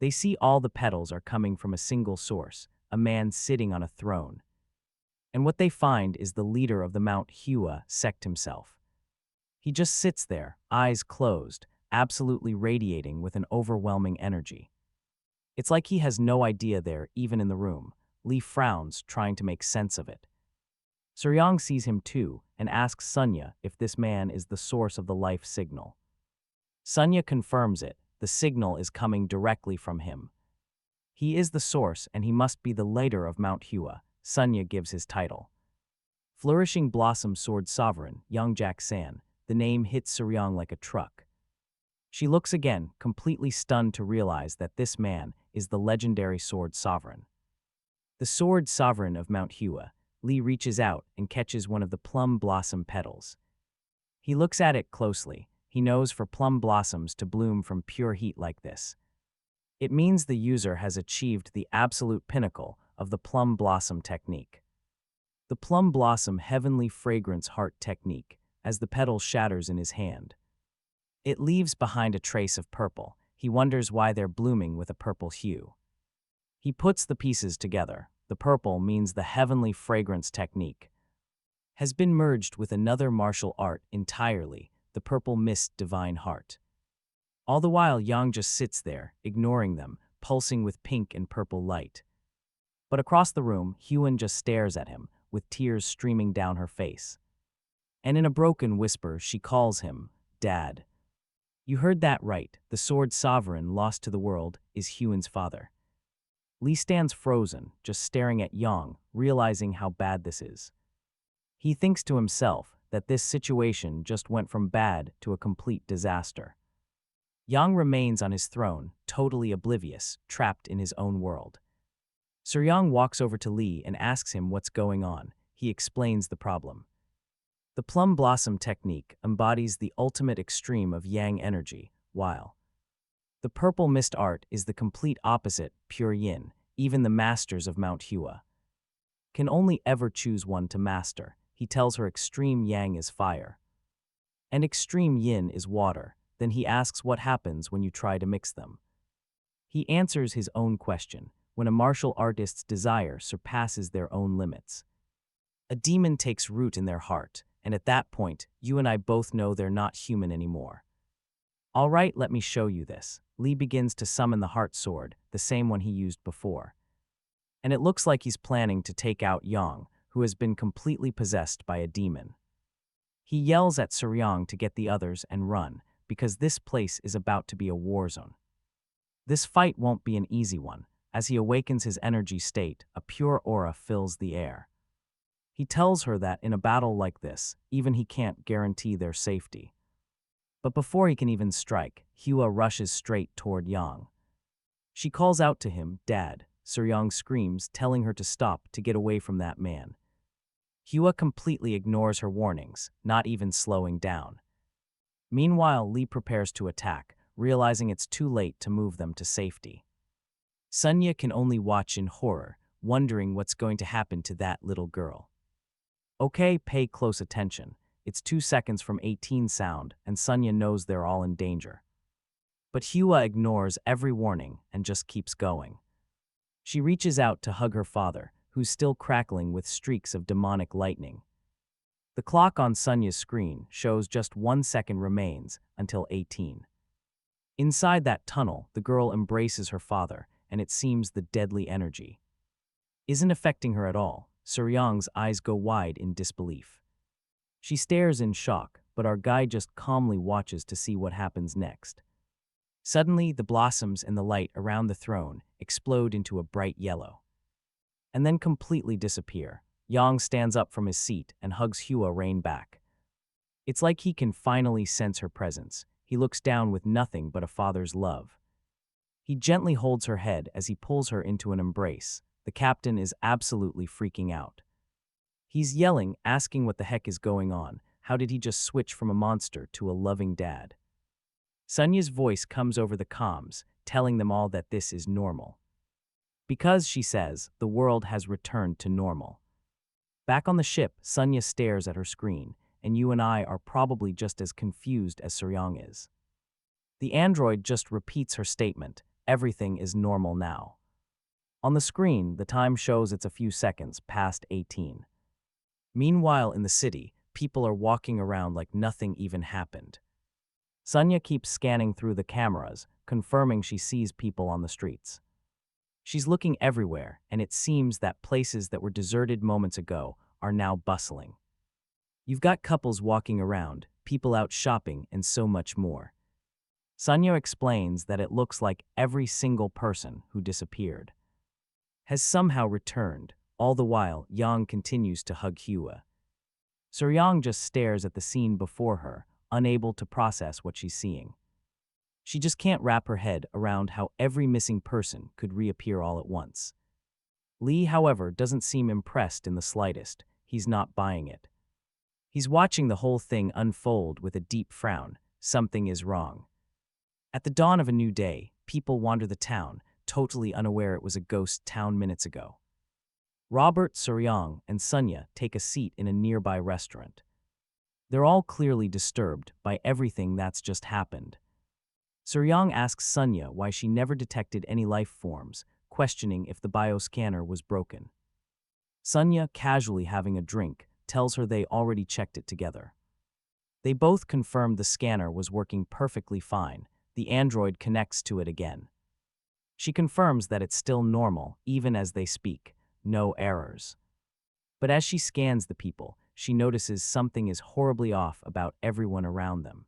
[SPEAKER 1] They see all the petals are coming from a single source, a man sitting on a throne. And what they find is the leader of the Mount Hua sect himself. He just sits there, eyes closed, absolutely radiating with an overwhelming energy. It's like he has no idea they're even in the room. Lee frowns, trying to make sense of it. Seryong sees him too and asks Sunya if this man is the source of the life signal. Sunya confirms it. The signal is coming directly from him. He is the source and he must be the leader of Mount Hua. Sunya gives his title. Flourishing Blossom Sword Sovereign, Yongjak San. The name hits Seryong like a truck. She looks again, completely stunned to realize that this man is the legendary Sword Sovereign. The Sword Sovereign of Mount Hua. Lee reaches out and catches one of the plum blossom petals. He looks at it closely. He knows for plum blossoms to bloom from pure heat like this, it means the user has achieved the absolute pinnacle of the plum blossom technique. The plum blossom heavenly fragrance heart technique, as the petal shatters in his hand. It leaves behind a trace of purple. He wonders why they're blooming with a purple hue. He puts the pieces together. The purple means the heavenly fragrance technique has been merged with another martial art entirely, the purple mist divine heart. All the while Yang just sits there, ignoring them, pulsing with pink and purple light. But across the room, Hyun just stares at him, with tears streaming down her face. And in a broken whisper, she calls him, Dad. You heard that right, the Sword Sovereign lost to the world is Hyun's father. Lee stands frozen, just staring at Yang, realizing how bad this is. He thinks to himself that this situation just went from bad to a complete disaster. Yang remains on his throne, totally oblivious, trapped in his own world. Seryong walks over to Lee and asks him what's going on. He explains the problem. The plum blossom technique embodies the ultimate extreme of yang energy, while the purple mist art is the complete opposite, pure yin. Even the masters of Mount Hua can only ever choose one to master. He tells her extreme yang is fire, and extreme yin is water. Then he asks what happens when you try to mix them. He answers his own question, when a martial artist's desire surpasses their own limits. A demon takes root in their heart, and at that point, you and I both know they're not human anymore. All right, let me show you this. Lee begins to summon the heart sword, the same one he used before. And it looks like he's planning to take out Yang, who has been completely possessed by a demon. He yells at Seryong to get the others and run, because this place is about to be a war zone. This fight won't be an easy one. As he awakens his energy state, a pure aura fills the air. He tells her that in a battle like this, even he can't guarantee their safety. But before he can even strike, Hua rushes straight toward Yang. She calls out to him, Dad. Seryong screams, telling her to stop, to get away from that man. Hua completely ignores her warnings, not even slowing down. Meanwhile, Lee prepares to attack, realizing it's too late to move them to safety. Sunya can only watch in horror, wondering what's going to happen to that little girl. Okay, pay close attention. It's 2 seconds from 18 sound, and Sunya knows they're all in danger. But Hua ignores every warning and just keeps going. She reaches out to hug her father, who's still crackling with streaks of demonic lightning. The clock on Sunya's screen shows just 1 second remains until 18. Inside that tunnel, the girl embraces her father, and it seems the deadly energy isn't affecting her at all. Seryong's eyes go wide in disbelief. She stares in shock, but our guy just calmly watches to see what happens next. Suddenly, the blossoms and the light around the throne explode into a bright yellow, and then completely disappear. Yang stands up from his seat and hugs Hua Rain back. It's like he can finally sense her presence. He looks down with nothing but a father's love. He gently holds her head as he pulls her into an embrace. The captain is absolutely freaking out. He's yelling, asking what the heck is going on. How did he just switch from a monster to a loving dad? Sunya's voice comes over the comms, telling them all that this is normal. Because, she says, the world has returned to normal. Back on the ship, Sunya stares at her screen, and you and I are probably just as confused as Seryong is. The android just repeats her statement, everything is normal now. On the screen, the time shows it's a few seconds past 18. Meanwhile, in the city, people are walking around like nothing even happened. Sunya keeps scanning through the cameras, confirming she sees people on the streets. She's looking everywhere, and it seems that places that were deserted moments ago are now bustling. You've got couples walking around, people out shopping, and so much more. Sunya explains that it looks like every single person who disappeared has somehow returned. All the while, Yang continues to hug Hua. Seryong just stares at the scene before her, unable to process what she's seeing. She just can't wrap her head around how every missing person could reappear all at once. Lee, however, doesn't seem impressed in the slightest. He's not buying it. He's watching the whole thing unfold with a deep frown. Something is wrong. At the dawn of a new day, people wander the town, totally unaware it was a ghost town minutes ago. Robert, Seryong, and Sunya take a seat in a nearby restaurant. They're all clearly disturbed by everything that's just happened. Seryong asks Sunya why she never detected any life forms, questioning if the bioscanner was broken. Sunya, casually having a drink, tells her they already checked it together. They both confirm the scanner was working perfectly fine. The android connects to it again. She confirms that it's still normal, even as they speak. No errors. But as she scans the people, she notices something is horribly off about everyone around them.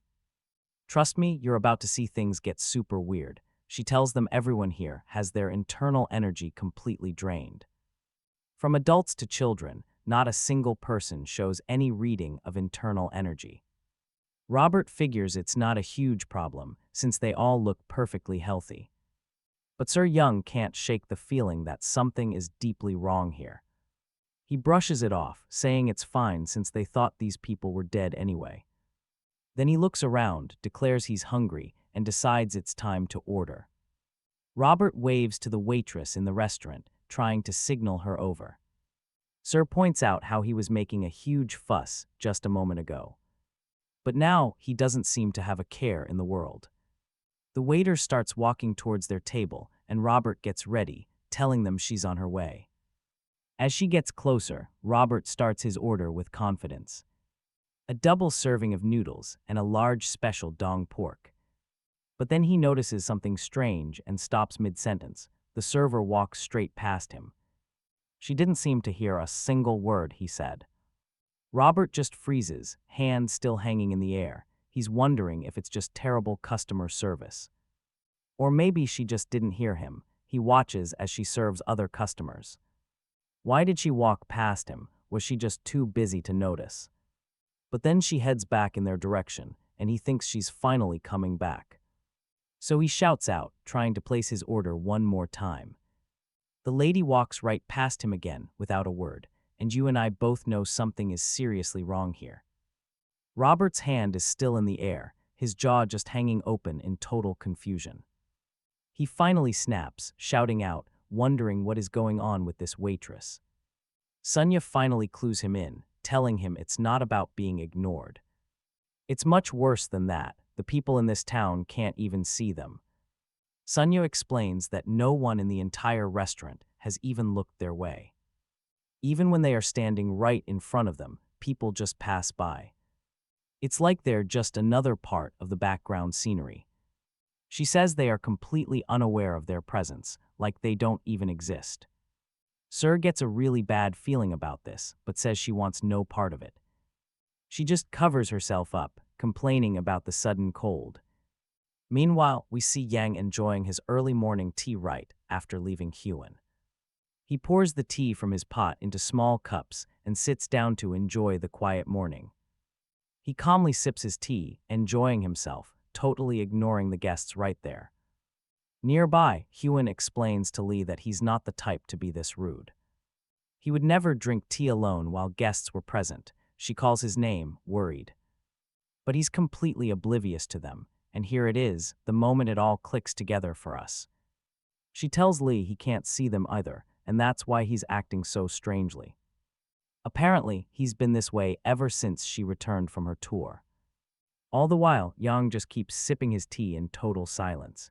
[SPEAKER 1] Trust me, you're about to see things get super weird. She tells them everyone here has their internal energy completely drained. From adults to children, not a single person shows any reading of internal energy. Robert figures it's not a huge problem, since they all look perfectly healthy. But Seryong can't shake the feeling that something is deeply wrong here. He brushes it off, saying it's fine since they thought these people were dead anyway. Then he looks around, declares he's hungry, and decides it's time to order. Robert waves to the waitress in the restaurant, trying to signal her over. Sir points out how he was making a huge fuss just a moment ago. But now he doesn't seem to have a care in the world. The waiter starts walking towards their table, and Robert gets ready, telling them she's on her way. As she gets closer, Robert starts his order with confidence. A double serving of noodles and a large special dong pork. But then he notices something strange and stops mid-sentence. The server walks straight past him. She didn't seem to hear a single word he said. Robert just freezes, hand still hanging in the air. He's wondering if it's just terrible customer service. Or maybe she just didn't hear him. He watches as she serves other customers. Why did she walk past him? Was she just too busy to notice? But then she heads back in their direction, and he thinks she's finally coming back. So he shouts out, trying to place his order one more time. The lady walks right past him again, without a word, and you and I both know something is seriously wrong here. Robert's hand is still in the air, his jaw just hanging open in total confusion. He finally snaps, shouting out, wondering what is going on with this waitress. Sunya finally clues him in, telling him it's not about being ignored. It's much worse than that. The people in this town can't even see them. Sunya explains that no one in the entire restaurant has even looked their way. Even when they are standing right in front of them, people just pass by. It's like they're just another part of the background scenery. She says they are completely unaware of their presence, like they don't even exist. Sir gets a really bad feeling about this, but says she wants no part of it. She just covers herself up, complaining about the sudden cold. Meanwhile, we see Yang enjoying his early morning tea right after leaving Huan. He pours the tea from his pot into small cups and sits down to enjoy the quiet morning. He calmly sips his tea, enjoying himself, totally ignoring the guests right there. Nearby, Huan explains to Lee that he's not the type to be this rude. He would never drink tea alone while guests were present. She calls his name, worried. But he's completely oblivious to them, and here it is, the moment it all clicks together for us. She tells Lee he can't see them either, and that's why he's acting so strangely. Apparently, he's been this way ever since she returned from her tour. All the while, Yang just keeps sipping his tea in total silence.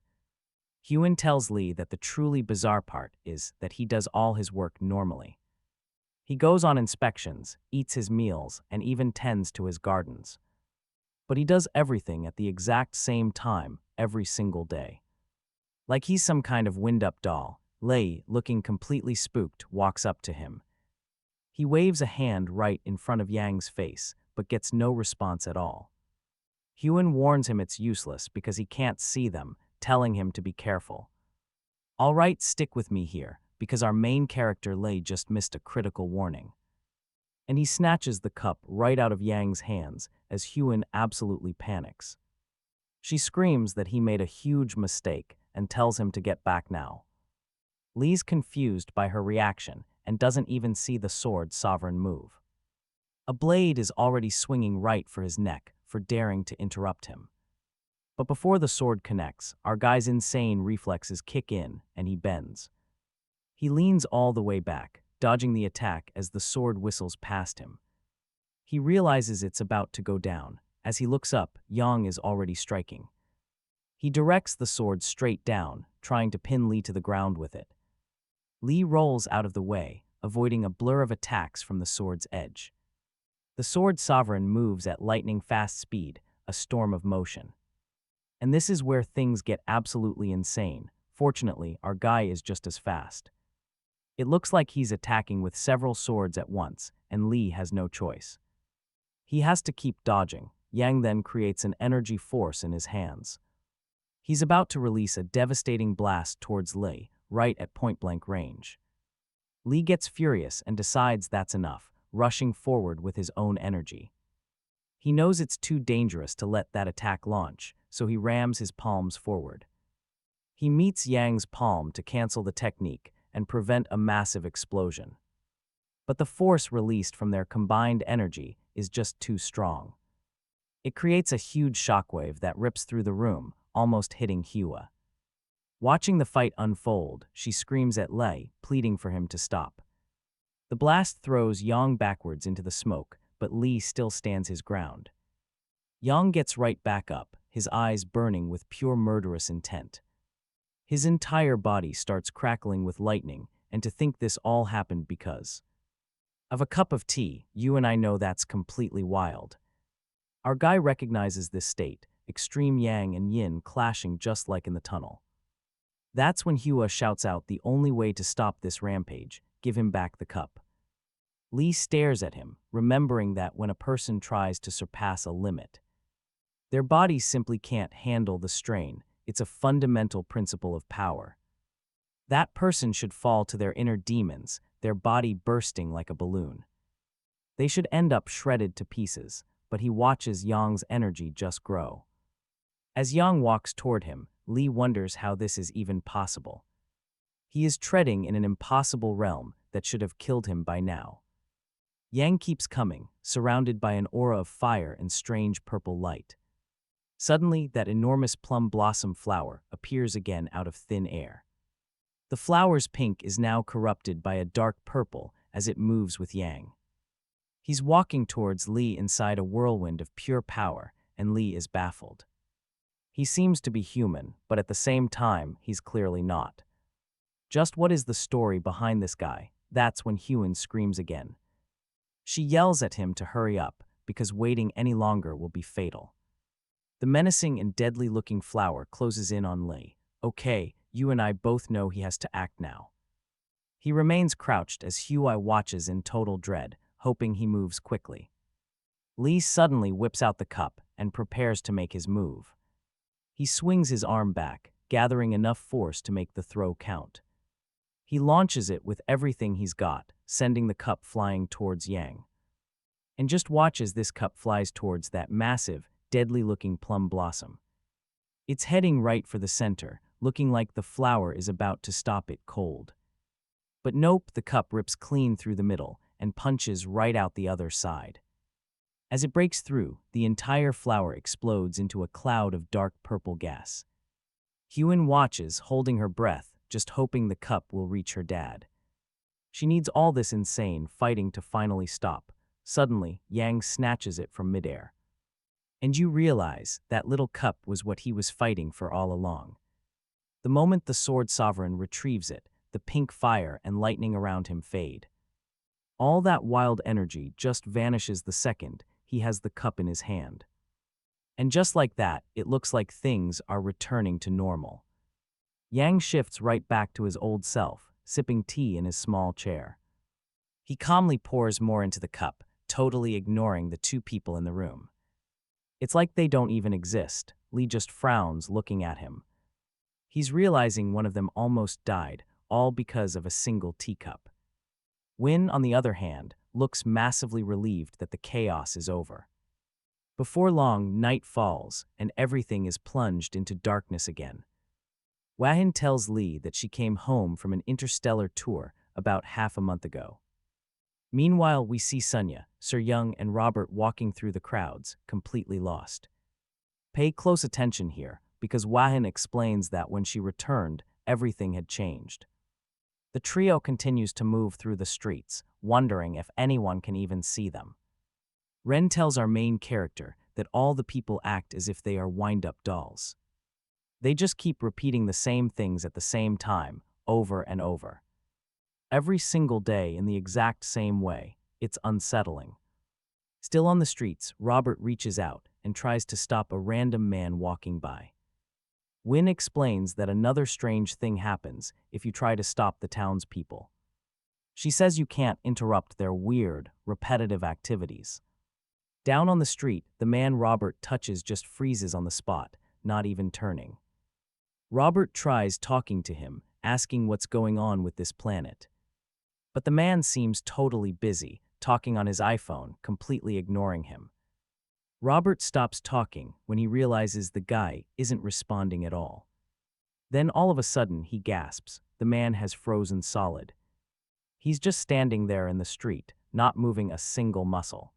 [SPEAKER 1] Huan tells Lee that the truly bizarre part is that he does all his work normally. He goes on inspections, eats his meals, and even tends to his gardens. But he does everything at the exact same time every single day. Like he's some kind of wind-up doll, Lei, looking completely spooked, walks up to him. He waves a hand right in front of Yang's face, but gets no response at all. Huan warns him it's useless because he can't see them, telling him to be careful. All right, stick with me here, because our main character Lei just missed a critical warning. And he snatches the cup right out of Yang's hands as Huan absolutely panics. She screams that he made a huge mistake and tells him to get back now. Lee's confused by her reaction and doesn't even see the sword Sovereign move. A blade is already swinging right for his neck for daring to interrupt him. But before the sword connects, our guy's insane reflexes kick in and he bends. He leans all the way back, dodging the attack as the sword whistles past him. He realizes it's about to go down. As he looks up, Yang is already striking. He directs the sword straight down, trying to pin Lee to the ground with it. Lee rolls out of the way, avoiding a blur of attacks from the sword's edge. The sword Sovereign moves at lightning-fast speed, a storm of motion. And this is where things get absolutely insane. Fortunately, our guy is just as fast. It looks like he's attacking with several swords at once, and Lee has no choice. He has to keep dodging. Yang then creates an energy force in his hands. He's about to release a devastating blast towards Lee, right at point-blank range. Lee gets furious and decides that's enough, rushing forward with his own energy. He knows it's too dangerous to let that attack launch, so he rams his palms forward. He meets Yang's palm to cancel the technique and prevent a massive explosion. But the force released from their combined energy is just too strong. It creates a huge shockwave that rips through the room, almost hitting Hua. Watching the fight unfold, she screams at Lei, pleading for him to stop. The blast throws Yang backwards into the smoke, but Lee still stands his ground. Yang gets right back up, his eyes burning with pure murderous intent. His entire body starts crackling with lightning, and to think this all happened because of a cup of tea, you and I know that's completely wild. Our guy recognizes this state, extreme yang and yin clashing just like in the tunnel. That's when Hua shouts out the only way to stop this rampage, give him back the cup. Lee stares at him, remembering that when a person tries to surpass a limit, their bodies simply can't handle the strain. It's a fundamental principle of power. That person should fall to their inner demons, their body bursting like a balloon. They should end up shredded to pieces, but he watches Yang's energy just grow. As Yang walks toward him, Lee wonders how this is even possible. He is treading in an impossible realm that should have killed him by now. Yang keeps coming, surrounded by an aura of fire and strange purple light. Suddenly, that enormous plum blossom flower appears again out of thin air. The flower's pink is now corrupted by a dark purple as it moves with Yang. He's walking towards Lee inside a whirlwind of pure power, and Lee is baffled. He seems to be human, but at the same time, he's clearly not. Just what is the story behind this guy? That's when Hyun screams again. She yells at him to hurry up, because waiting any longer will be fatal. The menacing and deadly-looking flower closes in on Lee. Okay, you and I both know he has to act now. He remains crouched as Hui watches in total dread, hoping he moves quickly. Lee suddenly whips out the cup and prepares to make his move. He swings his arm back, gathering enough force to make the throw count. He launches it with everything he's got, sending the cup flying towards Yang. And just watch as this cup flies towards that massive, deadly-looking plum blossom. It's heading right for the center, looking like the flower is about to stop it cold. But nope, the cup rips clean through the middle and punches right out the other side. As it breaks through, the entire flower explodes into a cloud of dark purple gas. Hyun watches, holding her breath, just hoping the cup will reach her dad. She needs all this insane fighting to finally stop. Suddenly, Yang snatches it from midair. And you realize that little cup was what he was fighting for all along. The moment the sword sovereign retrieves it, the pink fire and lightning around him fade. All that wild energy just vanishes the second he has the cup in his hand. And just like that, it looks like things are returning to normal. Yang shifts right back to his old self, sipping tea in his small chair. He calmly pours more into the cup, totally ignoring the two people in the room. It's like they don't even exist. Lee just frowns, looking at him. He's realizing one of them almost died, all because of a single teacup. Win, on the other hand, looks massively relieved that the chaos is over. Before long, night falls, and everything is plunged into darkness again. Wahin tells Lee that she came home from an interstellar tour about half a month ago. Meanwhile, we see Sunya, Seryong, and Robert walking through the crowds, completely lost. Pay close attention here, because Wahin explains that when she returned, everything had changed. The trio continues to move through the streets, wondering if anyone can even see them. Ren tells our main character that all the people act as if they are wind-up dolls. They just keep repeating the same things at the same time, over and over. Every single day in the exact same way. It's unsettling. Still on the streets, Robert reaches out and tries to stop a random man walking by. Win explains that another strange thing happens if you try to stop the townspeople. She says you can't interrupt their weird, repetitive activities. Down on the street, the man Robert touches just freezes on the spot, not even turning. Robert tries talking to him, asking what's going on with this planet. But the man seems totally busy, talking on his iPhone, completely ignoring him. Robert stops talking when he realizes the guy isn't responding at all. Then all of a sudden he gasps. The man has frozen solid. He's just standing there in the street, not moving a single muscle.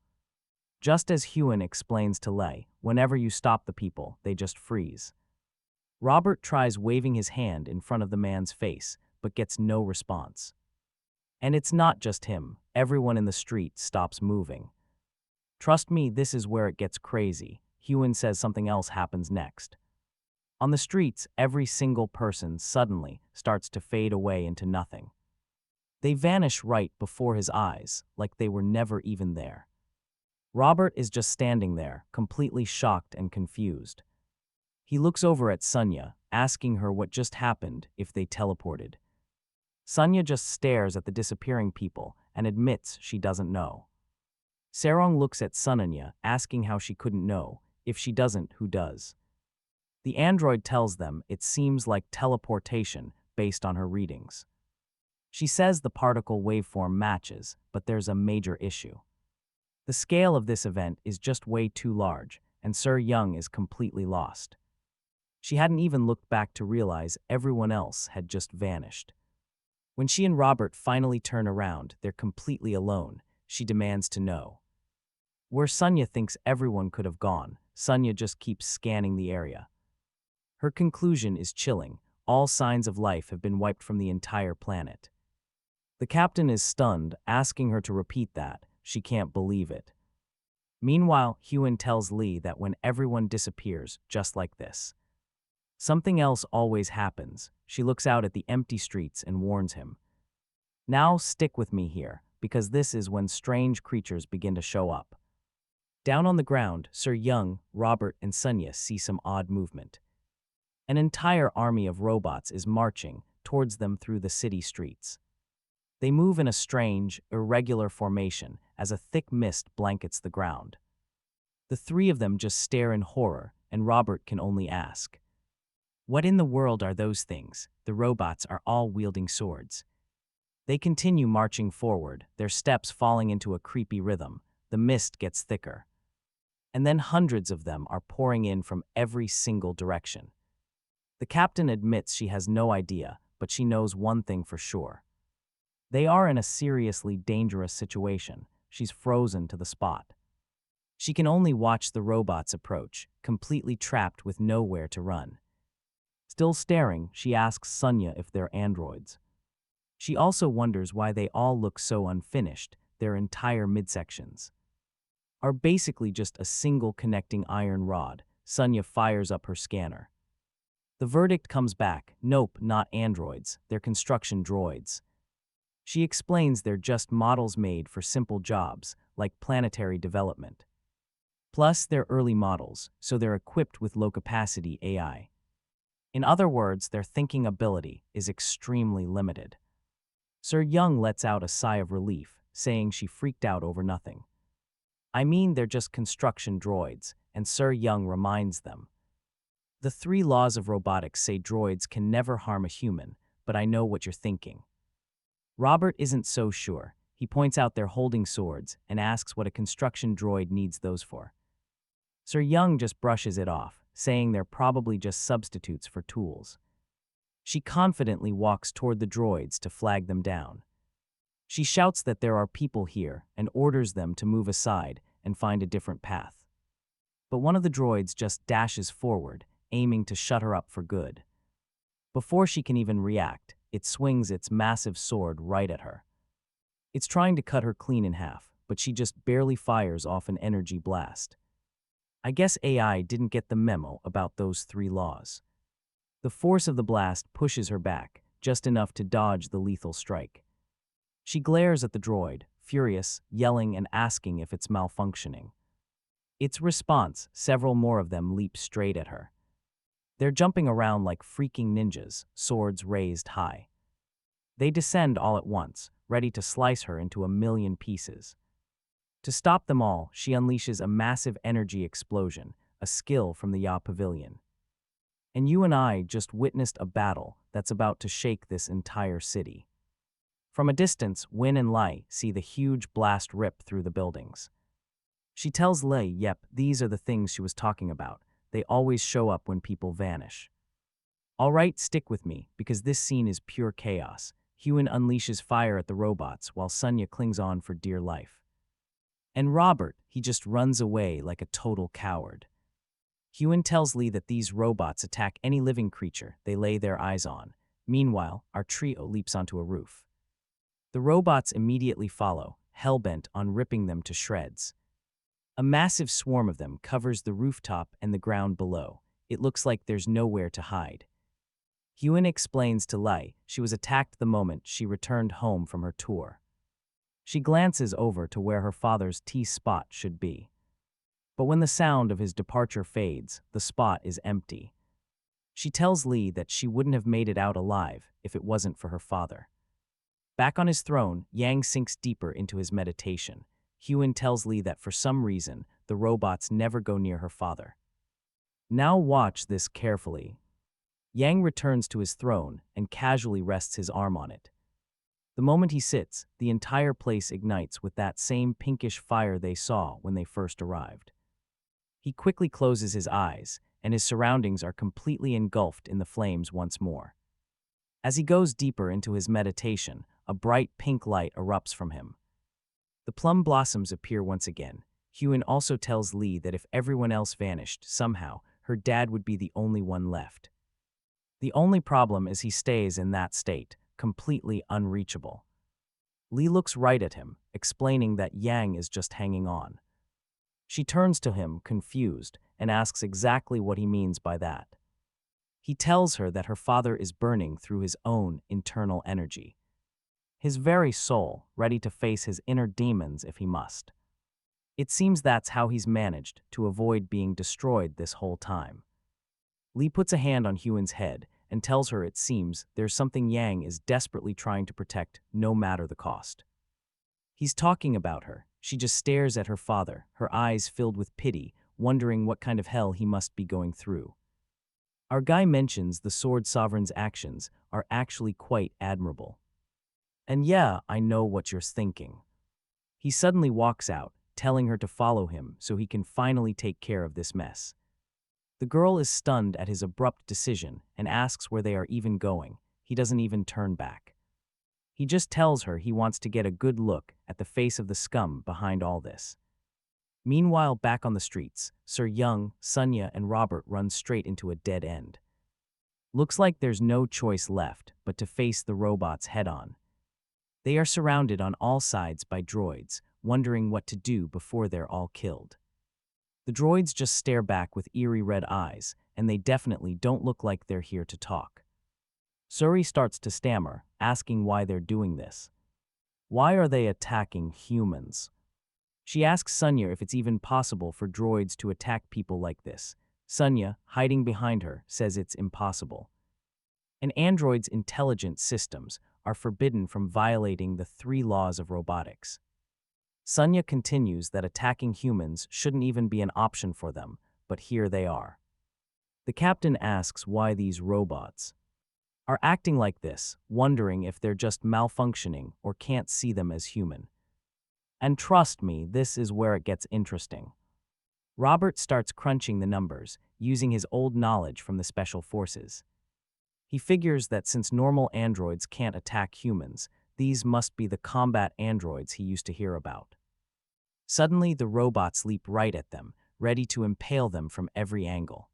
[SPEAKER 1] Just as Hyun explains to Lei, whenever you stop the people, they just freeze. Robert tries waving his hand in front of the man's face, but gets no response. And it's not just him. Everyone in the street stops moving. Trust me, this is where it gets crazy. Hyun says something else happens next. On the streets, every single person suddenly starts to fade away into nothing. They vanish right before his eyes, like they were never even there. Robert is just standing there, completely shocked and confused. He looks over at Sunya, asking her what just happened if they teleported. Sunya just stares at the disappearing people and admits she doesn't know. Seryong looks at Sunya, asking how she couldn't know. If she doesn't, who does? The android tells them it seems like teleportation based on her readings. She says the particle waveform matches, but there's a major issue. The scale of this event is just way too large, and Seryong is completely lost. She hadn't even looked back to realize everyone else had just vanished. When she and Robert finally turn around, they're completely alone. She demands to know where Sunya thinks everyone could have gone. Sunya just keeps scanning the area. Her conclusion is chilling. All signs of life have been wiped from the entire planet. The captain is stunned, asking her to repeat that. She can't believe it. Meanwhile, Hyun tells Lee that when everyone disappears, just like this, something else always happens. She looks out at the empty streets and warns him. Now stick with me here, because this is when strange creatures begin to show up. Down on the ground, Seryong, Robert, and Sunya see some odd movement. An entire army of robots is marching towards them through the city streets. They move in a strange, irregular formation as a thick mist blankets the ground. The three of them just stare in horror, and Robert can only ask, "What in the world are those things?" The robots are all wielding swords. They continue marching forward, their steps falling into a creepy rhythm. The mist gets thicker. And then hundreds of them are pouring in from every single direction. The captain admits she has no idea, but she knows one thing for sure. They are in a seriously dangerous situation. She's frozen to the spot. She can only watch the robots approach, completely trapped with nowhere to run. Still staring, she asks Sunya if they're androids. She also wonders why they all look so unfinished. Their entire midsections are basically just a single connecting iron rod. Sunya fires up her scanner. The verdict comes back: nope, not androids, they're construction droids. She explains they're just models made for simple jobs, like planetary development. Plus, they're early models, so they're equipped with low-capacity AI. In other words, their thinking ability is extremely limited. Seryong lets out a sigh of relief, saying she freaked out over nothing. "I mean, they're just construction droids," and Seryong reminds them. "The 3 laws of robotics say droids can never harm a human, but I know what you're thinking." Robert isn't so sure. He points out they're holding swords and asks what a construction droid needs those for. Seryong just brushes it off, saying they're probably just substitutes for tools. She confidently walks toward the droids to flag them down. She shouts that there are people here and orders them to move aside and find a different path. But one of the droids just dashes forward, aiming to shut her up for good. Before she can even react, it swings its massive sword right at her. It's trying to cut her clean in half, but she just barely fires off an energy blast. I guess AI didn't get the memo about those 3 laws. The force of the blast pushes her back, just enough to dodge the lethal strike. She glares at the droid, furious, yelling and asking if it's malfunctioning. Its response: several more of them leap straight at her. They're jumping around like freaking ninjas, swords raised high. They descend all at once, ready to slice her into a million pieces. To stop them all, she unleashes a massive energy explosion, a skill from the Ya Pavilion. And you and I just witnessed a battle that's about to shake this entire city. From a distance, Win and Lai see the huge blast rip through the buildings. She tells Lai, yep, these are the things she was talking about. They always show up when people vanish. All right, stick with me, because this scene is pure chaos. Hyun unleashes fire at the robots while Sunya clings on for dear life. And Robert, he just runs away like a total coward. Hyun tells Lee that these robots attack any living creature they lay their eyes on. Meanwhile, our trio leaps onto a roof. The robots immediately follow, hell-bent on ripping them to shreds. A massive swarm of them covers the rooftop and the ground below. It looks like there's nowhere to hide. Hyun explains to Lai she was attacked the moment she returned home from her tour. She glances over to where her father's T-spot should be. But when the sound of his departure fades, the spot is empty. She tells Lee that she wouldn't have made it out alive if it wasn't for her father. Back on his throne, Yang sinks deeper into his meditation. Hyun tells Lee that for some reason, the robots never go near her father. Now watch this carefully. Yang returns to his throne and casually rests his arm on it. The moment he sits, the entire place ignites with that same pinkish fire they saw when they first arrived. He quickly closes his eyes, and his surroundings are completely engulfed in the flames once more. As he goes deeper into his meditation, a bright pink light erupts from him. The plum blossoms appear once again. Hyun also tells Lee that if everyone else vanished, somehow, her dad would be the only one left. The only problem is he stays in that state, completely unreachable. Lee looks right at him, explaining that Yang is just hanging on. She turns to him, confused, and asks exactly what he means by that. He tells her that her father is burning through his own internal energy. his very soul ready to face his inner demons if he must. It seems that's how he's managed to avoid being destroyed this whole time. Lee puts a hand on Hyun's head and tells her it seems there's something Yang is desperately trying to protect no matter the cost. He's talking about her. She just stares at her father, her eyes filled with pity, wondering what kind of hell he must be going through. Our guy mentions the Sword Sovereign's actions are actually quite admirable. And yeah, I know what you're thinking. He suddenly walks out, telling her to follow him so he can finally take care of this mess. The girl is stunned at his abrupt decision and asks where they are even going. He doesn't even turn back. He just tells her he wants to get a good look at the face of the scum behind all this. Meanwhile, back on the streets, Seryong, Sunya, and Robert run straight into a dead end. Looks like there's no choice left but to face the robots head-on. They are surrounded on all sides by droids, wondering what to do before they're all killed. The droids just stare back with eerie red eyes, and they definitely don't look like they're here to talk. Suri starts to stammer, asking why they're doing this. Why are they attacking humans? She asks Sunya if it's even possible for droids to attack people like this. Sunya, hiding behind her, says it's impossible. An android's intelligent systems are forbidden from violating the 3 laws of robotics. Sunya continues that attacking humans shouldn't even be an option for them, but here they are. The captain asks why these robots are acting like this, wondering if they're just malfunctioning or can't see them as human. And trust me, this is where it gets interesting. Robert starts crunching the numbers, using his old knowledge from the special forces. He figures that since normal androids can't attack humans, these must be the combat androids he used to hear about. Suddenly, the robots leap right at them, ready to impale them from every angle.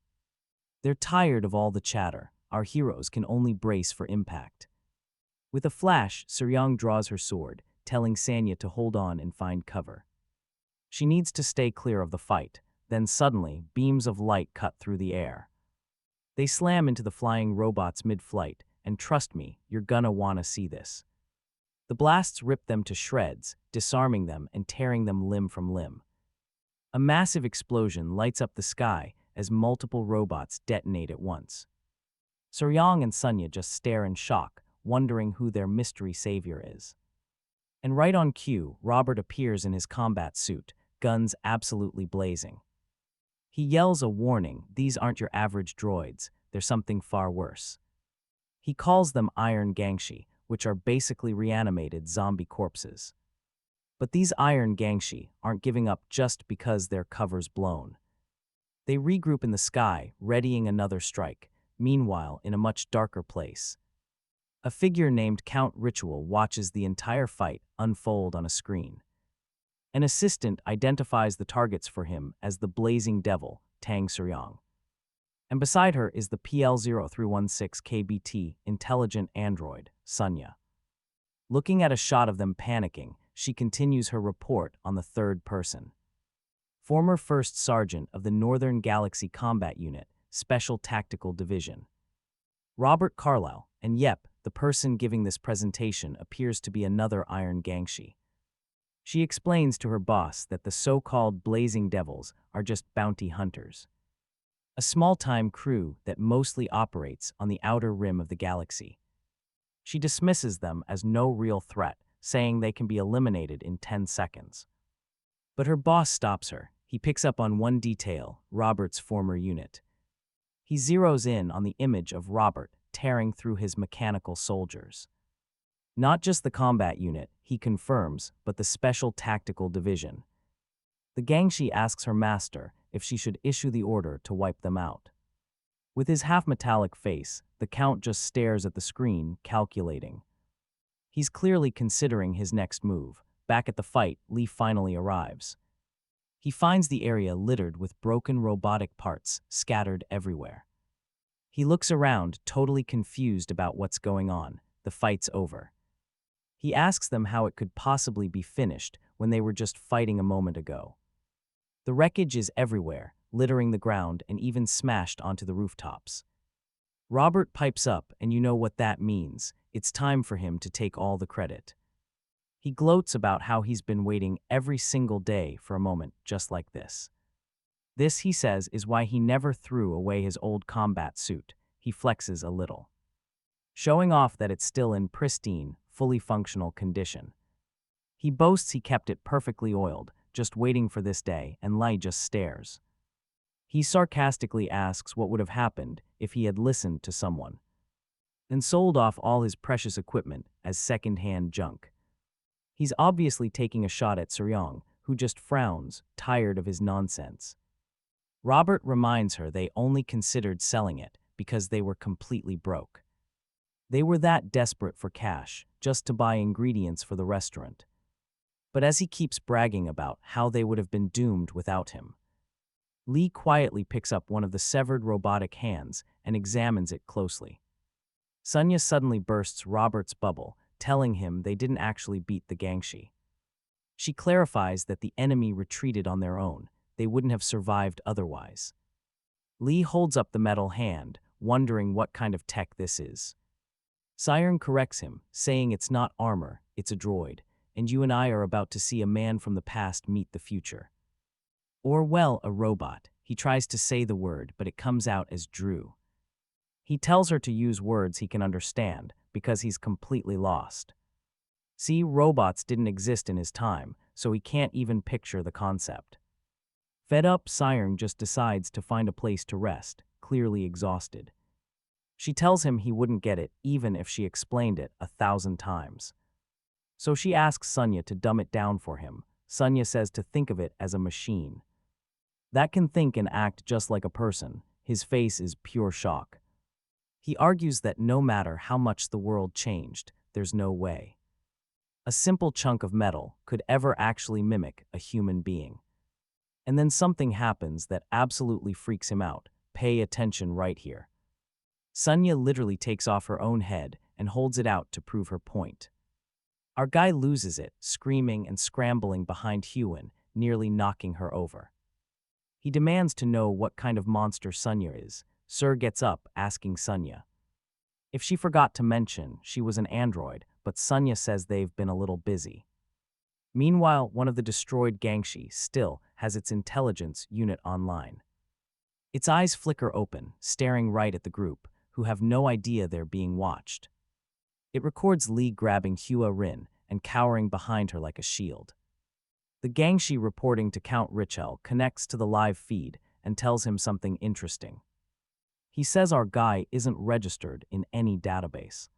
[SPEAKER 1] They're tired of all the chatter. Our heroes can only brace for impact. With a flash, Seryong draws her sword, telling Sanya to hold on and find cover. She needs to stay clear of the fight. Then suddenly, beams of light cut through the air. They slam into the flying robots mid-flight, and trust me, you're gonna wanna see this. The blasts rip them to shreds, disarming them and tearing them limb from limb. A massive explosion lights up the sky as multiple robots detonate at once. Seryong and Sunya just stare in shock, wondering who their mystery savior is. And right on cue, Robert appears in his combat suit, guns absolutely blazing. He yells a warning, these aren't your average droids, they're something far worse. He calls them Iron Gangshi, which are basically reanimated zombie corpses. But these Iron Gangshi aren't giving up just because their cover's blown. They regroup in the sky, readying another strike, meanwhile in a much darker place. A figure named Count Richel watches the entire fight unfold on a screen. An assistant identifies the targets for him as the Blazing Devil, Tang Seryong. And beside her is the PL-0316 KBT intelligent android, Sunya. Looking at a shot of them panicking, she continues her report on the third person. Former First Sergeant of the Northern Galaxy Combat Unit, Special Tactical Division. Robert Carlyle, and yep, the person giving this presentation appears to be another Iron Gangshi. She explains to her boss that the so-called Blazing Devils are just bounty hunters. A small-time crew that mostly operates on the outer rim of the galaxy. She dismisses them as no real threat, saying they can be eliminated in 10 seconds. But her boss stops her. He picks up on one detail, Robert's former unit. He zeroes in on the image of Robert tearing through his mechanical soldiers. Not just the combat unit, he confirms, but the Special Tactical Division. The Gangshi asks her master if she should issue the order to wipe them out. With his half-metallic face, the Count just stares at the screen, calculating. He's clearly considering his next move. Back at the fight, Lee finally arrives. He finds the area littered with broken robotic parts scattered everywhere. He looks around, totally confused about what's going on. The fight's over. He asks them how it could possibly be finished when they were just fighting a moment ago. The wreckage is everywhere, littering the ground and even smashed onto the rooftops. Robert pipes up, and you know what that means. It's time for him to take all the credit. He gloats about how he's been waiting every single day for a moment just like this. This, he says, is why he never threw away his old combat suit. He flexes a little, showing off that it's still in pristine, fully functional condition. He boasts he kept it perfectly oiled, just waiting for this day, and Lie just stares. He sarcastically asks what would have happened if he had listened to someone and sold off all his precious equipment as second-hand junk. He's obviously taking a shot at Seryong, who just frowns, tired of his nonsense. Robert reminds her they only considered selling it because they were completely broke. They were that desperate for cash, just to buy ingredients for the restaurant. But as he keeps bragging about how they would have been doomed without him, Lie quietly picks up one of the severed robotic hands and examines it closely. Sonya suddenly bursts Robert's bubble, telling him they didn't actually beat the Gangshi. She clarifies that the enemy retreated on their own. They wouldn't have survived otherwise. Lie holds up the metal hand, wondering what kind of tech this is. Seryong corrects him, saying it's not armor, it's a droid, and you and I are about to see a man from the past meet the future. Or, well, a robot. He tries to say the word, but it comes out as Drew. He tells her to use words he can understand, because he's completely lost. See, robots didn't exist in his time, so he can't even picture the concept. Fed up, Seryong just decides to find a place to rest, clearly exhausted. She tells him he wouldn't get it even if she explained it 1,000 times. So she asks Sonya to dumb it down for him. Sonya says to think of it as a machine that can think and act just like a person. His face is pure shock. He argues that no matter how much the world changed, there's no way a simple chunk of metal could ever actually mimic a human being. And then something happens that absolutely freaks him out. Pay attention right here. Sonya literally takes off her own head and holds it out to prove her point. Our guy loses it, screaming and scrambling behind Hyun, nearly knocking her over. He demands to know what kind of monster Sonya is. Sir gets up, asking Sonya if she forgot to mention she was an android, but Sonya says they've been a little busy. Meanwhile, one of the destroyed Gangshi still has its intelligence unit online. Its eyes flicker open, staring right at the group, who have no idea they're being watched. It records Lie grabbing Hua Rin and cowering behind her like a shield. The Gangshi reporting to Count Richel connects to the live feed and tells him something interesting. He says our guy isn't registered in any database.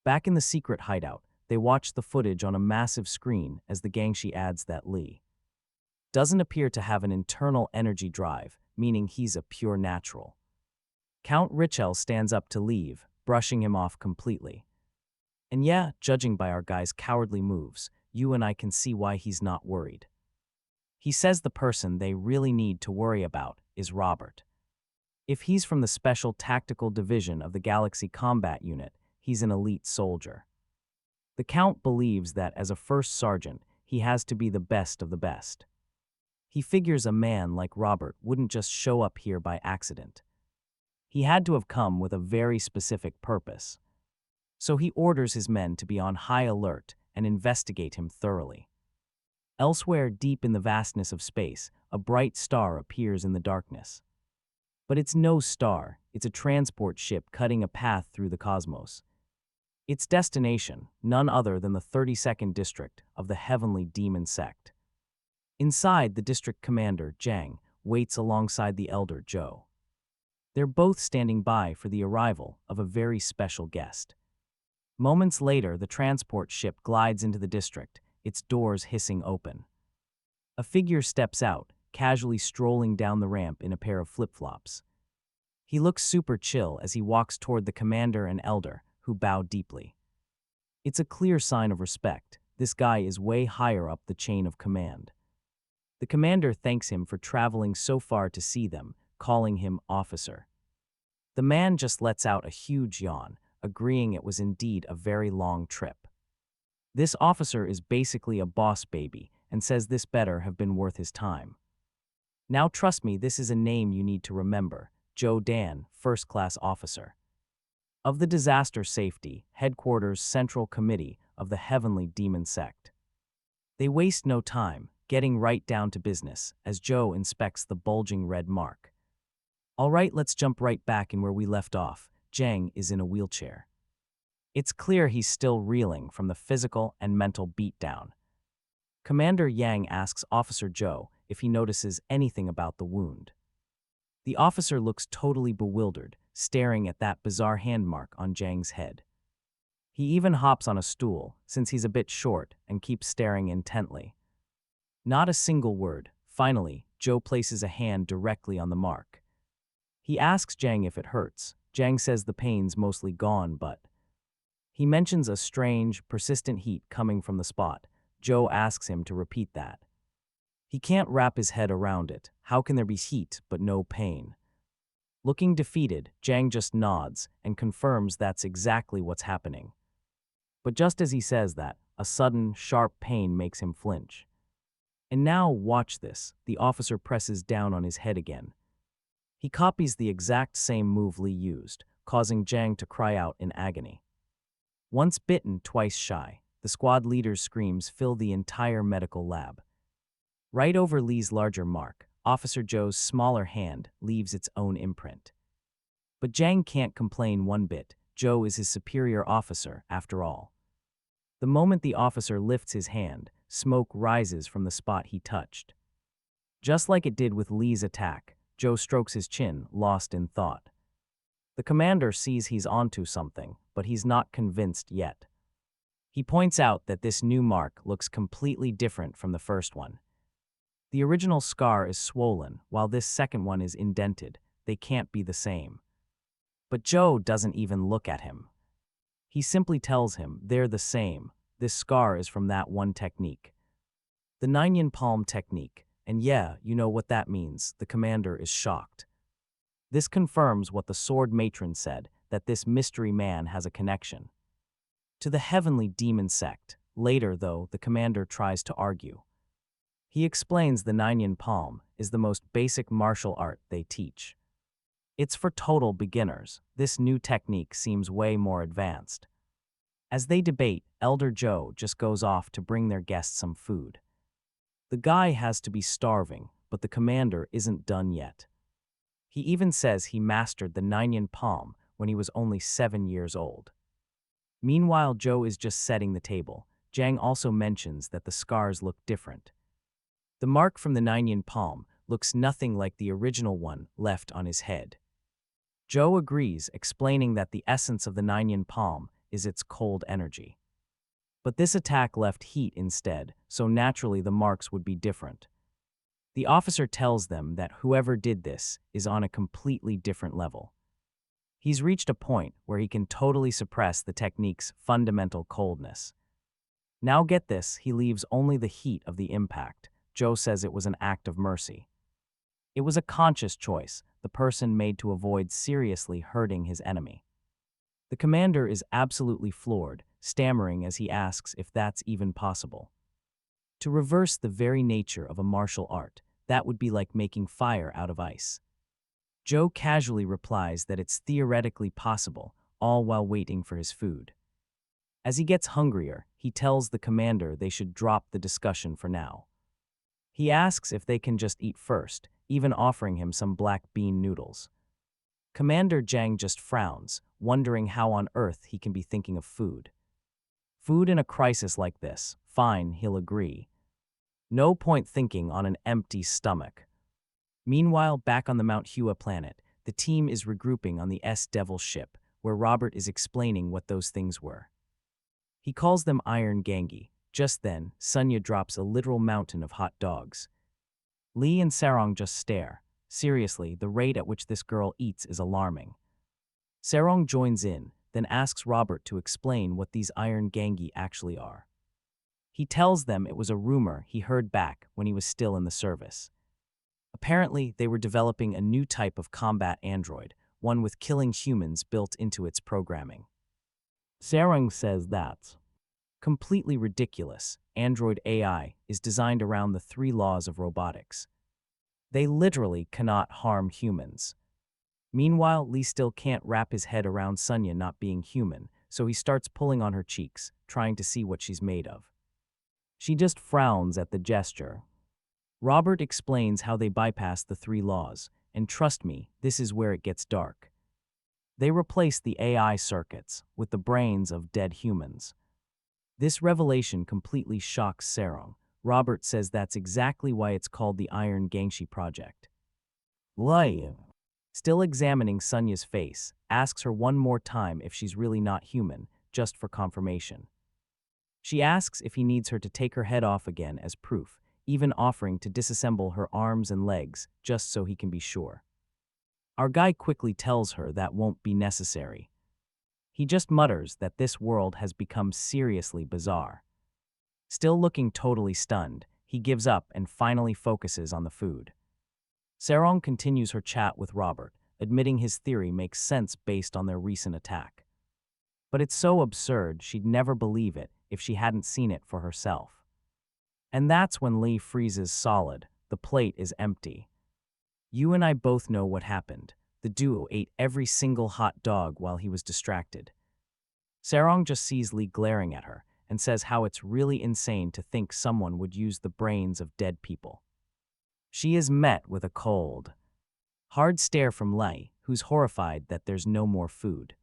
[SPEAKER 1] Back in the secret hideout, they watch the footage on a massive screen as the Gangshi adds that Lie doesn't appear to have an internal energy drive, meaning he's a pure natural. Count Richel stands up to leave, brushing him off completely. And yeah, judging by our guy's cowardly moves, you and I can see why he's not worried. He says the person they really need to worry about is Robert. If he's from the Special Tactical Division of the Galaxy Combat Unit, he's an elite soldier. The Count believes that as a first sergeant, he has to be the best of the best. He figures a man like Robert wouldn't just show up here by accident. He had to have come with a very specific purpose. So he orders his men to be on high alert and investigate him thoroughly. Elsewhere, deep in the vastness of space, a bright star appears in the darkness. But it's no star, it's a transport ship cutting a path through the cosmos. Its destination, none other than the 32nd district of the heavenly demon sect. Inside, the district commander, Jang, waits alongside the elder Zhou. They're both standing by for the arrival of a very special guest. Moments later, the transport ship glides into the district, its doors hissing open. A figure steps out, casually strolling down the ramp in a pair of flip-flops. He looks super chill as he walks toward the commander and elder, who bow deeply. It's a clear sign of respect. This guy is way higher up the chain of command. The commander thanks him for traveling so far to see them, calling him officer. The man just lets out a huge yawn, agreeing it was indeed a very long trip. This officer is basically a boss baby and says this better have been worth his time. Now trust me, this is a name you need to remember. Zhou Dan, first-class officer of the Disaster Safety Headquarters Central Committee of the Heavenly Demon Sect. They waste no time, getting right down to business as Joe inspects the bulging red mark. All right, let's jump right back in where we left off. Jang is in a wheelchair. It's clear he's still reeling from the physical and mental beatdown. Commander Yang asks Officer Joe if he notices anything about the wound. The officer looks totally bewildered, staring at that bizarre handmark on Jang's head. He even hops on a stool, since he's a bit short, and keeps staring intently. Not a single word. Finally, Joe places a hand directly on the mark. He asks Jang if it hurts. Jang says the pain's mostly gone, but he mentions a strange, persistent heat coming from the spot. Joe asks him to repeat that. He can't wrap his head around it. How can there be heat but no pain? Looking defeated, Jang just nods and confirms that's exactly what's happening. But just as he says that, a sudden, sharp pain makes him flinch. And now, watch this. The officer presses down on his head again. He copies the exact same move Lee used, causing Jang to cry out in agony. Once bitten, twice shy, the squad leader's screams fill the entire medical lab. Right over Lee's larger mark, Officer Joe's smaller hand leaves its own imprint. But Jang can't complain one bit. Joe is his superior officer, after all. The moment the officer lifts his hand, smoke rises from the spot he touched. Just like it did with Lee's attack, Joe strokes his chin, lost in thought. The commander sees he's onto something, but he's not convinced yet. He points out that this new mark looks completely different from the first one. The original scar is swollen, while this second one is indented. They can't be the same. But Joe doesn't even look at him. He simply tells him they're the same. This scar is from that one technique. The 9-yin palm technique. And yeah, you know what that means. The commander is shocked. This confirms what the sword matron said, that this mystery man has a connection to the heavenly demon sect. Later, though, the commander tries to argue. He explains the 9-yin palm is the most basic martial art they teach. It's for total beginners. This new technique seems way more advanced. As they debate, Elder Joe just goes off to bring their guests some food. The guy has to be starving, but the commander isn't done yet. He even says he mastered the 9-yin palm when he was only 7 years old. Meanwhile, Joe is just setting the table. Jang also mentions that the scars look different. The mark from the 9-yin palm looks nothing like the original one left on his head. Joe agrees, explaining that the essence of the 9-yin palm is its cold energy. But this attack left heat instead, so naturally the marks would be different. The officer tells them that whoever did this is on a completely different level. He's reached a point where he can totally suppress the technique's fundamental coldness. Now get this, he leaves only the heat of the impact. Joe says it was an act of mercy. It was a conscious choice the person made to avoid seriously hurting his enemy. The commander is absolutely floored, stammering as he asks if that's even possible. To reverse the very nature of a martial art, that would be like making fire out of ice. Joe casually replies that it's theoretically possible, all while waiting for his food. As he gets hungrier, he tells the commander they should drop the discussion for now. He asks if they can just eat first, even offering him some black bean noodles. Commander Jang just frowns, wondering how on earth he can be thinking of food. Food in a crisis like this, fine, he'll agree. No point thinking on an empty stomach. Meanwhile, back on the Mount Hua planet, the team is regrouping on the S-Devil ship, where Robert is explaining what those things were. He calls them Iron Gangi. Just then, Sunya drops a literal mountain of hot dogs. Lee and Seryong just stare. Seriously, the rate at which this girl eats is alarming. Seryong joins in, then asks Robert to explain what these Iron Gangi actually are. He tells them it was a rumor he heard back when he was still in the service. Apparently, they were developing a new type of combat android, one with killing humans built into its programming. Seryong says that's completely ridiculous. Android AI is designed around the 3 laws of robotics. They literally cannot harm humans. Meanwhile, Lee still can't wrap his head around Sunya not being human, so he starts pulling on her cheeks, trying to see what she's made of. She just frowns at the gesture. Robert explains how they bypass the three laws, and trust me, this is where it gets dark. They replace the AI circuits with the brains of dead humans. This revelation completely shocks Seryong. Robert says that's exactly why it's called the Iron Gangshi Project. Lie. Still examining Sunya's face, asks her one more time if she's really not human, just for confirmation. She asks if he needs her to take her head off again as proof, even offering to disassemble her arms and legs just so he can be sure. Our guy quickly tells her that won't be necessary. He just mutters that this world has become seriously bizarre. Still looking totally stunned, he gives up and finally focuses on the food. Seryong continues her chat with Robert, admitting his theory makes sense based on their recent attack. But it's so absurd she'd never believe it if she hadn't seen it for herself. And that's when Lee freezes solid. The plate is empty. You and I both know what happened. The duo ate every single hot dog while he was distracted. Seryong just sees Lee glaring at her and says how it's really insane to think someone would use the brains of dead people. She is met with a cold, hard stare from Lee, who's horrified that there's no more food.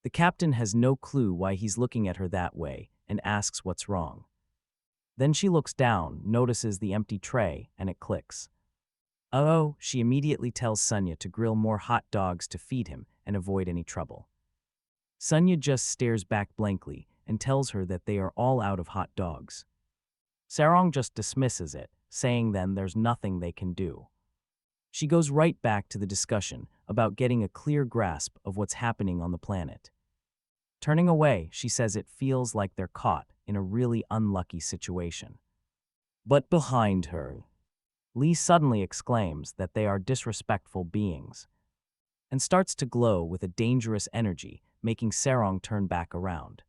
[SPEAKER 1] The captain has no clue why he's looking at her that way and asks what's wrong. Then she looks down, notices the empty tray, and it clicks. Oh, she immediately tells Sunya to grill more hot dogs to feed him and avoid any trouble. Sunya just stares back blankly and tells her that they are all out of hot dogs. Seryong just dismisses it, saying then there's nothing they can do. She goes right back to the discussion about getting a clear grasp of what's happening on the planet. Turning away, she says it feels like they're caught in a really unlucky situation. But behind her, Lee suddenly exclaims that they are disrespectful beings and starts to glow with a dangerous energy, making Seryong turn back around.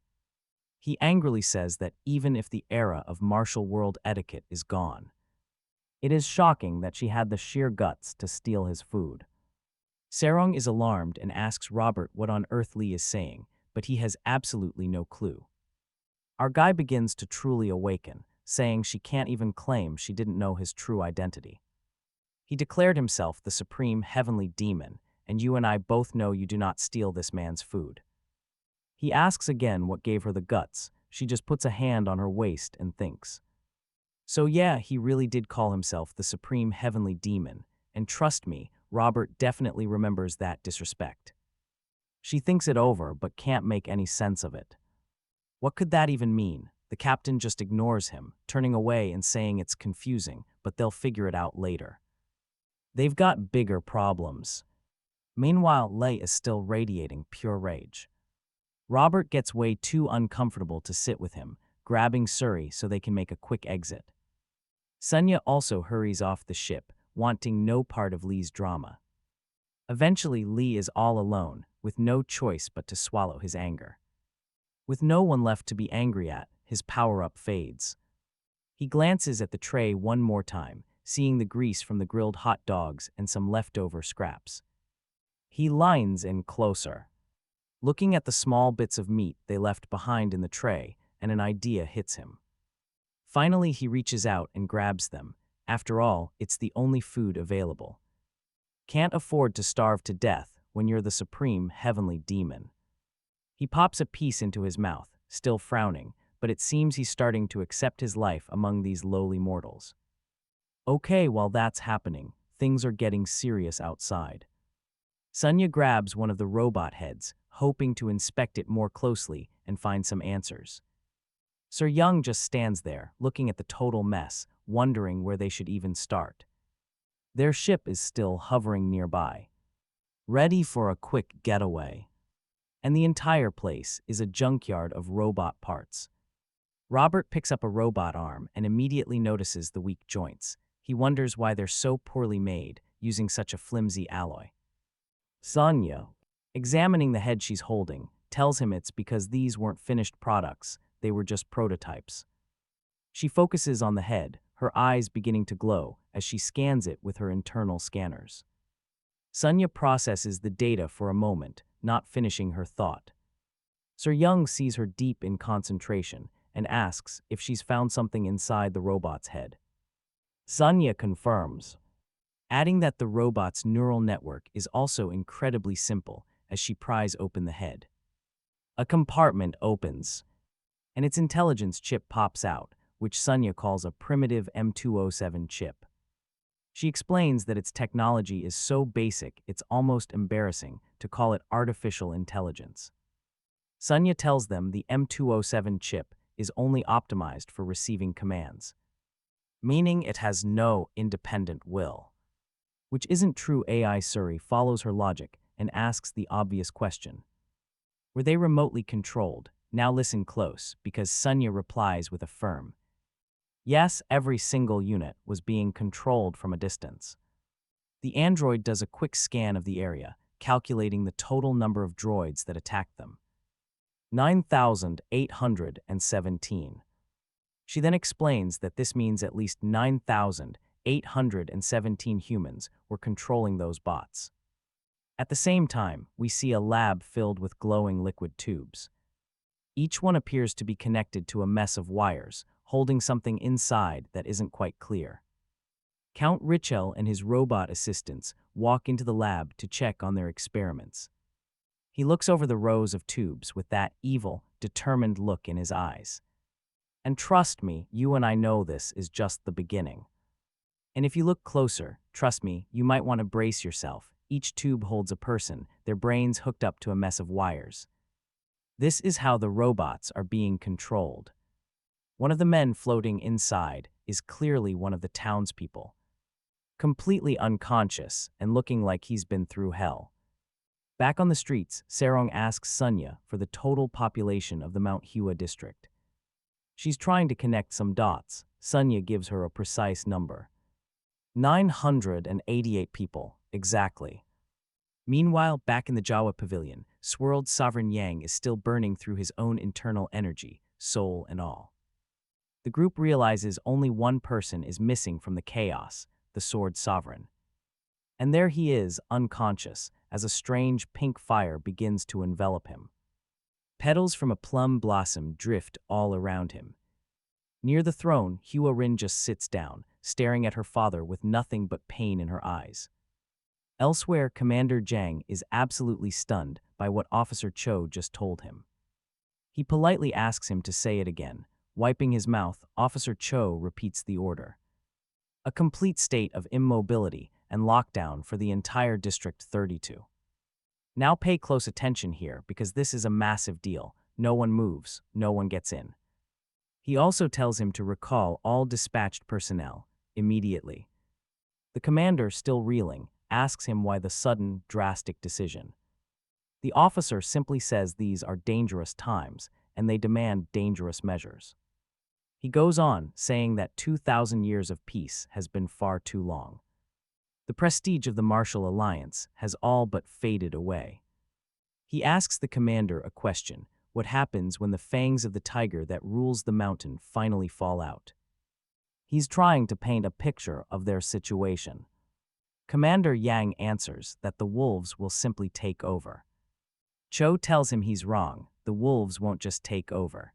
[SPEAKER 1] He angrily says that even if the era of martial world etiquette is gone, it is shocking that she had the sheer guts to steal his food. Seryong is alarmed and asks Robert what on earth Lee is saying, but he has absolutely no clue. Our guy begins to truly awaken, saying she can't even claim she didn't know his true identity. He declared himself the supreme heavenly demon, and you and I both know you do not steal this man's food. He asks again what gave her the guts. She just puts a hand on her waist and thinks. So yeah, he really did call himself the supreme heavenly demon, and trust me, Robert definitely remembers that disrespect. She thinks it over but can't make any sense of it. What could that even mean? The captain just ignores him, turning away and saying it's confusing, but they'll figure it out later. They've got bigger problems. Meanwhile, Lei is still radiating pure rage. Robert gets way too uncomfortable to sit with him, grabbing Suri so they can make a quick exit. Sunya also hurries off the ship, wanting no part of Lee's drama. Eventually, Lee is all alone, with no choice but to swallow his anger. With no one left to be angry at, his power-up fades. He glances at the tray one more time, seeing the grease from the grilled hot dogs and some leftover scraps. He lines in closer, looking at the small bits of meat they left behind in the tray, and an idea hits him. Finally, he reaches out and grabs them. After all, it's the only food available. Can't afford to starve to death when you're the supreme heavenly demon. He pops a piece into his mouth, still frowning, but it seems he's starting to accept his life among these lowly mortals. Okay, while that's happening, things are getting serious outside. Sunya grabs one of the robot heads, hoping to inspect it more closely and find some answers. Seryong just stands there, looking at the total mess, wondering where they should even start. Their ship is still hovering nearby, ready for a quick getaway. And the entire place is a junkyard of robot parts. Robert picks up a robot arm and immediately notices the weak joints. He wonders why they're so poorly made, using such a flimsy alloy. Sunya, examining the head she's holding, tells him it's because these weren't finished products, they were just prototypes. She focuses on the head, her eyes beginning to glow as she scans it with her internal scanners. Sunya processes the data for a moment, not finishing her thought. Seryong sees her deep in concentration and asks if she's found something inside the robot's head. Sonya confirms, adding that the robot's neural network is also incredibly simple as she pries open the head. A compartment opens, and its intelligence chip pops out, which Sonya calls a primitive M207 chip. She explains that its technology is so basic it's almost embarrassing to call it artificial intelligence. Sonya tells them the M207 chip is only optimized for receiving commands, meaning it has no independent will. Which isn't true. AI Suri follows her logic and asks the obvious question. Were they remotely controlled? Now listen close, because Sonya replies with a firm, yes, every single unit was being controlled from a distance. The android does a quick scan of the area, calculating the total number of droids that attacked them. 9,817. She then explains that this means at least 9,817 humans were controlling those bots. At the same time, we see a lab filled with glowing liquid tubes. Each one appears to be connected to a mess of wires, holding something inside that isn't quite clear. Count Richel and his robot assistants walk into the lab to check on their experiments. He looks over the rows of tubes with that evil, determined look in his eyes. And trust me, you and I know this is just the beginning. And if you look closer, trust me, you might want to brace yourself. Each tube holds a person, their brains hooked up to a mess of wires. This is how the robots are being controlled. One of the men floating inside is clearly one of the townspeople, completely unconscious and looking like he's been through hell. Back on the streets, Seryong asks Sonya for the total population of the Mount Hua district. She's trying to connect some dots. Sonya gives her a precise number. 988 people, exactly. Meanwhile, back in the Jawa pavilion, swirled Sovereign Yang is still burning through his own internal energy, soul and all. The group realizes only one person is missing from the chaos, the Sword Sovereign. And there he is, unconscious, as a strange pink fire begins to envelop him. Petals from a plum blossom drift all around him. Near the throne, Hua Rin just sits down, staring at her father with nothing but pain in her eyes. Elsewhere, Commander Jang is absolutely stunned by what Officer Cho just told him. He politely asks him to say it again. Wiping his mouth, Officer Cho repeats the order. A complete state of immobility and lockdown for the entire District 32. Now pay close attention here, because this is a massive deal. No one moves, no one gets in. He also tells him to recall all dispatched personnel immediately. The commander, still reeling, asks him why the sudden, drastic decision. The officer simply says these are dangerous times, and they demand dangerous measures. He goes on, saying that 2,000 years of peace has been far too long. The prestige of the Martial Alliance has all but faded away. He asks the commander a question: what happens when the fangs of the tiger that rules the mountain finally fall out? He's trying to paint a picture of their situation. Commander Yang answers that the wolves will simply take over. Cho tells him he's wrong. The wolves won't just take over.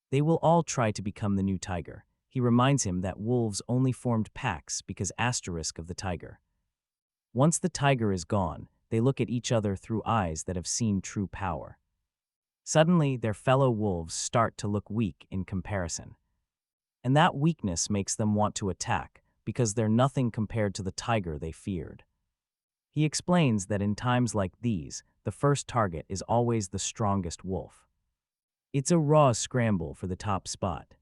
[SPEAKER 1] They will all try to become the new tiger. He reminds him that wolves only formed packs because asterisk of the tiger. Once the tiger is gone, they look at each other through eyes that have seen true power. Suddenly, their fellow wolves start to look weak in comparison. And that weakness makes them want to attack, because they're nothing compared to the tiger they feared. He explains that in times like these, the first target is always the strongest wolf. It's a raw scramble for the top spot.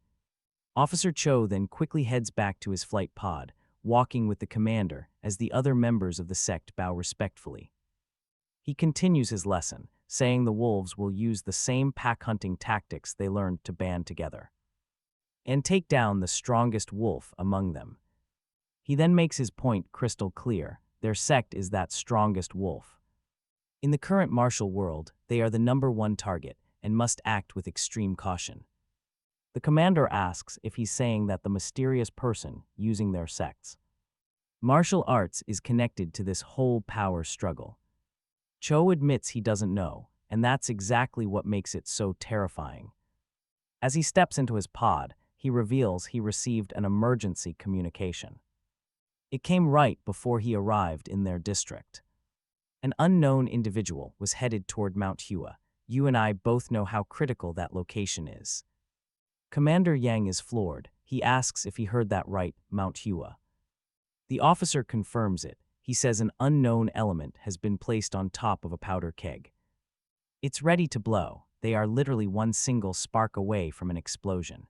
[SPEAKER 1] Officer Cho then quickly heads back to his flight pod, walking with the commander as the other members of the sect bow respectfully. He continues his lesson, saying the wolves will use the same pack-hunting tactics they learned to band together and take down the strongest wolf among them. He then makes his point crystal clear: their sect is that strongest wolf. In the current martial world, they are the #1 target and must act with extreme caution. The commander asks if he's saying that the mysterious person using their sect's martial arts is connected to this whole power struggle. Cho admits he doesn't know, and that's exactly what makes it so terrifying. As he steps into his pod, he reveals he received an emergency communication. It came right before he arrived in their district. An unknown individual was headed toward Mount Hua. You and I both know how critical that location is. Commander Yang is floored. He asks if he heard that right, Mount Hua. The officer confirms it. He says an unknown element has been placed on top of a powder keg. It's ready to blow. They are literally one single spark away from an explosion.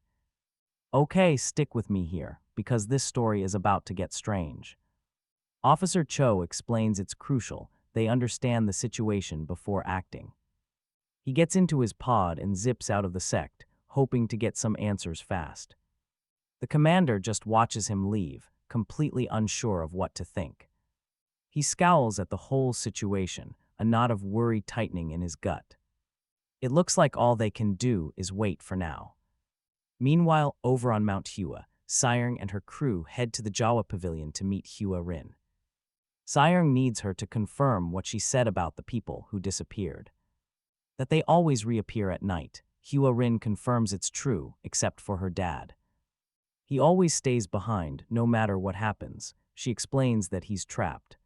[SPEAKER 1] Okay, stick with me here, because this story is about to get strange. Officer Cho explains it's crucial they understand the situation before acting. He gets into his pod and zips out of the sect, hoping to get some answers fast. The commander just watches him leave, completely unsure of what to think. He scowls at the whole situation, a knot of worry tightening in his gut. It looks like all they can do is wait for now. Meanwhile, over on Mount Hua, Seryong and her crew head to the Jawa Pavilion to meet Hua Rin. Seryong needs her to confirm what she said about the people who disappeared. That they always reappear at night. Hua Rin confirms it's true, except for her dad. He always stays behind, no matter what happens. She explains that he's trapped.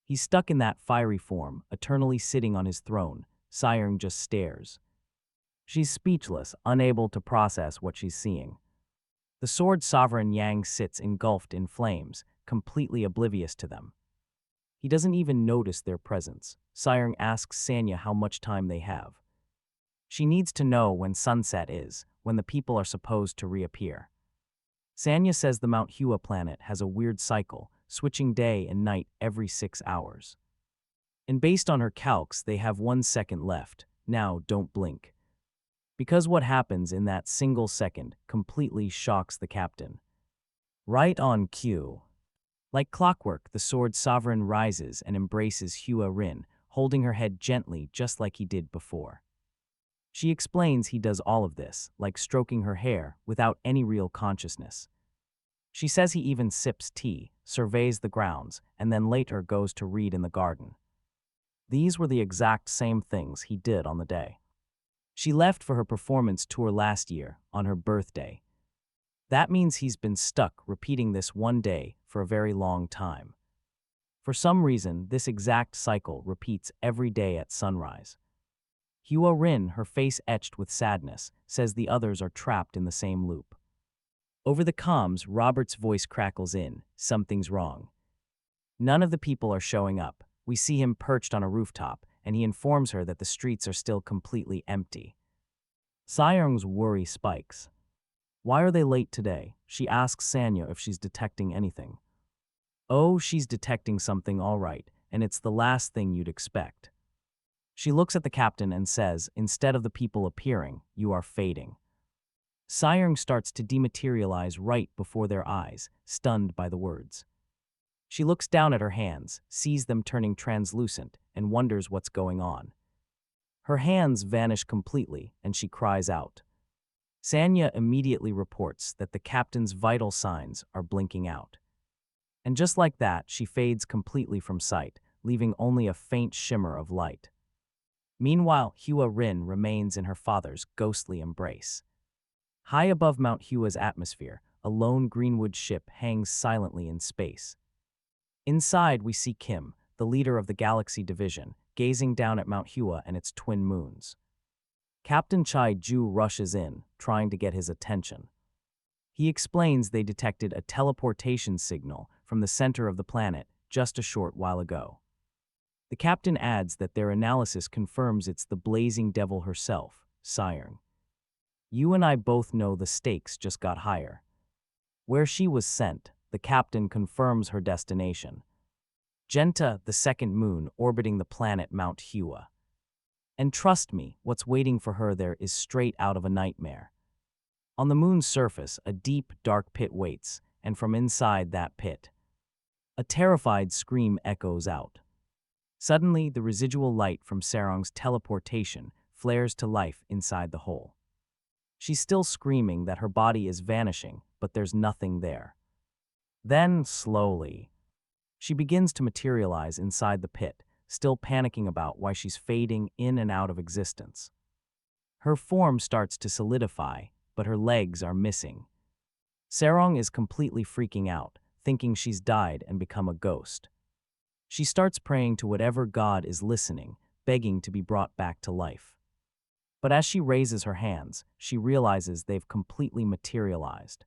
[SPEAKER 1] He's stuck in that fiery form, eternally sitting on his throne. Seryong just stares. She's speechless, unable to process what she's seeing. The sword sovereign Yang sits engulfed in flames, completely oblivious to them. He doesn't even notice their presence. Seryong asks Sanya how much time they have. She needs to know when sunset is, when the people are supposed to reappear. Sanya says the Mount Hua planet has a weird cycle, switching day and night every 6 hours. And based on her calcs, they have 1 second left. Now, don't blink. Because what happens in that single second completely shocks the captain. Right on cue. Like clockwork, the sword sovereign rises and embraces Hua Rin, holding her head gently just like he did before. She explains he does all of this, like stroking her hair, without any real consciousness. She says he even sips tea, surveys the grounds, and then later goes to read in the garden. These were the exact same things he did on the day. She left for her performance tour last year, on her birthday. That means he's been stuck repeating this one day for a very long time. For some reason, this exact cycle repeats every day at sunrise. Hua Rin, her face etched with sadness, says the others are trapped in the same loop. Over the comms, Robert's voice crackles in, something's wrong. None of the people are showing up. We see him perched on a rooftop, and he informs her that the streets are still completely empty. Seryong's worry spikes. Why are they late today? She asks Sanya if she's detecting anything. Oh, she's detecting something all right, and it's the last thing you'd expect. She looks at the captain and says, instead of the people appearing, you are fading. Seryong starts to dematerialize right before their eyes, stunned by the words. She looks down at her hands, sees them turning translucent, and wonders what's going on. Her hands vanish completely, and she cries out. Sanya immediately reports that the captain's vital signs are blinking out. And just like that, she fades completely from sight, leaving only a faint shimmer of light. Meanwhile, Hua Rin remains in her father's ghostly embrace. High above Mount Hua's atmosphere, a lone Greenwood ship hangs silently in space. Inside, we see Kim, the leader of the Galaxy Division, gazing down at Mount Hua and its twin moons. Captain Chai Ju rushes in, trying to get his attention. He explains they detected a teleportation signal from the center of the planet just a short while ago. The captain adds that their analysis confirms it's the blazing devil herself, Seryong. You and I both know the stakes just got higher. Where she was sent, the captain confirms her destination. Genta, the second moon orbiting the planet Mount Hua. And trust me, what's waiting for her there is straight out of a nightmare. On the moon's surface, a deep, dark pit waits, and from inside that pit, a terrified scream echoes out. Suddenly, the residual light from Seryong's teleportation flares to life inside the hole. She's still screaming that her body is vanishing, but there's nothing there. Then, slowly, she begins to materialize inside the pit, still panicking about why she's fading in and out of existence. Her form starts to solidify, but her legs are missing. Seryong is completely freaking out, thinking she's died and become a ghost. She starts praying to whatever god is listening, begging to be brought back to life. But as she raises her hands, she realizes they've completely materialized.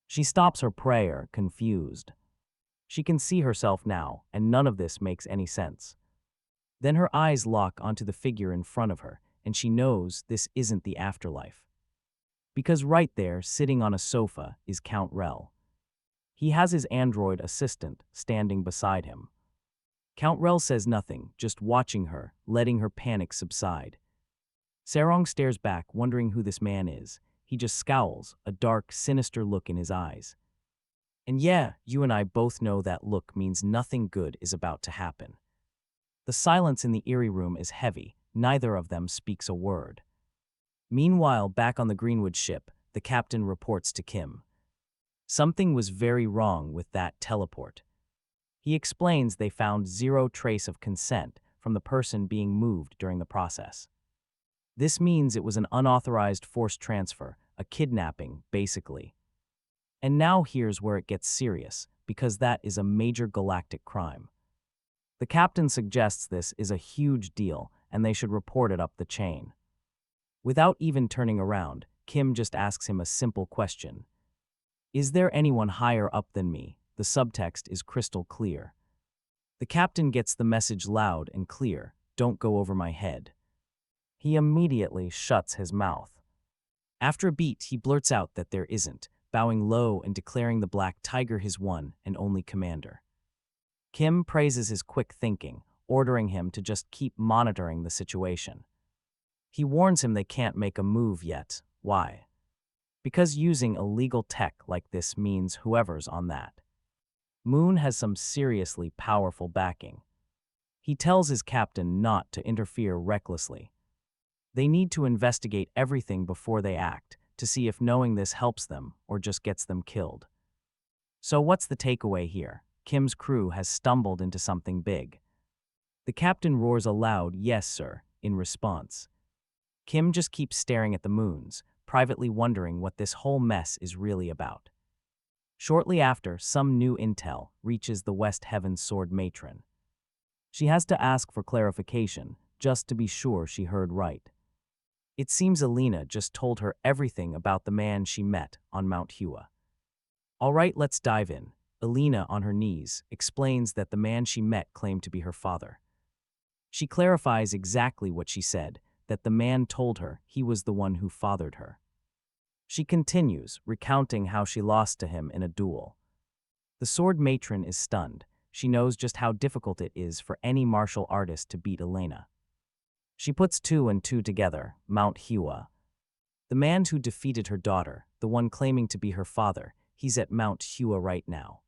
[SPEAKER 1] She stops her prayer, confused. She can see herself now, and none of this makes any sense. Then her eyes lock onto the figure in front of her, and she knows this isn't the afterlife. Because right there, sitting on a sofa, is Count Rel. He has his android assistant standing beside him. Count Rel says nothing, just watching her, letting her panic subside. Seryong stares back, wondering who this man is. He just scowls, a dark, sinister look in his eyes. And yeah, you and I both know that look means nothing good is about to happen. The silence in the eerie room is heavy. Neither of them speaks a word. Meanwhile, back on the Greenwood ship, the captain reports to Kim. Something was very wrong with that teleport. He explains they found zero trace of consent from the person being moved during the process. This means it was an unauthorized forced transfer, a kidnapping, basically. And now here's where it gets serious, because that is a major galactic crime. The captain suggests this is a huge deal, and they should report it up the chain. Without even turning around, Kim just asks him a simple question. Is there anyone higher up than me? The subtext is crystal clear. The captain gets the message loud and clear, don't go over my head. He immediately shuts his mouth. After a beat, he blurts out that there isn't, bowing low and declaring the Black Tiger his one and only commander. Kim praises his quick thinking, ordering him to just keep monitoring the situation. He warns him they can't make a move yet. Why? Because using illegal tech like this means whoever's on that moon has some seriously powerful backing. He tells his captain not to interfere recklessly. They need to investigate everything before they act, to see if knowing this helps them or just gets them killed. So what's the takeaway here? Kim's crew has stumbled into something big. The captain roars a loud, "Yes, sir," in response. Kim just keeps staring at the moons, privately wondering what this whole mess is really about. Shortly after, some new intel reaches the West Heaven's sword matron. She has to ask for clarification, just to be sure she heard right. It seems Alina just told her everything about the man she met on Mount Hua. All right, let's dive in. Alina, on her knees, explains that the man she met claimed to be her father. She clarifies exactly what she said, that the man told her he was the one who fathered her. She continues, recounting how she lost to him in a duel. The sword matron is stunned. She knows just how difficult it is for any martial artist to beat Elena. She puts two and two together, Mount Hua. The man who defeated her daughter, the one claiming to be her father, he's at Mount Hua right now.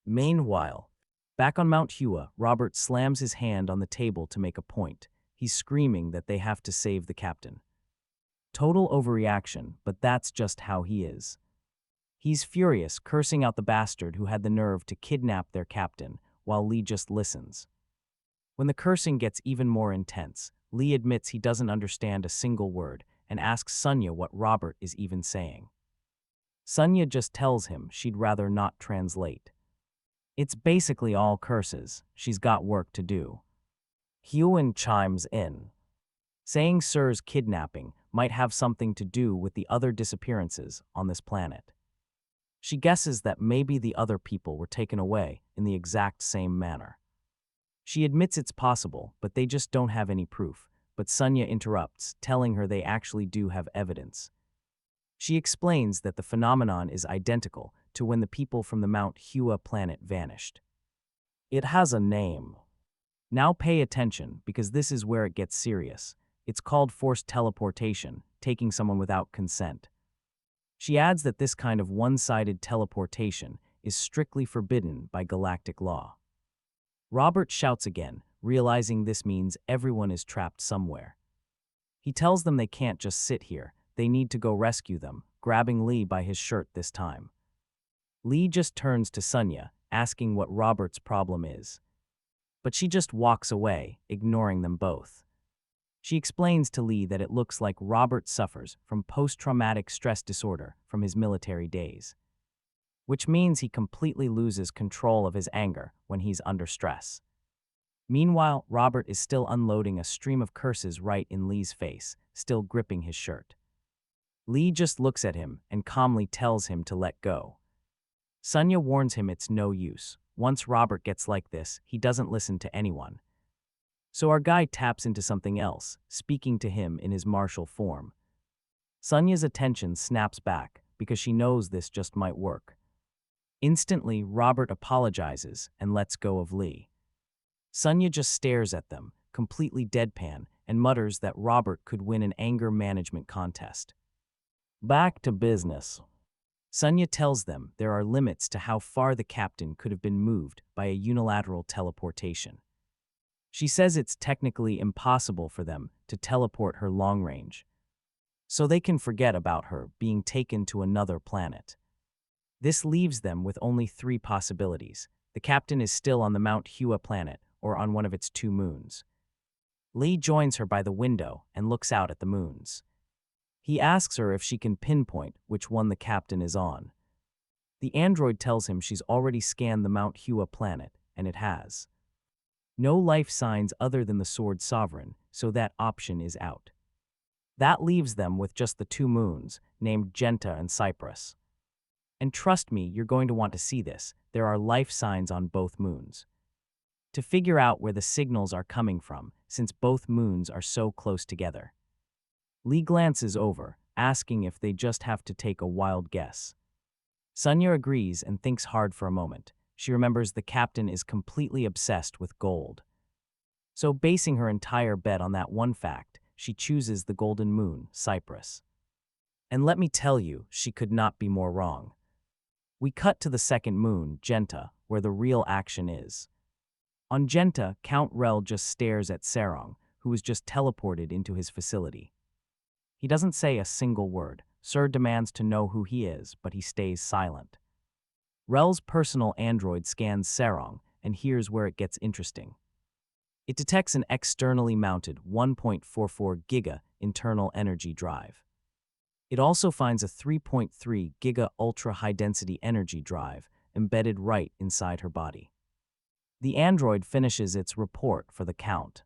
[SPEAKER 1] Meanwhile, back on Mount Hua, Robert slams his hand on the table to make a point. He's screaming that they have to save the captain. Total overreaction, but that's just how he is. He's furious, cursing out the bastard who had the nerve to kidnap their captain, while Lee just listens. When the cursing gets even more intense, Lee admits he doesn't understand a single word and asks Sonya what Robert is even saying. Sonya just tells him she'd rather not translate. It's basically all curses. She's got work to do. Hyun chimes in, saying Sir's kidnapping might have something to do with the other disappearances on this planet. She guesses that maybe the other people were taken away in the exact same manner. She admits it's possible, but they just don't have any proof. But Sonya interrupts, telling her they actually do have evidence. She explains that the phenomenon is identical to when the people from the Mount Hua planet vanished. It has a name. Now pay attention, because this is where it gets serious. It's called forced teleportation, taking someone without consent. She adds that this kind of one-sided teleportation is strictly forbidden by galactic law. Robert shouts again, realizing this means everyone is trapped somewhere. He tells them they can't just sit here, they need to go rescue them, grabbing Lee by his shirt this time. Lee just turns to Sonya, asking what Robert's problem is. But she just walks away, ignoring them both. She explains to Lee that it looks like Robert suffers from post-traumatic stress disorder from his military days, which means he completely loses control of his anger when he's under stress. Meanwhile, Robert is still unloading a stream of curses right in Lee's face, still gripping his shirt. Lee just looks at him and calmly tells him to let go. Sunya warns him it's no use. Once Robert gets like this, he doesn't listen to anyone. So our guy taps into something else, speaking to him in his martial form. Sunya's attention snaps back because she knows this just might work. Instantly, Robert apologizes and lets go of Lee. Sunya just stares at them, completely deadpan, and mutters that Robert could win an anger management contest. Back to business. Sunya tells them there are limits to how far the captain could have been moved by a unilateral teleportation. She says it's technically impossible for them to teleport her long range, so they can forget about her being taken to another planet. This leaves them with only 3 possibilities. The captain is still on the Mount Hua planet or on one of its 2 moons. Lee joins her by the window and looks out at the moons. He asks her if she can pinpoint which one the captain is on. The android tells him she's already scanned the Mount Hua planet, and it has no life signs other than the sword sovereign, so that option is out. That leaves them with just the 2 moons, named Genta and Cyprus. And trust me, you're going to want to see this. There are life signs on both moons. To figure out where the signals are coming from, since both moons are so close together. Lee glances over, asking if they just have to take a wild guess. Sunya agrees and thinks hard for a moment. She remembers the captain is completely obsessed with gold. So basing her entire bet on that one fact, she chooses the golden moon, Cyprus. And let me tell you, she could not be more wrong. We cut to the second moon, Genta, where the real action is. On Genta, Count Rel just stares at Seryong, who was just teleported into his facility. He doesn't say a single word. Sir demands to know who he is, but he stays silent. Rel's personal android scans Seryong and here's where it gets interesting. It detects an externally mounted 1.44 giga internal energy drive. It also finds a 3.3 giga ultra-high-density energy drive embedded right inside her body. The android finishes its report for the Count.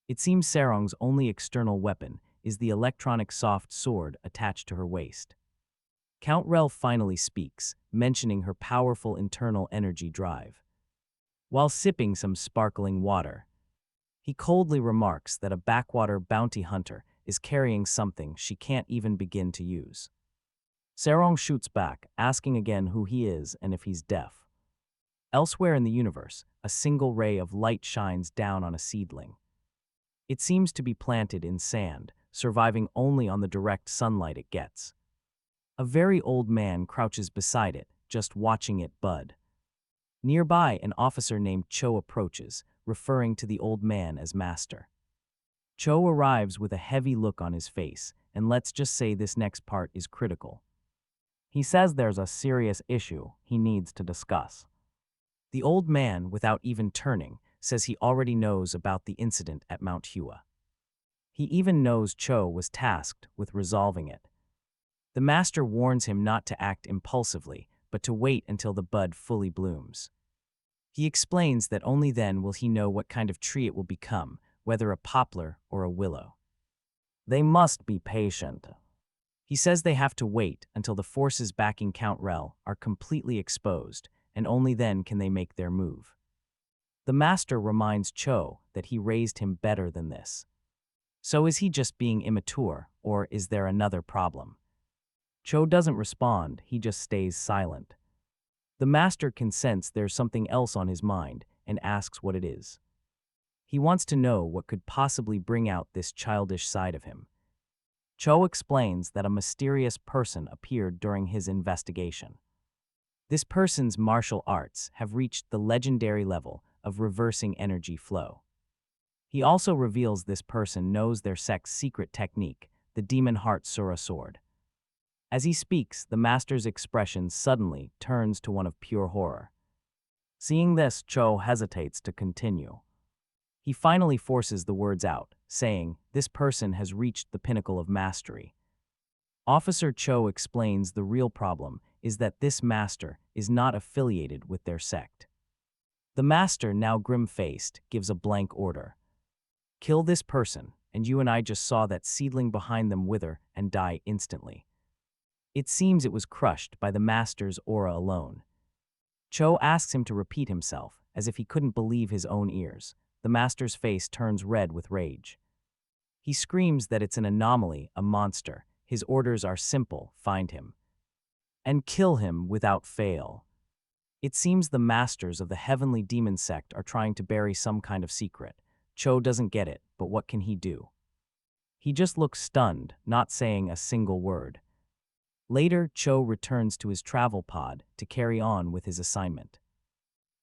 [SPEAKER 1] It seems Seryong's only external weapon is the electronic soft sword attached to her waist. Count Rel finally speaks, mentioning her powerful internal energy drive. While sipping some sparkling water, he coldly remarks that a backwater bounty hunter is carrying something she can't even begin to use. Seryong shoots back, asking again who he is and if he's deaf. Elsewhere in the universe, a single ray of light shines down on a seedling. It seems to be planted in sand, surviving only on the direct sunlight it gets. A very old man crouches beside it, just watching it bud. Nearby, an officer named Cho approaches, referring to the old man as master. Cho arrives with a heavy look on his face, and let's just say this next part is critical. He says there's a serious issue he needs to discuss. The old man, without even turning, says he already knows about the incident at Mount Hua. He even knows Cho was tasked with resolving it. The master warns him not to act impulsively, but to wait until the bud fully blooms. He explains that only then will he know what kind of tree it will become, whether a poplar or a willow. They must be patient. He says they have to wait until the forces backing Count Rel are completely exposed, and only then can they make their move. The master reminds Cho that he raised him better than this. So is he just being immature, or is there another problem? Cho doesn't respond, he just stays silent. The master can sense there's something else on his mind and asks what it is. He wants to know what could possibly bring out this childish side of him. Cho explains that a mysterious person appeared during his investigation. This person's martial arts have reached the legendary level of reversing energy flow. He also reveals this person knows their sect's secret technique, the Demon Heart Sura sword. As he speaks, the master's expression suddenly turns to one of pure horror. Seeing this, Cho hesitates to continue. He finally forces the words out, saying, "This person has reached the pinnacle of mastery." Officer Cho explains the real problem is that this master is not affiliated with their sect. The master, now grim-faced, gives a blank order. "Kill this person," and you and I just saw that seedling behind them wither and die instantly. It seems it was crushed by the master's aura alone. Cho asks him to repeat himself, as if he couldn't believe his own ears. The master's face turns red with rage. He screams that it's an anomaly, a monster. His orders are simple: find him and kill him without fail. It seems the masters of the heavenly demon sect are trying to bury some kind of secret. Cho doesn't get it, but what can he do? He just looks stunned, not saying a single word. Later, Cho returns to his travel pod to carry on with his assignment.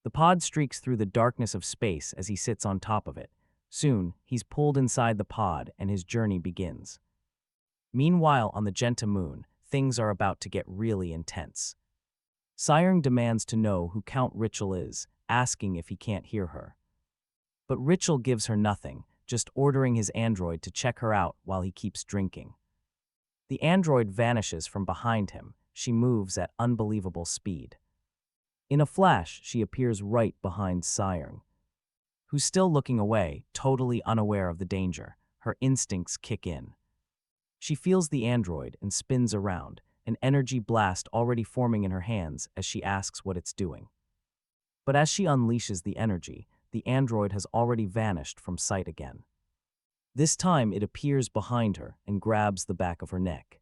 [SPEAKER 1] The pod streaks through the darkness of space as he sits on top of it. Soon, he's pulled inside the pod and his journey begins. Meanwhile, on the Genta moon, things are about to get really intense. Seryong demands to know who Count Richel is, asking if he can't hear her. But Richel gives her nothing, just ordering his android to check her out while he keeps drinking. The android vanishes from behind him. She moves at unbelievable speed. In a flash, she appears right behind Seryong, who's still looking away, totally unaware of the danger. Her instincts kick in. She feels the android and spins around, an energy blast already forming in her hands as she asks what it's doing. But as she unleashes the energy, the android has already vanished from sight again. This time it appears behind her and grabs the back of her neck.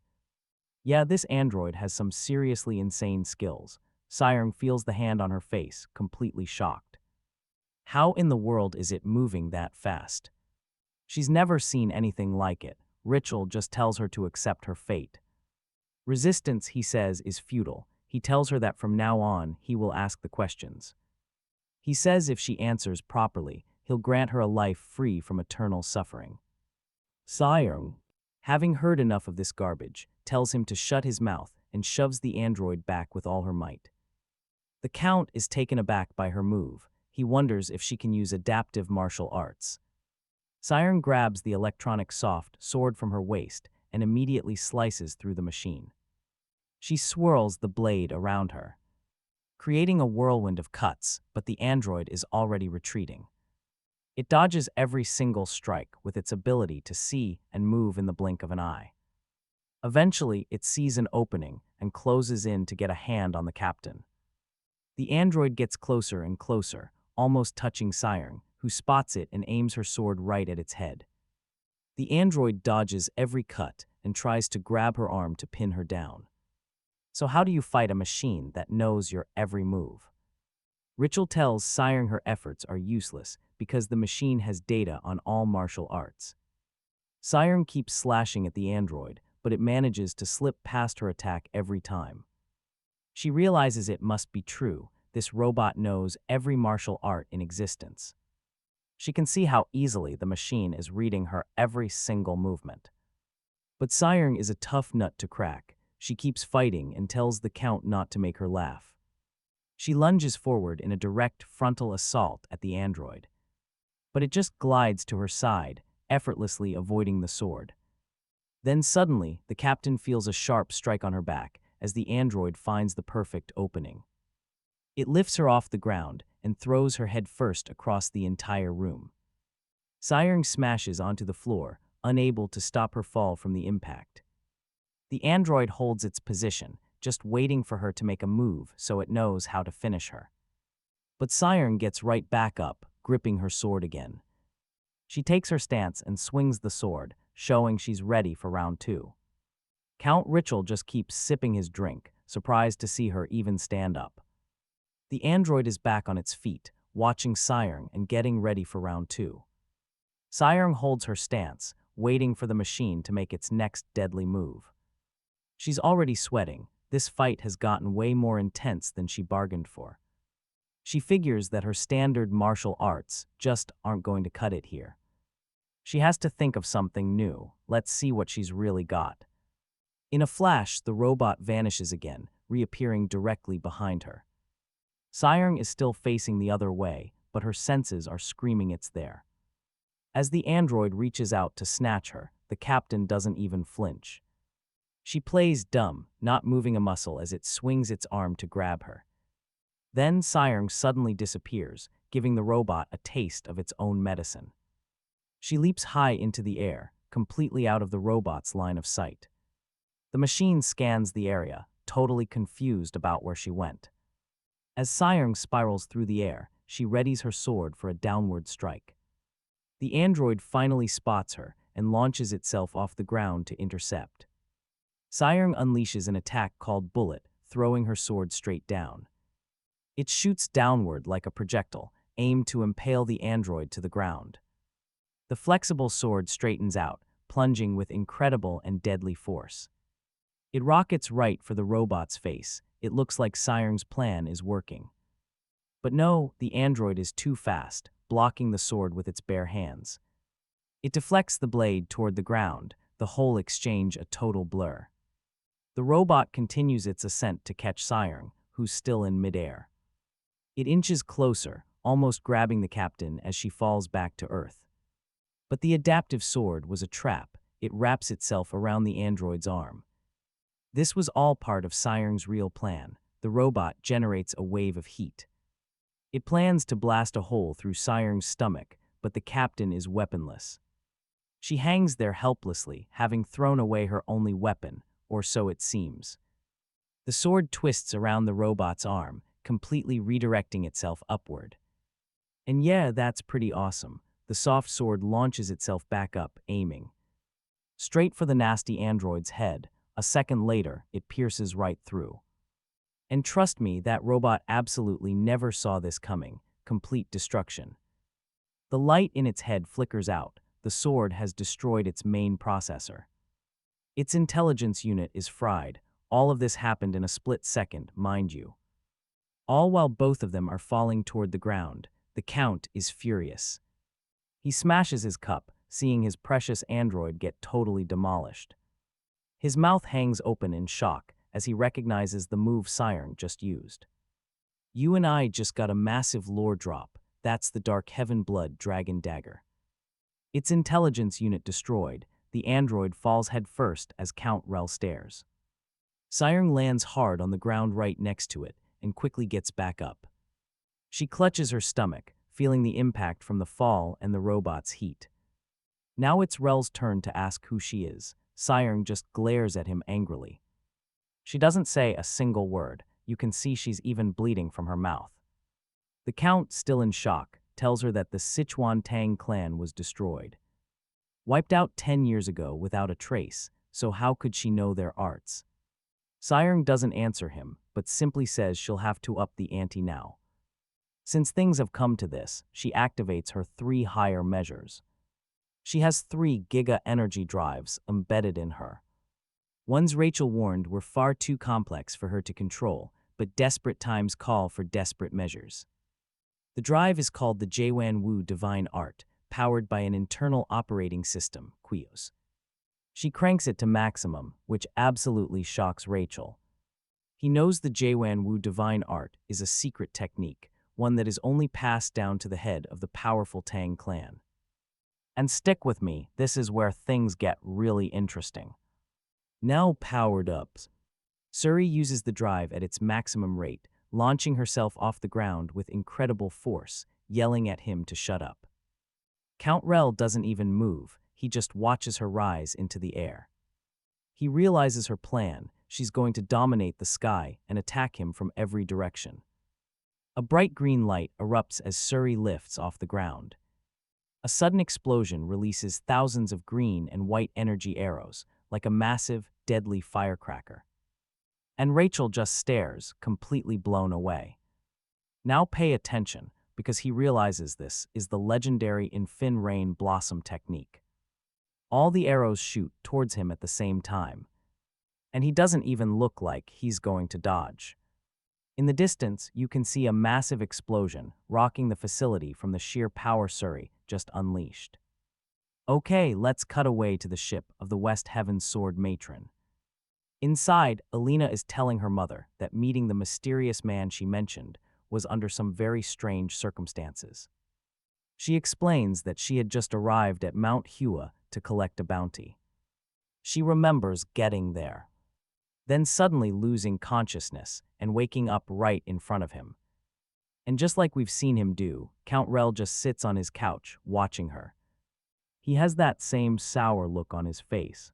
[SPEAKER 1] Yeah, this android has some seriously insane skills. Seryong feels the hand on her face, completely shocked. How in the world is it moving that fast? She's never seen anything like it. Richel just tells her to accept her fate. Resistance, he says, is futile. He tells her that from now on, he will ask the questions. He says if she answers properly, he'll grant her a life free from eternal suffering. Seryong, having heard enough of this garbage, tells him to shut his mouth and shoves the android back with all her might. The Count is taken aback by her move. He wonders if she can use adaptive martial arts. Seryong grabs the electronic soft sword from her waist and immediately slices through the machine. She swirls the blade around her, creating a whirlwind of cuts, but the android is already retreating. It dodges every single strike with its ability to see and move in the blink of an eye. Eventually, it sees an opening and closes in to get a hand on the captain. The android gets closer and closer, almost touching Seryong, who spots it and aims her sword right at its head. The android dodges every cut and tries to grab her arm to pin her down. So how do you fight a machine that knows your every move? Richel tells Seryong her efforts are useless because the machine has data on all martial arts. Seryong keeps slashing at the android, but it manages to slip past her attack every time. She realizes it must be true. This robot knows every martial art in existence. She can see how easily the machine is reading her every single movement. But Seryong is a tough nut to crack. She keeps fighting and tells the Count not to make her laugh. She lunges forward in a direct frontal assault at the android. But it just glides to her side, effortlessly avoiding the sword. Then suddenly, the captain feels a sharp strike on her back as the android finds the perfect opening. It lifts her off the ground and throws her head first across the entire room. Seryong smashes onto the floor, unable to stop her fall from the impact. The android holds its position, just waiting for her to make a move so it knows how to finish her. But Seryong gets right back up, gripping her sword again. She takes her stance and swings the sword, showing she's ready for round 2. Count Richel just keeps sipping his drink, surprised to see her even stand up. The android is back on its feet, watching Seryong and getting ready for round 2. Seryong holds her stance, waiting for the machine to make its next deadly move. She's already sweating. This fight has gotten way more intense than she bargained for. She figures that her standard martial arts just aren't going to cut it here. She has to think of something new. Let's see what she's really got. In a flash, the robot vanishes again, reappearing directly behind her. Seryong is still facing the other way, but her senses are screaming it's there. As the android reaches out to snatch her, the captain doesn't even flinch. She plays dumb, not moving a muscle as it swings its arm to grab her. Then Seryong suddenly disappears, giving the robot a taste of its own medicine. She leaps high into the air, completely out of the robot's line of sight. The machine scans the area, totally confused about where she went. As Seryong spirals through the air, she readies her sword for a downward strike. The android finally spots her and launches itself off the ground to intercept. Seryong unleashes an attack called Bullet, throwing her sword straight down. It shoots downward like a projectile, aimed to impale the android to the ground. The flexible sword straightens out, plunging with incredible and deadly force. It rockets right for the robot's face. It looks like Seryong's plan is working. But no, the android is too fast, blocking the sword with its bare hands. It deflects the blade toward the ground, the whole exchange a total blur. The robot continues its ascent to catch Seryong, who's still in midair. It inches closer, almost grabbing the captain as she falls back to Earth. But the adaptive sword was a trap. It wraps itself around the android's arm. This was all part of Seryong's real plan. The robot generates a wave of heat. It plans to blast a hole through Seryong's stomach, but the captain is weaponless. She hangs there helplessly, having thrown away her only weapon, or so it seems. The sword twists around the robot's arm, completely redirecting itself upward. And yeah, that's pretty awesome. The soft sword launches itself back up, aiming straight for the nasty android's head. A second later, it pierces right through. And trust me, that robot absolutely never saw this coming. Complete destruction. The light in its head flickers out. The sword has destroyed its main processor. Its intelligence unit is fried. All of this happened in a split second, mind you. All while both of them are falling toward the ground. The Count is furious. He smashes his cup, seeing his precious android get totally demolished. His mouth hangs open in shock as he recognizes the move Seryong just used. You and I just got a massive lore drop. That's the Dark Heaven Blood Dragon Dagger. Its intelligence unit destroyed, the android falls headfirst as Count Rel stares. Seryong lands hard on the ground right next to it and quickly gets back up. She clutches her stomach, feeling the impact from the fall and the robot's heat. Now it's Rel's turn to ask who she is. Seryong just glares at him angrily. She doesn't say a single word. You can see she's even bleeding from her mouth. The Count, still in shock, tells her that the Sichuan Tang clan was destroyed. Wiped out 10 years ago without a trace, so how could she know their arts? Seryong doesn't answer him, but simply says she'll have to up the ante now. Since things have come to this, she activates her 3 higher measures. She has 3 giga energy drives embedded in her. Ones Richel warned were far too complex for her to control, but desperate times call for desperate measures. The drive is called the Jwan Wu Divine Art, powered by an internal operating system, QIOS. She cranks it to maximum, which absolutely shocks Richel. He knows the Jwan Wu Divine Art is a secret technique, one that is only passed down to the head of the powerful Tang clan. And stick with me, this is where things get really interesting. Now powered up, Suri uses the drive at its maximum rate, launching herself off the ground with incredible force, yelling at him to shut up. Count Rel doesn't even move, he just watches her rise into the air. He realizes her plan. She's going to dominate the sky and attack him from every direction. A bright green light erupts as Suri lifts off the ground. A sudden explosion releases thousands of green and white energy arrows, like a massive, deadly firecracker. And Richel just stares, completely blown away. Now pay attention, because he realizes this is the legendary Infin Rain Blossom technique. All the arrows shoot towards him at the same time. And he doesn't even look like he's going to dodge. In the distance, you can see a massive explosion, rocking the facility from the sheer power Suri just unleashed. Okay, let's cut away to the ship of the West Heaven Sword Matron. Inside, Alina is telling her mother that meeting the mysterious man she mentioned was under some very strange circumstances. She explains that she had just arrived at Mount Hua to collect a bounty. She remembers getting there, then suddenly losing consciousness and waking up right in front of him. And just like we've seen him do, Count Rel just sits on his couch, watching her. He has that same sour look on his face.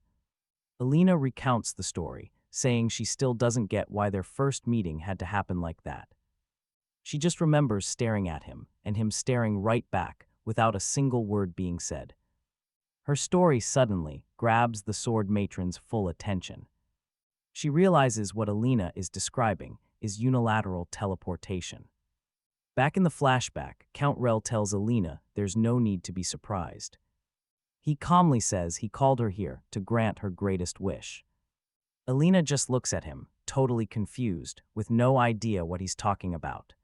[SPEAKER 1] Alina recounts the story, saying she still doesn't get why their first meeting had to happen like that. She just remembers staring at him, and him staring right back, without a single word being said. Her story suddenly grabs the sword matron's full attention. She realizes what Alina is describing is unilateral teleportation. Back in the flashback, Count Rel tells Alina there's no need to be surprised. He calmly says he called her here to grant her greatest wish. Alina just looks at him, totally confused, with no idea what he's talking about.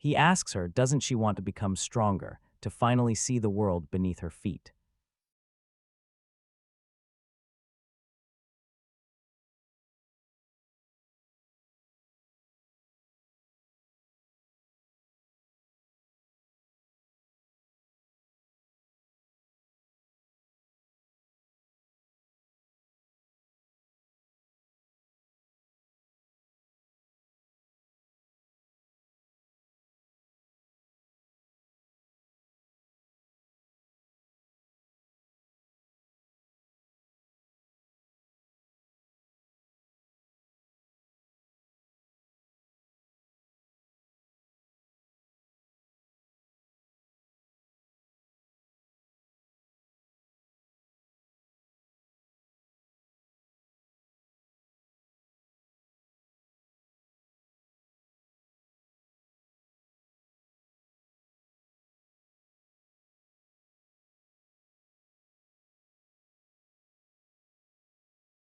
[SPEAKER 1] He asks her, doesn't she want to become stronger, to finally see the world beneath her feet?